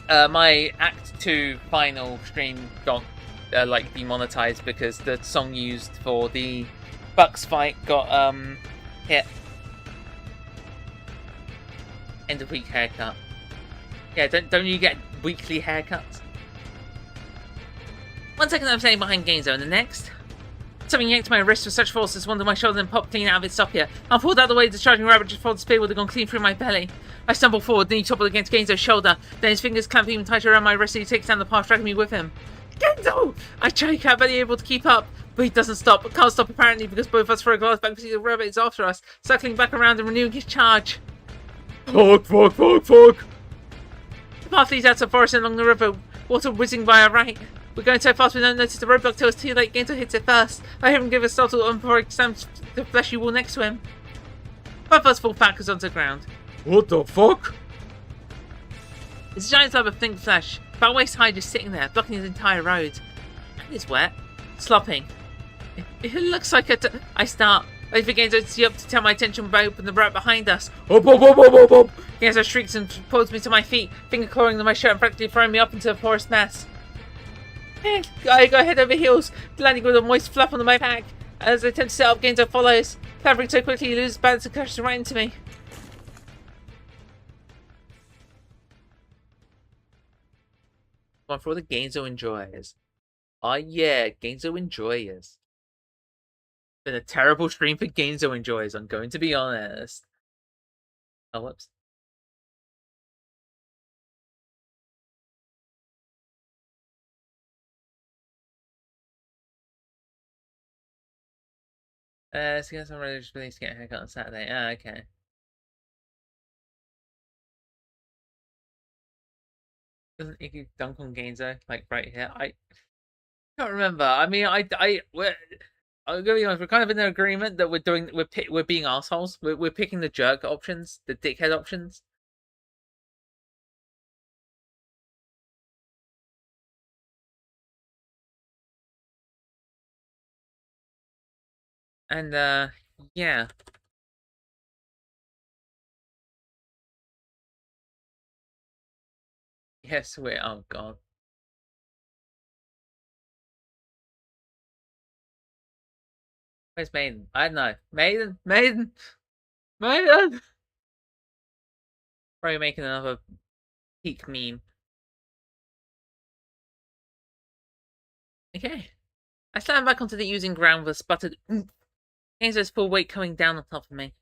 my Act 2 final stream got like demonetized because the song used for the Bucks fight got hit. End of week haircut. Yeah, don't you get weekly haircuts? 1 second I'm standing behind Gainzo, and the next, something yanked my wrist with such force as one of my shoulders and popped clean out of its socket. I pulled out of the way, the charging rabbit just followed the spear would have gone clean through my belly. I stumbled forward, knee toppled against Gainzo's shoulder, then his fingers clamped even tighter around my wrist as he takes down the path, dragging me with him. Gainzo! I choke out, barely able to keep up, but he doesn't stop. Can't stop apparently because both of us throw a glass back to see the rabbit is after us, circling back around and renewing his charge. Fuck. The path leads out to the forest and along the river, water whizzing by our right. We're going so fast we don't notice the roadblock till it's too late. Gainzo hits it first. I hear him give a startled arm before he stamps the fleshy wall next to him. Both of us fall backwards onto the ground. What the fuck? It's a giant slab of thin flesh, about waist high, just sitting there, blocking his entire road. And it's wet, slopping. It looks like I start. I begin to see up to turn my attention by open the right behind us. Up. Gainzo shrieks and pulls me to my feet, finger clawing into my shirt and practically throwing me up into the forest mass. I go head over heels, landing with a moist fluff on my back. As I attempt to sit up, Gainzo follows. Clambering so quickly he loses balance and crashes right into me. One for all the Gainzo enjoyers. Oh yeah, Gainzo enjoyers. Been a terrible stream for Gainzo enjoyers, I'm going to be honest. Oh, whoops. So you guys are ready to release get a haircut on Saturday. Ah, okay. Doesn't Iggy dunk on Gainzo like right here? I can't remember. I mean, I'm gonna be honest. We're kind of in an agreement that we're being assholes. We're picking the jerk options, the dickhead options. And yeah. Yes, we're. Oh god. Where's Maiden? I don't know. Maiden. Probably making another peak meme. Okay. I slammed back onto the oozing ground with a sputtered Gainzo's full weight coming down on top of me.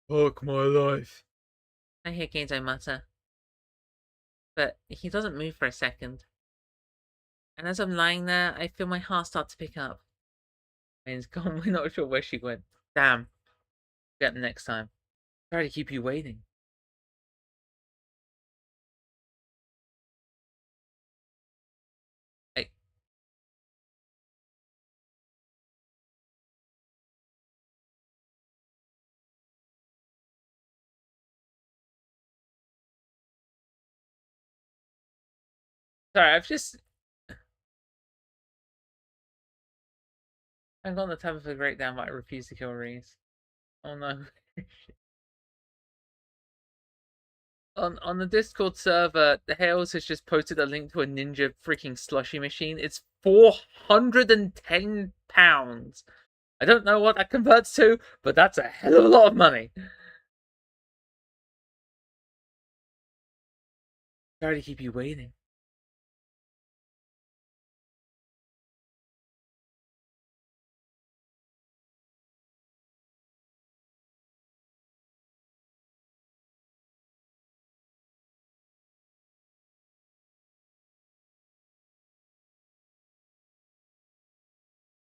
Fuck my life. I hear Gainzo mutter. But he doesn't move for a second. And as I'm lying there, I feel my heart start to pick up. Main's gone, we're not sure where she went. Damn. Get them next time. Sorry to keep you waiting. Hey. Sorry, I've gone the type of a breakdown, but I refuse to kill Reese. Oh no. On the Discord server, the Hales has just posted a link to a Ninja freaking slushy machine. It's £410. I don't know what that converts to, but that's a hell of a lot of money. Sorry to keep you waiting.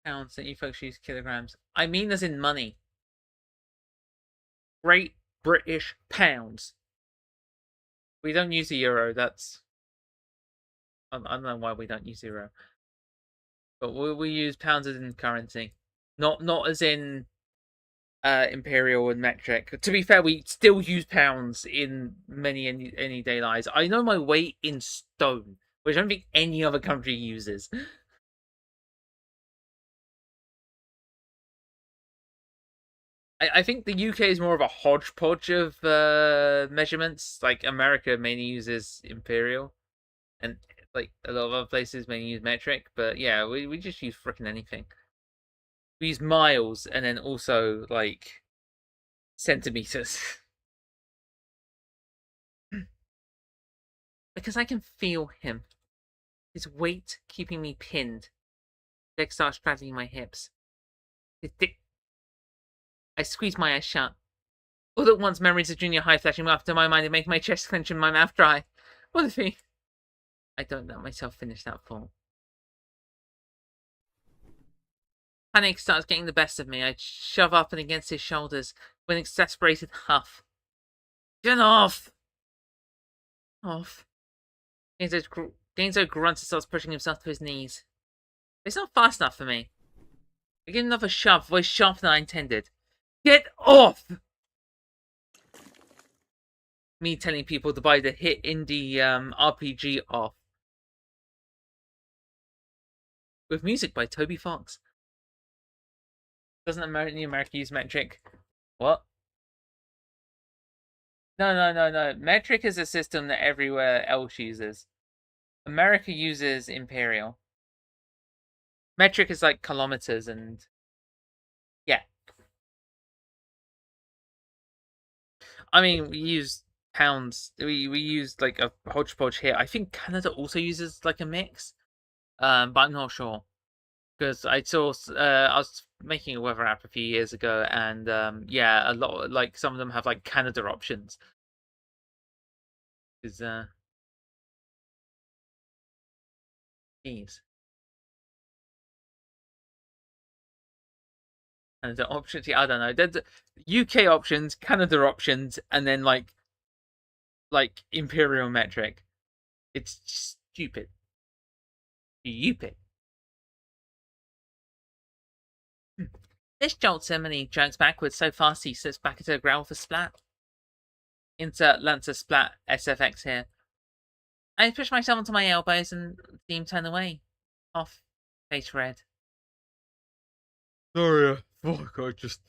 Pounds that you folks use kilograms. I mean as in money. Great British pounds. We don't use the euro, that's... I don't know why we don't use euro. But we use pounds as in currency. Not as in imperial and metric. To be fair, we still use pounds in many any day lives. I know my weight in stone, which I don't think any other country uses. I think the UK is more of a hodgepodge of measurements. Like America mainly uses imperial, and like a lot of other places mainly use metric. But yeah, we just use freaking anything. We use miles and then also like centimeters. Because I can feel him. His weight keeping me pinned. Leg starts straddling my hips. His dick. I squeeze my eyes shut. All at once, memories of junior high flashing up to my mind and make my chest clench and my mouth dry. What if he? I don't let myself finish that thought. Panic starts getting the best of me. I shove up and against his shoulders with an exasperated huff. Get off! Off. Gainzo grunts and starts pushing himself to his knees. It's not fast enough for me. I give another shove, voice sharper than I intended. Get off! Me telling people to buy the hit indie RPG off. With music by Toby Fox. Doesn't America use metric? What? No. Metric is a system that everywhere else uses. America uses imperial. Metric is like kilometers and... yeah. I mean, we use pounds. We use like a hodgepodge here. I think Canada also uses like a mix. But I'm not sure. Because I saw, I was making a weather app a few years ago, and yeah, a lot, like some of them have like Canada options. Is these Canada options? Yeah, I don't know. There's UK options, Canada options, and then like imperial metric. It's stupid. Stupid. This jolts him and he jerks backwards so fast he slips back into a growl for splat. Insert Lancer splat SFX here. I push myself onto my elbows and see him turn away. Off. Face red. Sorry, fuck, I just...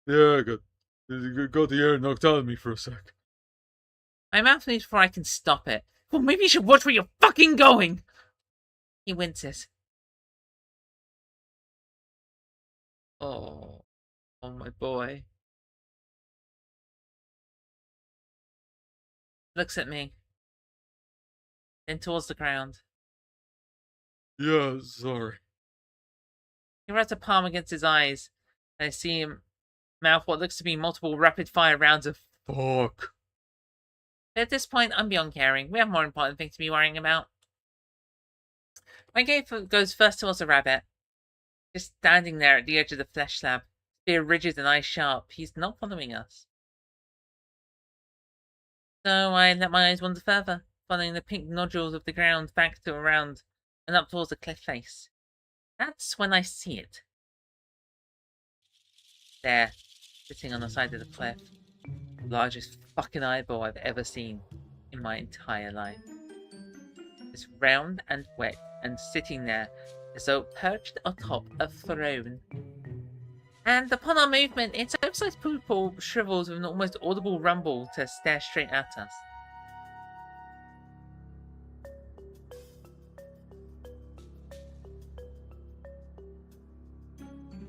yeah, I got the air knocked out of me for a sec. My mouth moves before I can stop it. Well, maybe you should watch where you're fucking going! He winces. Oh, my boy. Looks at me. Then towards the ground. Yeah, sorry. He rubs a palm against his eyes, and I see him mouth what looks to be multiple rapid-fire rounds of fuck. At this point, I'm beyond caring. We have more important things to be worrying about. My gaze goes first towards the rabbit. Just standing there at the edge of the flesh slab. Spear rigid and eyes sharp. He's not following us. So I let my eyes wander further, following the pink nodules of the ground back to around and up towards the cliff face. That's when I see it. There, sitting on the side of the cliff. The largest fucking eyeball I've ever seen in my entire life. It's round and wet and sitting there as though perched atop a throne. And upon our movement, its oversized pupil shrivels with an almost audible rumble to stare straight at us.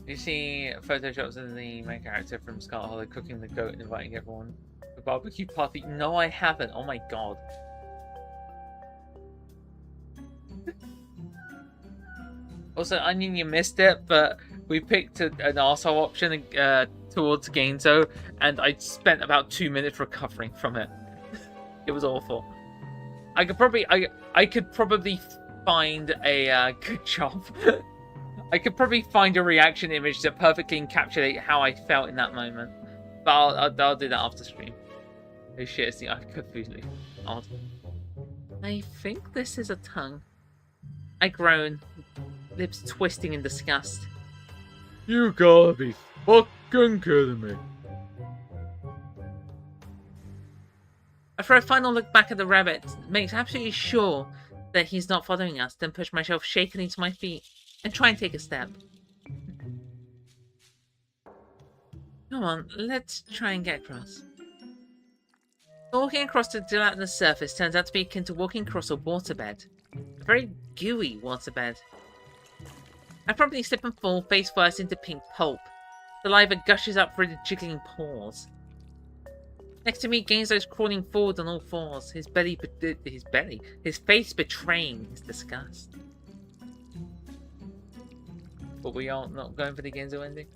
You see photoshops of the main character from Scarlet Hollow cooking the goat and inviting everyone to a barbecue party. No, I haven't. Oh my god. Also, Onion, you missed it, but we picked an arsehole option towards Gainzo, and I spent about 2 minutes recovering from it. It was awful. I could probably find a good job. I could probably find a reaction image that perfectly encapsulate how I felt in that moment, but I'll do that after stream. Oh shit, it's the completely odd. I think this is a tongue. I groan, lips twisting in disgust. You gotta be fucking kidding me. I throw a final look back at the rabbit, makes absolutely sure that he's not following us, then push myself shakily to my feet and try and take a step. Come on, let's try and get across. Walking across the gelatinous surface turns out to be akin to walking across a waterbed. A very gooey waterbed. I promptly slip and fall face first into pink pulp. Saliva gushes up through the jiggling pores. Next to me, Gainsbow's crawling forward on all fours, his face betraying his disgust. But we are not going for the Gainsbow ending.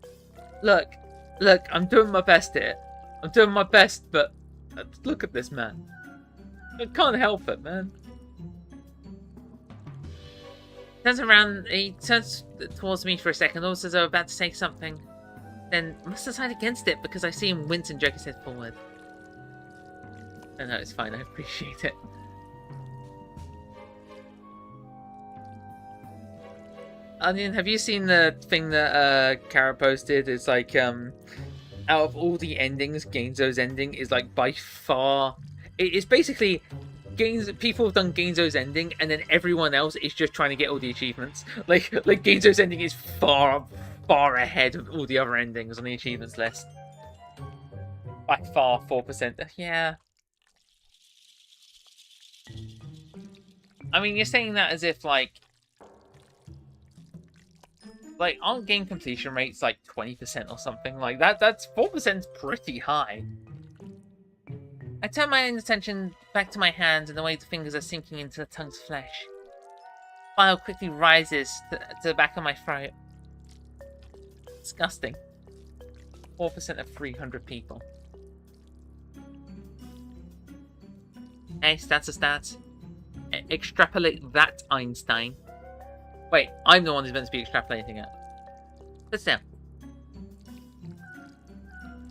Look, I'm doing my best here. I'm doing my best, but look at this man. I can't help it, man. Turns around, he turns towards me for a second, almost as though about to say something. Then must decide against it because I see him wince and jerk his head forward. No, it's fine, I appreciate it. Onion, have you seen the thing that Kara posted? It's like, out of all the endings, Gainzo's ending is like by far... It's basically... people have done Gainzo's ending, and then everyone else is just trying to get all the achievements. Like Gainzo's ending is far ahead of all the other endings on the achievements list. By far, 4%. Yeah. I mean, you're saying that as if, like, aren't game completion rates, like, 20% or something? Like, that's 4% pretty high. I turn my attention back to my hands and the way the fingers are sinking into the tongue's flesh. Bile quickly rises to the back of my throat. Disgusting. 4% of 300 people. Hey, stats are stats. Extrapolate that, Einstein. Wait, I'm the one who's meant to be extrapolating it. But still.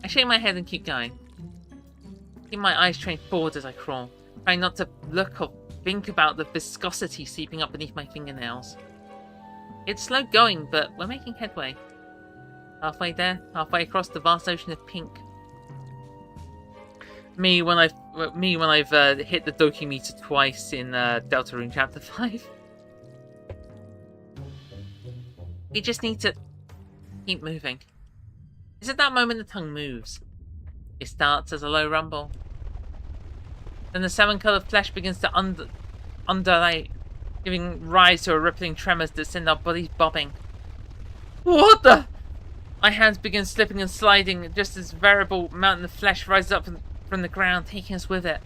I shake my head and keep going. Keep my eyes trained forward as I crawl, trying not to look or think about the viscosity seeping up beneath my fingernails. It's slow going, but we're making headway. Halfway there, halfway across the vast ocean of pink. Me when I've hit the Doki meter twice in Deltarune Chapter 5. You just need to keep moving. It's at that moment the tongue moves. It starts as a low rumble. Then the salmon-coloured flesh begins to undulate, giving rise to a rippling tremors that send our bodies bobbing. What the? My hands begin slipping and sliding just as variable mountain of flesh rises up from the ground, taking us with it.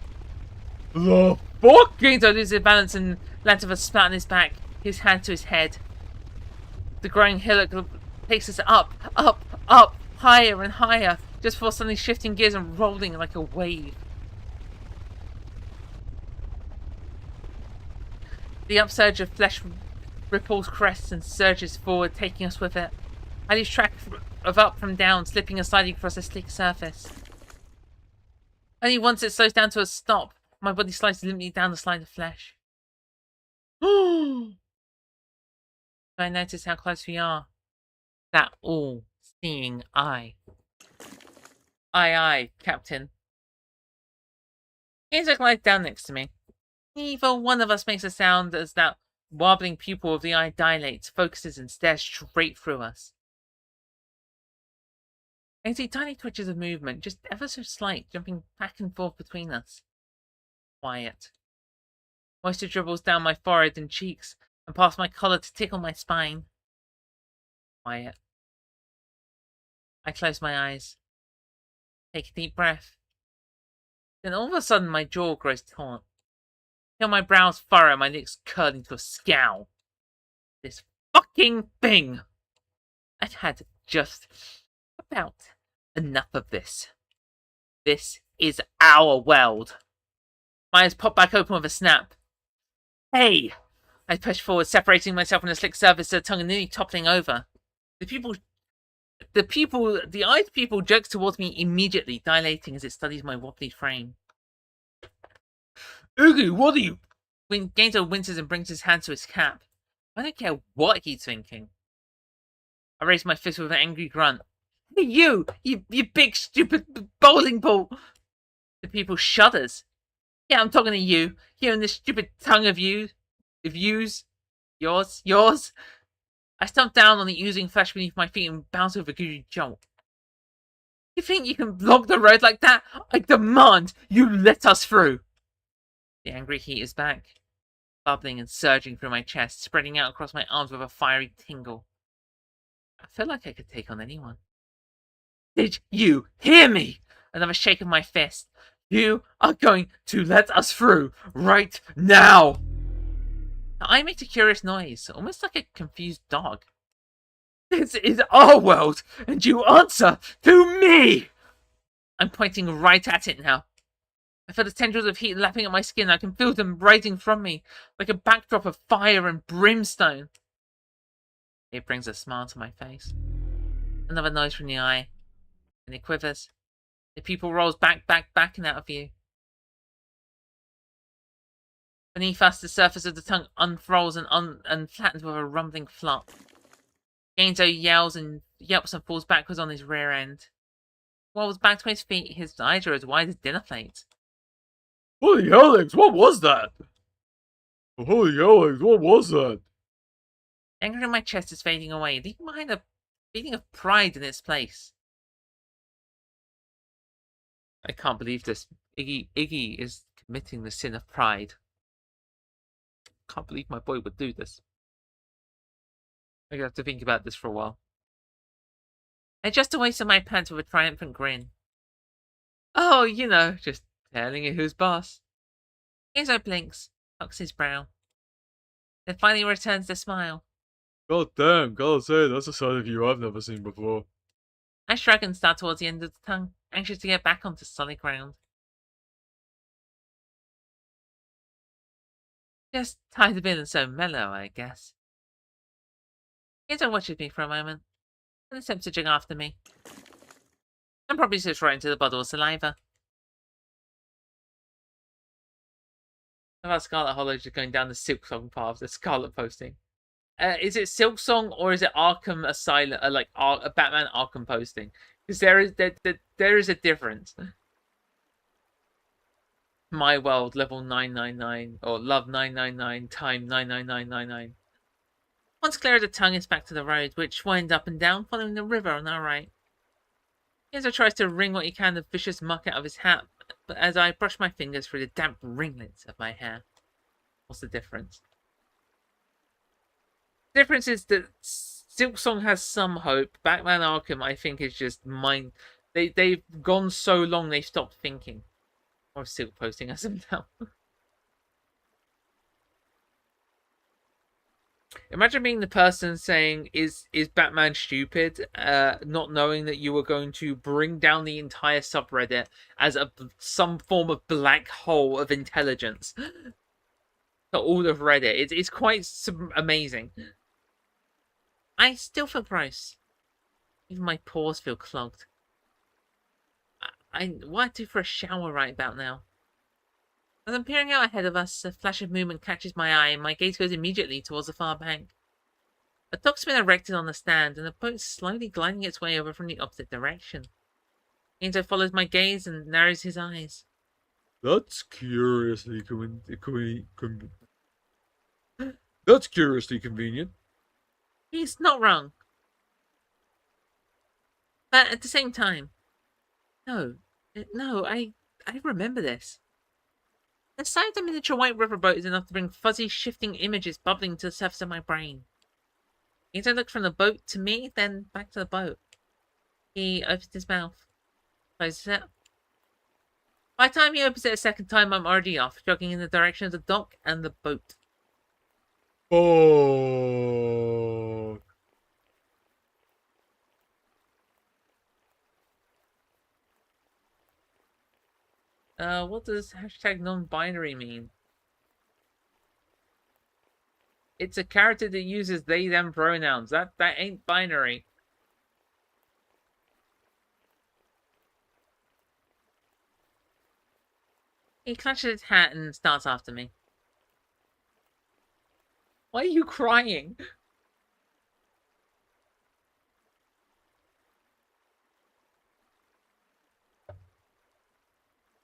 The fuck? Gainzo loses his balance and lands with a splat on his back, his hand to his head. The growing hillock takes us up, higher and higher, just before suddenly shifting gears and rolling like a wave. The upsurge of flesh ripples, crests, and surges forward, taking us with it. I lose track of up from down, slipping and sliding across a slick surface. Only once it slows down to a stop, my body slides limply down the slide of flesh. I notice how close we are. That all-seeing eye. Aye, Captain. Gainzo glides down next to me. Neither one of us makes a sound as that wobbling pupil of the eye dilates, focuses, and stares straight through us. I can see tiny twitches of movement, just ever so slight, jumping back and forth between us. Quiet. Moisture dribbles down my forehead and cheeks, and past my collar to tickle my spine. Quiet. I close my eyes. Take a deep breath. Then all of a sudden my jaw grows taut. Feel my brows furrow, my lips curl into a scowl. This fucking thing! I've had just about enough of this. This is our world. My eyes pop back open with a snap. Hey! I push forward, separating myself from the slick surface, the tongue nearly toppling over. The eyed people jerks towards me immediately, dilating as it studies my wobbly frame. Oogie, what are you? Gainzo winces and brings his hand to his cap. I don't care what he's thinking. I raise my fist with an angry grunt. Hey, you big stupid bowling ball! The people shudders. Yeah, I'm talking to you. You and this stupid tongue of yours. I stomp down on the oozing flesh beneath my feet and bounce with a goody jolt. You think you can block the road like that? I demand you let us through! The angry heat is back, bubbling and surging through my chest, spreading out across my arms with a fiery tingle. I feel like I could take on anyone. Did you hear me? Another shake of my fist. You are going to let us through right now! I made a curious noise, almost like a confused dog. This is our world, and you answer to me! I'm pointing right at it now. I feel the tendrils of heat lapping at my skin. I can feel them rising from me, like a backdrop of fire and brimstone. It brings a smile to my face. Another noise from the eye, and it quivers. The pupil rolls back and out of view. Beneath us, the surface of the tongue unfurls and flattens with a rumbling flop. Gainzo yelps and falls backwards on his rear end. Wobbles back to his feet, his eyes are as wide as dinner plates. Holy Alex, what was that? Holy Alex, what was that? Anger in my chest is fading away, leaving behind a feeling of pride in its place. I can't believe this. Iggy is committing the sin of pride. Can't believe my boy would do this. I'm gonna have to think about this for a while. I adjust the waist of my pants with a triumphant grin. Oh, you know, just telling you who's boss. Gainzo blinks, cocks his brow, then finally returns the smile. God damn, gotta say, that's a side of you I've never seen before. I shrug and start towards the end of the tongue, anxious to get back onto solid ground. Just tired of being so mellow, I guess. Gainzo watches me for a moment, and attempts to jig after me. And probably slips right into the bottle of saliva. About Scarlet Hollow just going down the Silksong path, the Scarlet posting. Is it Silksong or is it Arkham Asylum, a Batman Arkham posting? Because there is a difference. My World, level 999, or Love 999, time 99999. Once clear of the tongue, it's back to the road, which winds up and down, following the river on our right. Gainzo tries to wring what he can of vicious muck out of his hat, but as I brush my fingers through the damp ringlets of my hair. What's the difference? The difference is that Silksong has some hope. Batman Arkham, I think, is just mine. They've gone so long they stopped thinking. Or Silk posting as of now. Imagine being the person saying, is Batman stupid? Not knowing that you were going to bring down the entire subreddit as some form of black hole of intelligence to all of Reddit. It's quite amazing. I still feel gross. Even my pores feel clogged. What do for a shower right about now? As I'm peering out ahead of us, a flash of movement catches my eye, and my gaze goes immediately towards the far bank. A dock's been erected on the stand, and a boat slowly gliding its way over from the opposite direction. Gainzo follows my gaze and narrows his eyes. That's curiously That's curiously convenient. He's not wrong. But at the same time, no, I remember this. The sight of the miniature white riverboat is enough to bring fuzzy, shifting images bubbling to the surface of my brain. Gainzo looks from the boat to me, then back to the boat. He opens his mouth, closes it. By the time he opens it a second time, I'm already off, jogging in the direction of the dock and the boat. Oh. What does hashtag non-binary mean? It's a character that uses they, them pronouns. That ain't binary. He clutches his hat and starts after me. Why are you crying?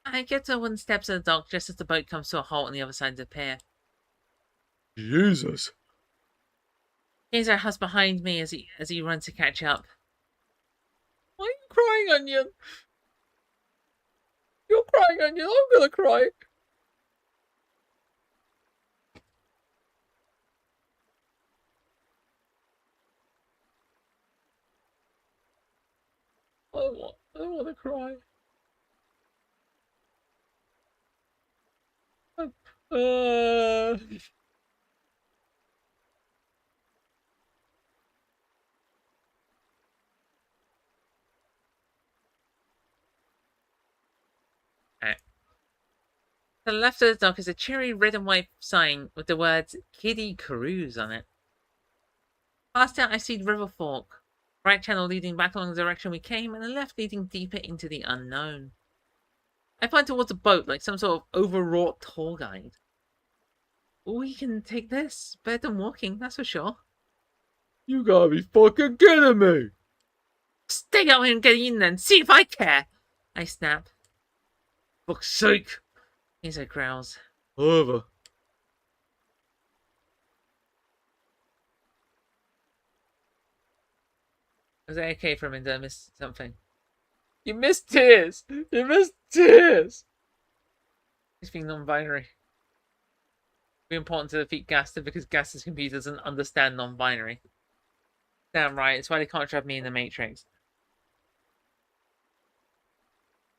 I get to one step to the dock just as the boat comes to a halt on the other side of the pier. Jesus. Gainzo hugs behind me as he runs to catch up. Why are you crying onion. You're crying onion. I'm gonna cry. I don't want to cry. Uh... To the left of the dock is a cheery red and white sign with the words Kiddie Cruise on it. Past it, I see the river fork. Right channel leading back along the direction we came, and the left leading deeper into the unknown. I point towards a boat, like some sort of overwrought tour guide. We can take this. Better than walking, that's for sure. You gotta be fucking kidding me! Stay out here and get in then, see if I care! I snap. Fuck's sake! He growls. Whatever. Was it okay for him to miss something? You missed tears! You missed tears! He's being non-binary. It'd be important to defeat Gaster because Gaster's computer doesn't understand non-binary. Damn right, it's why they can't trap me in the Matrix.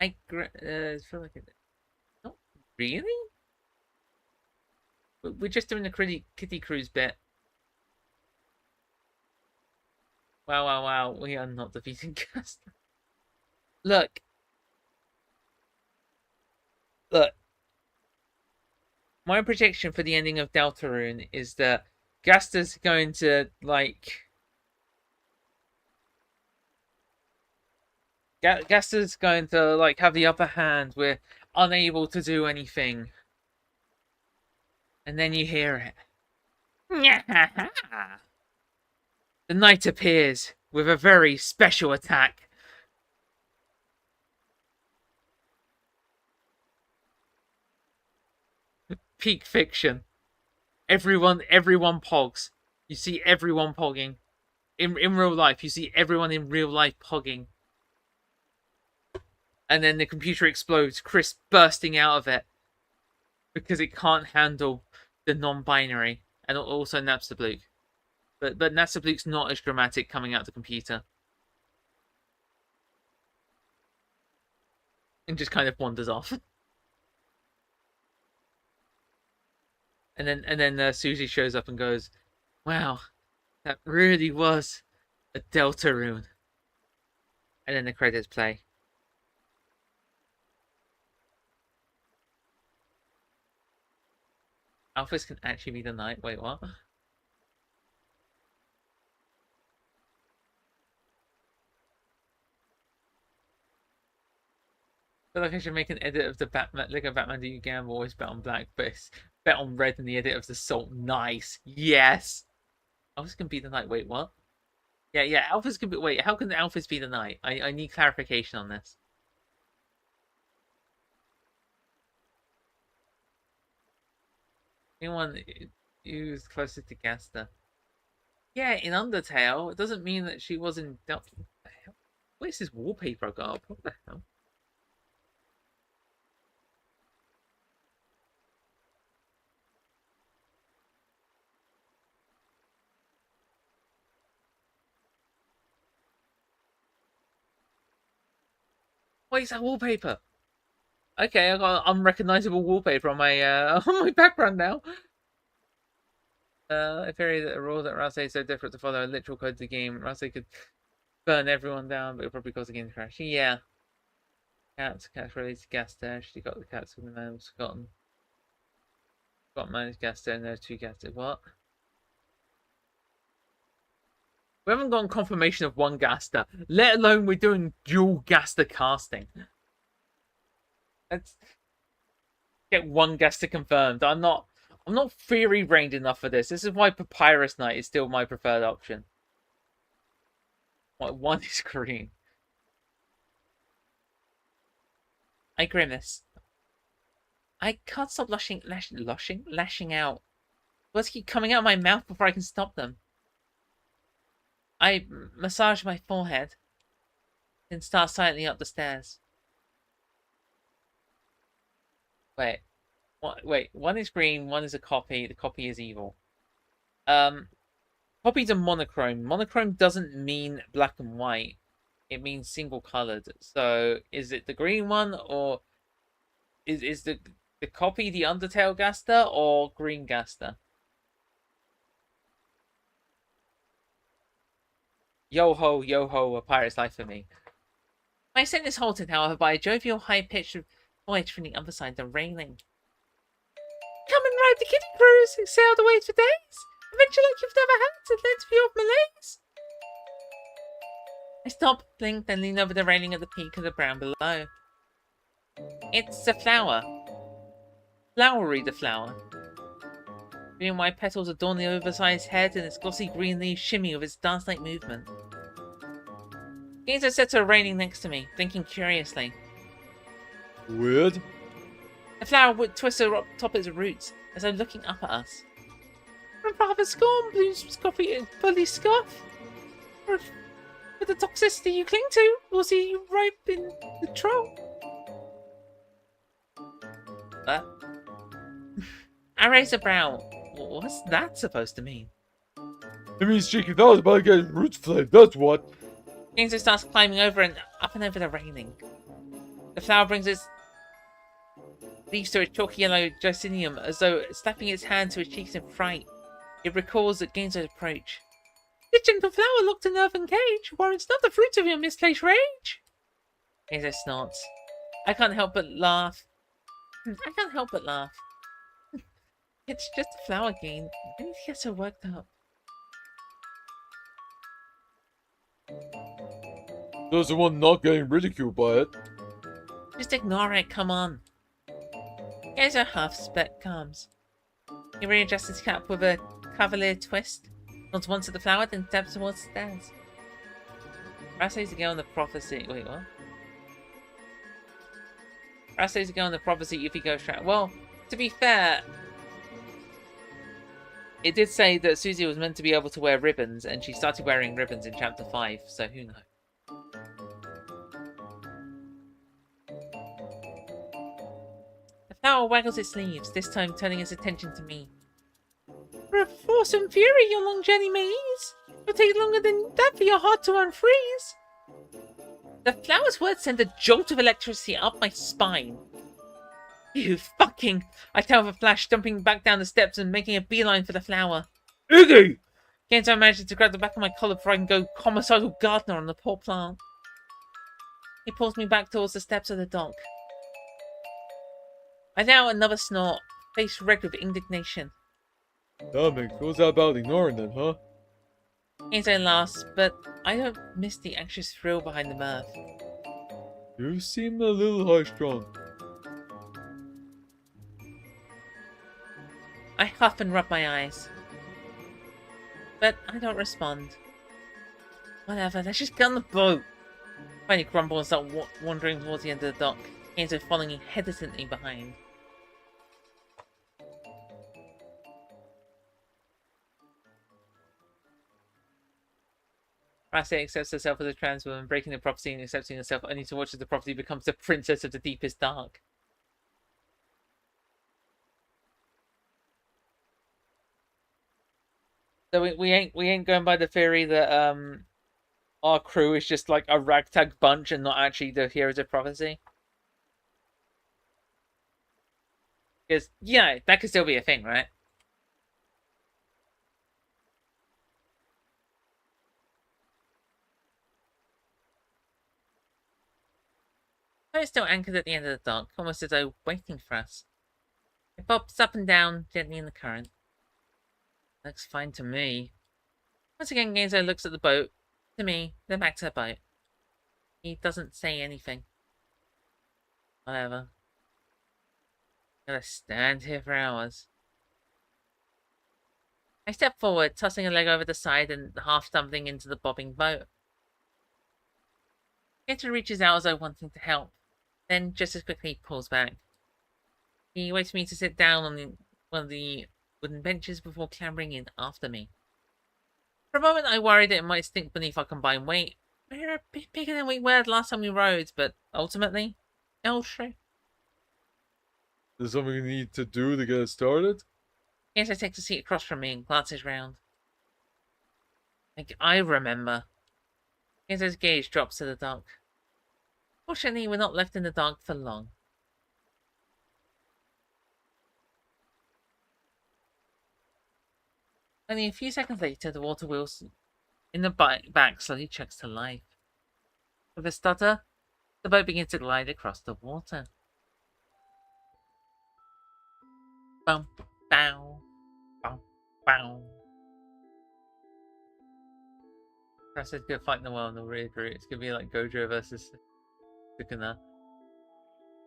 I feel like it. Not really? We're just doing the Kitty Cruise bit. Wow, wow, wow. We are not defeating Gaster. Look. Look. My prediction for the ending of Deltarune is that Gaster's going to, like... Gaster's going to, like, have the upper hand. We're unable to do anything. And then you hear it. The knight appears with a very special attack. Peak fiction. Everyone pogs. You see everyone pogging. In real life, you see everyone in real life pogging. And then the computer explodes, Chris bursting out of it. Because it can't handle the non-binary. And also Napstablook. But Napstablook's not as dramatic coming out the computer. And just kind of wanders off. And then Susie shows up and goes, wow, that really was a Deltarune. And then the credits play. Alphys can actually be the knight. Wait, what? I feel like I should make an edit of the Batman, Lego Batman Do You Gamble, always bet on black, but it's bet on red in the edit of the salt. Nice. Yes. Alphys can be the knight. Wait, what? Yeah, Alphys can be... Wait, how can the Alphys be the knight? I need clarification on this. Anyone who's closest to Gaster. Yeah, in Undertale, it doesn't mean that she was in... What the hell? Where's this wallpaper I got up? What the hell? Wait, is that wallpaper? Okay, I got unrecognizable wallpaper on my on my background now. A theory that a rule that Rouse is so different to follow a literal code of the game. Rouse could burn everyone down, but it probably cause the game to crash. Yeah. Cats related to Gaster. She got the cats with the man forgotten. Got managed Gaster and there's two Gaster. What? We haven't gotten confirmation of one Gaster, let alone we're doing dual Gaster casting. Let's get one Gaster confirmed. I'm not theory brained enough for this. This is why Papyrus Knight is still my preferred option. One is green. I grimace. I can't stop lashing out. Words keep coming out of my mouth before I can stop them. I massage my forehead. then start silently up the stairs. Wait. Wait, one is green, one is a copy. The copy is evil. Copies are monochrome. Monochrome doesn't mean black and white. It means single colored. So is it the green one, or is the copy the Undertale Gaster or Green Gaster? Yo ho, a pirate's life for me. My ascent is halted, however, by a jovial, high-pitched voice from the other side of the railing. Come and ride the kiddie cruise and sail the waves for days. Adventure like you've never had, and let's view of Malays. I stop, blink, then lean over the railing at the peak of the ground below. It's a flower. Flowery, the flower. Green and white petals adorn the oversized head, and its glossy green leaves shimmy with its dance-like movement. Gazer sits raining next to me, blinking curiously. Weird. The flower would twist her up top its roots, as though looking up at us. From father scorn, blues coffee and fully scoff. With the toxicity you cling to, we'll see you ripe in the troll. I raise a brow. What's that supposed to mean? It means cheeky thoughts about getting roots flayed, that's what. Genzo starts climbing over and up and over the railing. The flower brings its leaves to a chalky yellow gossynium, as though slapping its hand to its cheeks in fright. It recalls that Genzo's approach. This gentle flower locked in an earthen cage warrants not the fruits of your misplaced rage. Genzo snorts. I can't help but laugh. It's just a flower game. Why did you get so worked up? Does the one not getting ridiculed by it? Just ignore it, come on. Genzo huffs, but calms. He readjusts his cap with a cavalier twist, nods once at the flower, then steps towards the stairs. Ras says to go on the prophecy. Wait, what? Ras says to go on the prophecy if he goes straight. Well, to be fair, it did say that Susie was meant to be able to wear ribbons, and she started wearing ribbons in chapter 5, so who knows? The flower waggles its leaves, this time turning its attention to me. For a force and fury your long journey may ease. It'll take longer than that for your heart to unfreeze. The flower's words send a jolt of electricity up my spine. You fucking... I tell with a flash, jumping back down the steps and making a beeline for the flower. Iggy! Genzo manages to grab the back of my collar before I can go homicidal gardener on the poor plant. He pulls me back towards the steps of the dock. I let out another snort, face red with indignation. That makes what's that about ignoring them, huh? Genzo laughs, but I don't miss the anxious thrill behind the mirth. You seem a little high-strung. I huff and rub my eyes. But I don't respond. Whatever, let's just get on the boat. Finally grumble and start wandering towards the end of the dock, Genzo following hesitantly behind. Rase accepts herself as a trans woman, breaking the prophecy and accepting herself only to watch as the prophecy becomes the princess of the deepest dark. So we ain't going by the theory that our crew is just like a ragtag bunch and not actually the heroes of prophecy. Because yeah, that could still be a thing, right? I was still anchored at the end of the dock, almost as though waiting for us. It bobs up and down gently in the current. Looks fine to me. Once again, Genzo looks at the boat, to me, then back to the boat. He doesn't say anything. Whatever. Gotta stand here for hours. I step forward, tossing a leg over the side and half stumbling into the bobbing boat. Genzo reaches out as though wanting to help, then just as quickly pulls back. He waits for me to sit down on one of the wooden benches before clambering in after me. For a moment I worry that it might stink beneath our combined weight, We're a bit bigger than we were the last time we rode, but ultimately, all true. There's something you need to do to get it started? Guess I take the seat across from me and glances round. Like I remember. His gaze drops to the dark. Fortunately, we're not left in the dark for long. Only a few seconds later, the water wheels in the back slowly chugs to life. With a stutter, the boat begins to glide across the water. Bum, bow, bum, bow. Perhaps it's good fight in the world, and really agree. It's gonna be like Gojo versus Sukuna.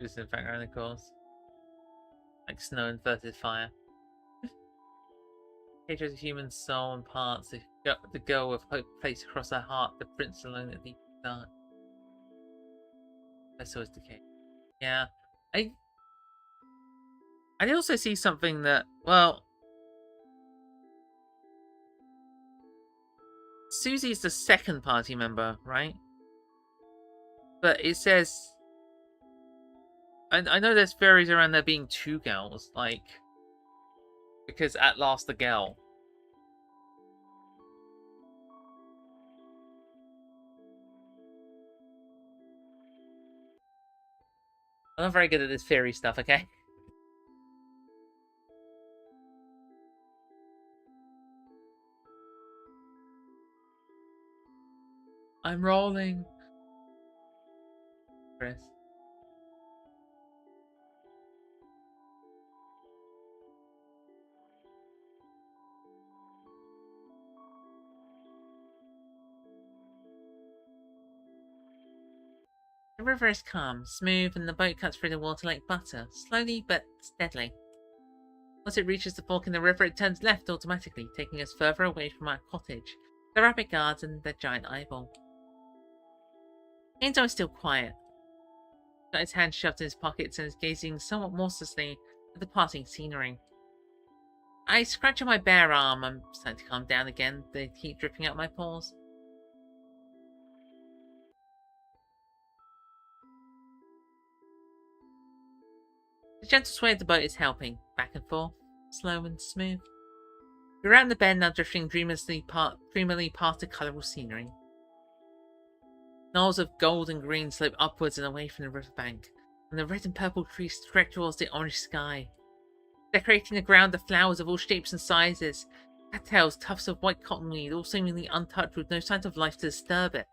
Just in the background, of course. Like snow inverted fire. Hatred of human soul and parts, the girl with hope placed across her heart, the prince alone at the dark. I saw his decay. Yeah. I also see something that, well, Susie's the second party member, right? But it says, I know there's theories around there being two girls, like, because at last the girl. I'm not very good at this theory stuff, okay? I'm rolling. Chris. The river is calm, smooth, and the boat cuts through the water like butter, slowly but steadily. Once it reaches the fork in the river, it turns left automatically, taking us further away from our cottage, the rabbit garden, and the giant eyeball. Enzo is still quiet. He's got his hands shoved in his pockets and is gazing somewhat morosely at the passing scenery. I scratch on my bare arm. I'm starting to calm down again, the heat dripping out my pores. The gentle sway of the boat is helping, back and forth, slow and smooth. We're around the bend now, drifting dreamily past the colourful scenery. Knolls of gold and green slope upwards and away from the riverbank, and the red and purple trees stretch towards the orange sky. Decorating the ground are flowers of all shapes and sizes, cattails, tufts of white cottonweed, all seemingly untouched with no signs of life to disturb it.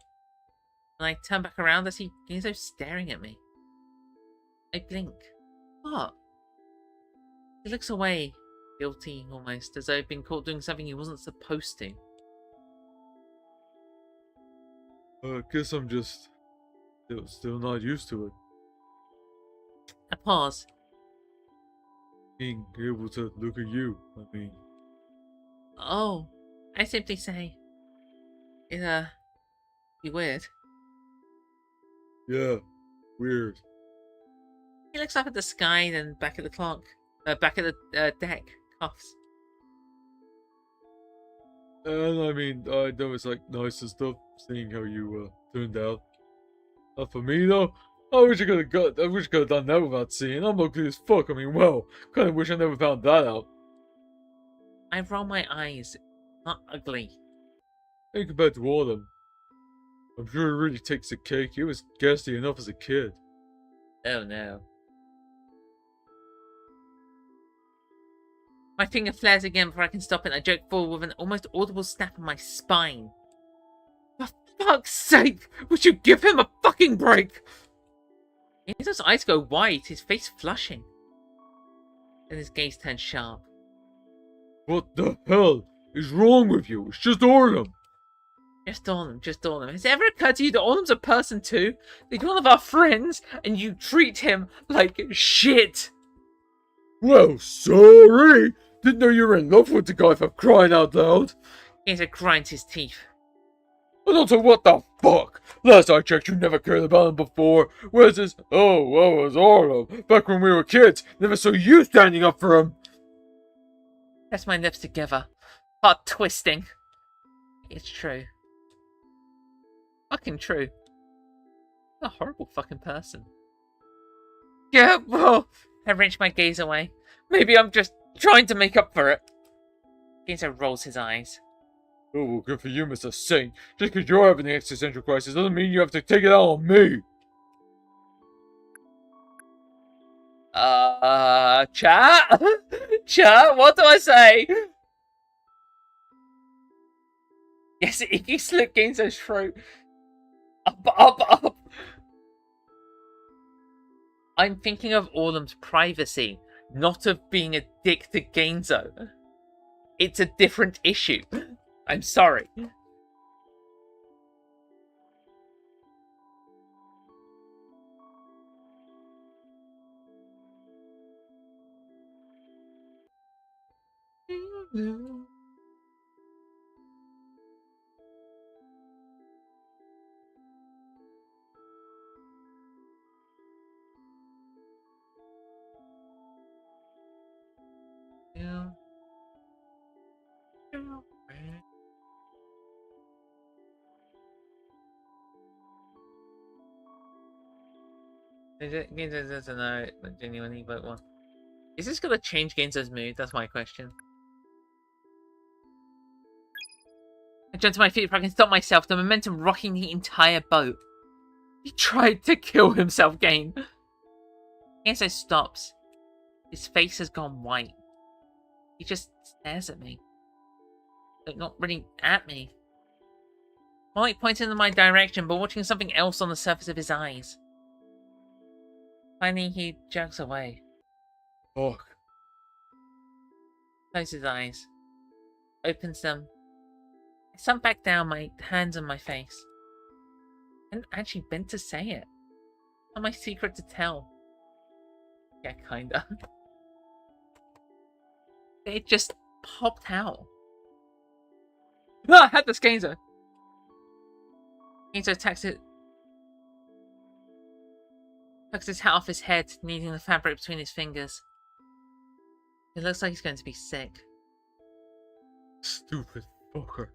When I turn back around, I see Ginzo staring at me. I blink. What? He looks away, guilty almost, as though he'd been caught doing something he wasn't supposed to. I guess I'm just still not used to it. A pause. Being able to look at you, I mean. Oh, I simply say, it'd be weird. Yeah, weird. He looks up at the sky, then back at the clock. Back at the deck. Coughs. And I mean, I know it's like nice and stuff, seeing how you turned out. For me though, I wish I could have done that without seeing. I'm ugly as fuck. I mean, well, kind of wish I never found that out. I roll my eyes. Not ugly. And compared to Autumn, I'm sure it really takes a cake. He was ghastly enough as a kid. Oh no. My finger flares again before I can stop it, and I jerk forward with an almost audible snap on my spine. For fuck's sake! Would you give him a fucking break? Enzo's eyes go wide, his face flushing. Then his gaze turns sharp. What the hell is wrong with you? It's just Autumn. Just Autumn. Has it ever occurred to you that Autumn's a person too? He's one of our friends, and you treat him like shit! Well, sorry! Didn't know you were in love with the guy, for crying out loud. Enzo grinds his teeth. And also, what the fuck? Last I checked, you never cared about him before. Where's this? Oh, what was Autumn? Back when we were kids, never saw you standing up for him. Press my lips together, heart twisting. It's true. fucking true. I'm a horrible fucking person. Yeah, well, I wrench my gaze away. maybe I'm just trying to make up for it. Ginzo rolls his eyes. Oh, well, good for you, Mr. Saint. Just because you're having an existential crisis doesn't mean you have to take it out on me. Chat? Chat, what do I say? Yes, Iggy slit Ginzo's throat. Up. I'm thinking of Orlam's privacy, not of being a dick to Ginzo. It's a different issue. I'm sorry. Ginzo doesn't know genuinely vote one. Is this gonna change Ginzo's mood? That's my question. I jump to my feet if I can stop myself, the momentum rocking the entire boat. He tried to kill himself, Gain. Ginzo stops. His face has gone white. He just stares at me. But not really at me. More like pointing in my direction, but watching something else on the surface of his eyes. Finally, he jerks away. Fuck. Closes his eyes. Opens them. I sunk back down, my hands on my face. I hadn't actually been to say it. Not my secret to tell. Yeah, kinda. It just popped out. Ah, I had this Ginzo. Ginzo tucks his hat off his head, kneading the fabric between his fingers. It looks like he's going to be sick. Stupid fucker.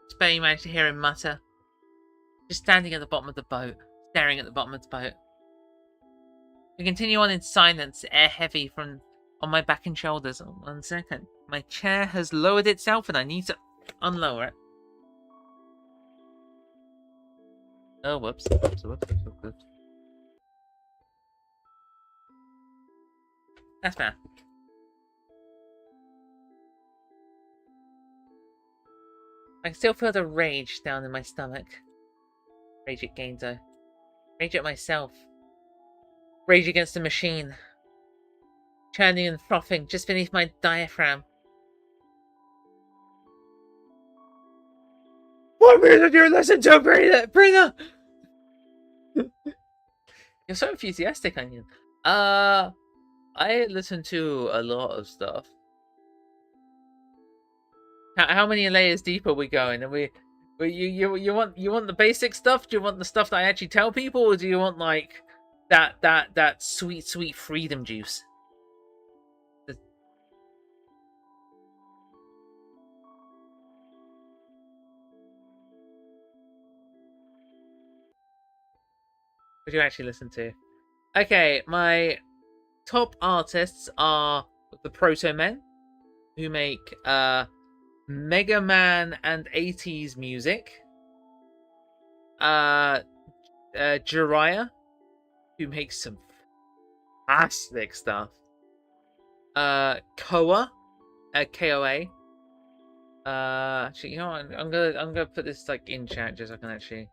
Just barely managed to hear him mutter. Just standing at the bottom of the boat, staring at the bottom of the boat. We continue on in silence, air heavy on my back and shoulders. Oh, 1 second. My chair has lowered itself and I need to unlower it. Oh, whoops. That's bad. I can still feel the rage down in my stomach. Rage at Ginzo. Rage at myself. Rage against the machine. Churning and frothing just beneath my diaphragm. What music do you listen to, Brina? You're so enthusiastic, Onion. I listen to a lot of stuff. How many layers deep are we going? Are you want the basic stuff? Do you want the stuff that I actually tell people, or do you want like that sweet freedom juice? What do you actually listen to? Okay, my top artists are the Proto Men, who make Mega Man and 80s music. Jiraiya, who makes some fantastic stuff. Koa, KOA. Actually, you know what? I'm gonna put this like in chat just so I can actually.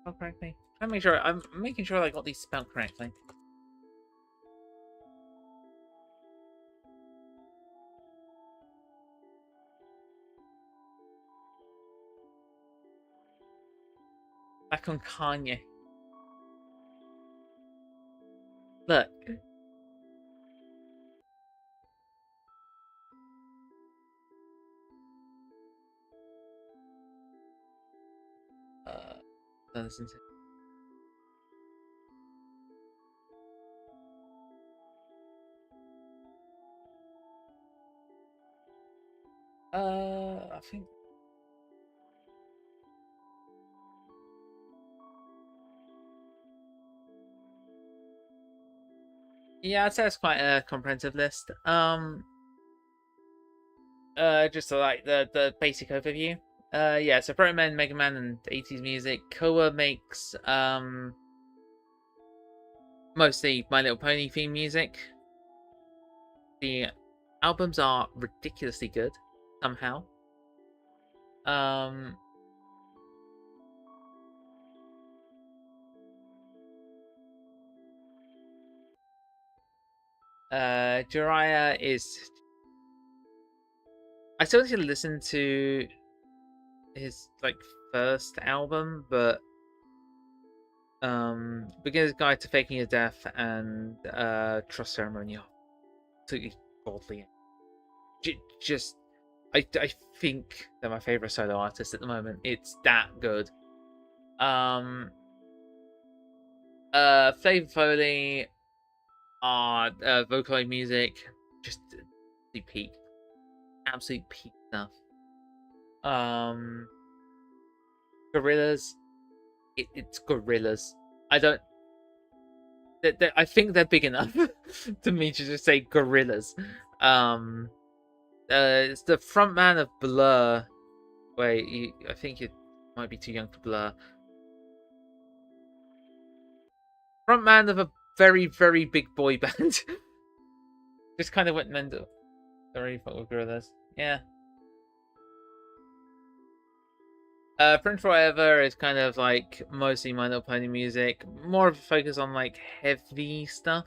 Oh, correctly. I'm making sure I got these spelled correctly. Back on Kanye. Look. Don't listen to. I think. Yeah, I'd say it's quite a comprehensive list. Just to, like the basic overview. Yeah, so Proto Man, Mega Man, and 80s music. Koa makes mostly My Little Pony theme music. The albums are ridiculously good somehow. Jiraiya is. I still need to listen to his like first album, but Beginner's Guide to Faking Your Death and Trust Ceremony are absolutely godly. Just I think they're my favorite solo artist at the moment. It's that good. Flavor Foley are Vocaloid music, just the peak, absolute peak stuff. Gorillas, it's Gorillas. I don't. I think they're big enough to me to just say Gorillas. It's the frontman of Blur. Wait, I think you might be too young for Blur. Frontman of a very, very big boy band. Just kind of went mental. Sorry, fuck with Gorillas. Yeah. Prince Forever is kind of like mostly My Little Pony music. More of a focus on like heavy stuff.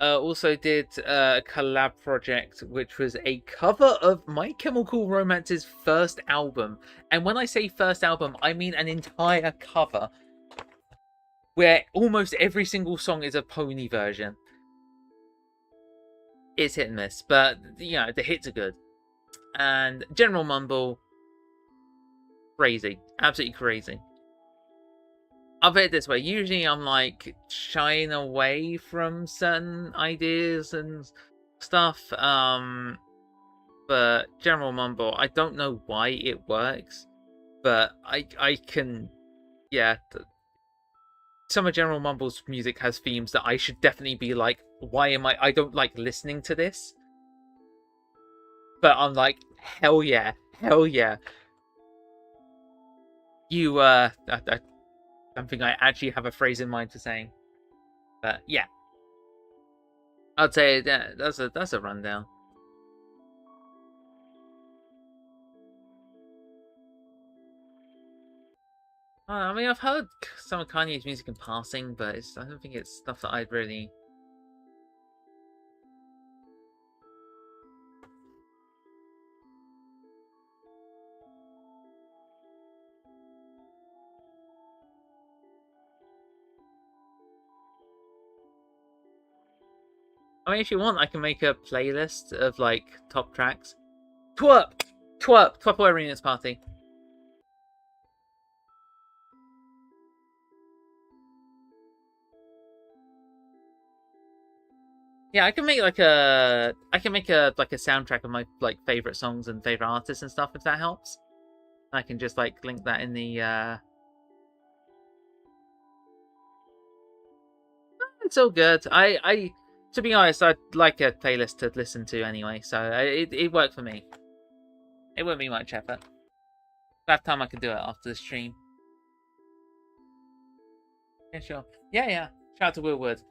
Also did a collab project which was a cover of My Chemical Romance's first album. And when I say first album, I mean an entire cover where almost every single song is a pony version. It's hit and miss, but you know, the hits are good. And General Mumble, crazy, absolutely crazy. I'll put it this way, usually I'm like shying away from certain ideas and stuff, but General Mumble, I don't know why it works, but I can, yeah, some of General Mumble's music has themes that I should definitely be like, why am I don't like listening to this, but I'm like, hell yeah, you I don't think I actually have a phrase in mind for saying, but yeah, I'd say that's a rundown. I mean, I've heard some of Kanye's music in passing, but I don't think it's stuff that I'd really. I mean, if you want, I can make a playlist of like top tracks. Twerp, Twerp Arena's Party. Yeah, I can make like a soundtrack of my like favorite songs and favorite artists and stuff if that helps. I can just like link that in the. It's all good. To be honest, I'd like a playlist to listen to anyway, so it worked for me. It wouldn't be much effort. That time I could do it after the stream. Yeah, sure. Yeah. Shout out to Willwood.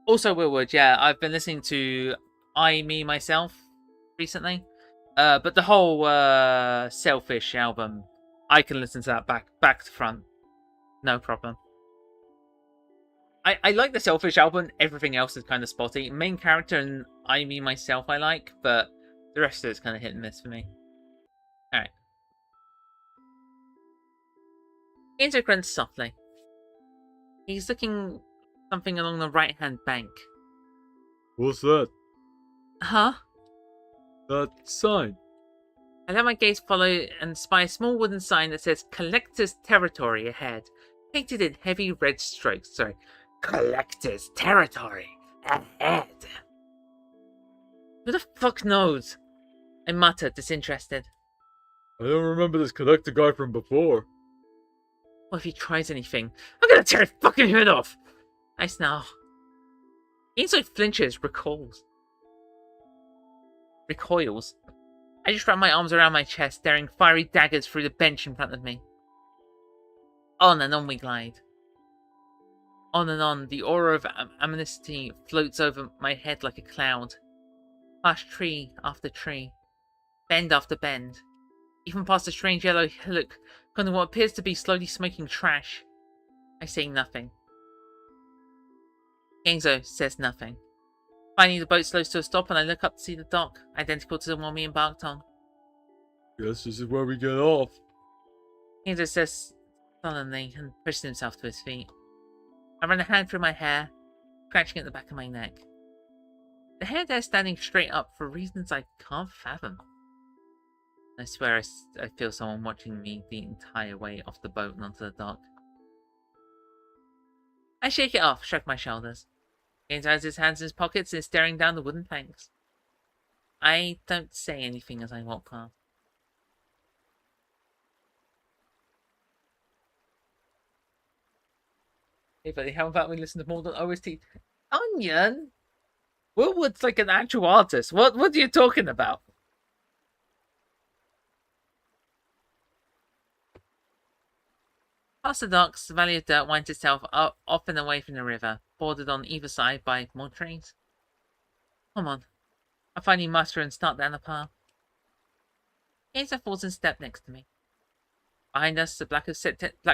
Also, Willwood, yeah, I've been listening to I, Me, Myself recently. But the whole Selfish album, I can listen to that back to front. No problem. I like the Selfish album. Everything else is kind of spotty. Main character and I, Me, Myself I like, but the rest of it's kind of hit and miss for me. Alright. Kenzo grunts softly. He's looking something along the right-hand bank. What's that? Huh? That sign. I let my gaze follow and spy a small wooden sign that says Collector's Territory ahead, painted in heavy red strokes. Sorry. Collector's Territory ahead. Who the fuck knows? I muttered, disinterested. I don't remember this collector guy from before. Well, if he tries anything, I'm gonna tear his fucking head off! I snarl. Inside flinches, recoils. I just wrap my arms around my chest, staring fiery daggers through the bench in front of me. On and on we glide. On and on, the aura of amenity floats over my head like a cloud. Past tree after tree, bend after bend, even past a strange yellow hillock containing what appears to be slowly smoking trash. I say nothing. Kenzo says nothing. Finally, the boat slows to a stop and I look up to see the dock, identical to the one we embarked on. Guess this is where we get off. Kenzo says sullenly and pushes himself to his feet. I run a hand through my hair, scratching at the back of my neck. The hair there standing straight up for reasons I can't fathom. I swear I feel someone watching me the entire way off the boat and onto the dock. I shake it off, shrug my shoulders. Kenzo has his hands in his pockets and is staring down the wooden planks. I don't say anything as I walk past. Hey buddy, how about we listen to more than OST? Onion? Willwood's like an actual artist. What are you talking about? Past the docks, the valley of dirt winds itself up, off and away from the river, bordered on either side by more trees. Come on. I finally muster and start down the path. Kenzo falls in step next to me. Behind us, the black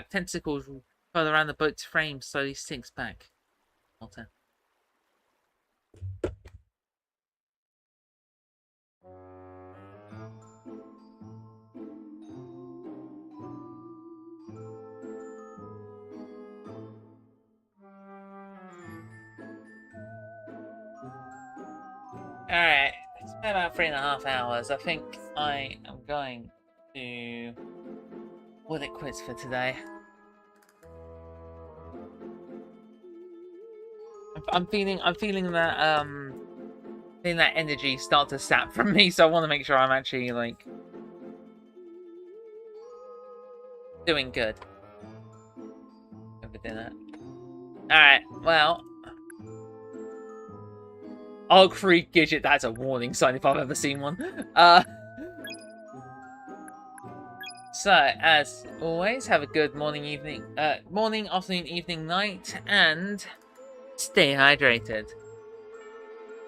tentacles curl around the boat's frame, slowly sinks back. Water. Alright, it's been about 3.5 hours. I think I am going to call it quits for today. I'm feeling that energy start to sap from me, so I want to make sure I'm actually like doing good over dinner. Alright, well, Arc 3 Gidget, that's a warning sign if I've ever seen one. So, as always, have a good morning, afternoon, evening, night, and stay hydrated.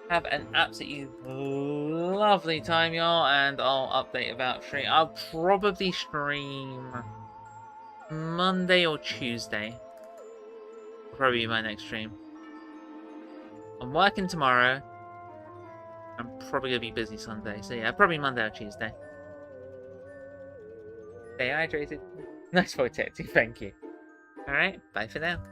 Have an absolutely lovely time, y'all, and I'll update about stream. I'll probably stream Monday or Tuesday. Probably be my next stream. I'm working tomorrow. I'm probably going to be busy Sunday, so yeah, probably Monday or Tuesday. Stay hydrated. Nice protecting, thank you. Alright, bye for now.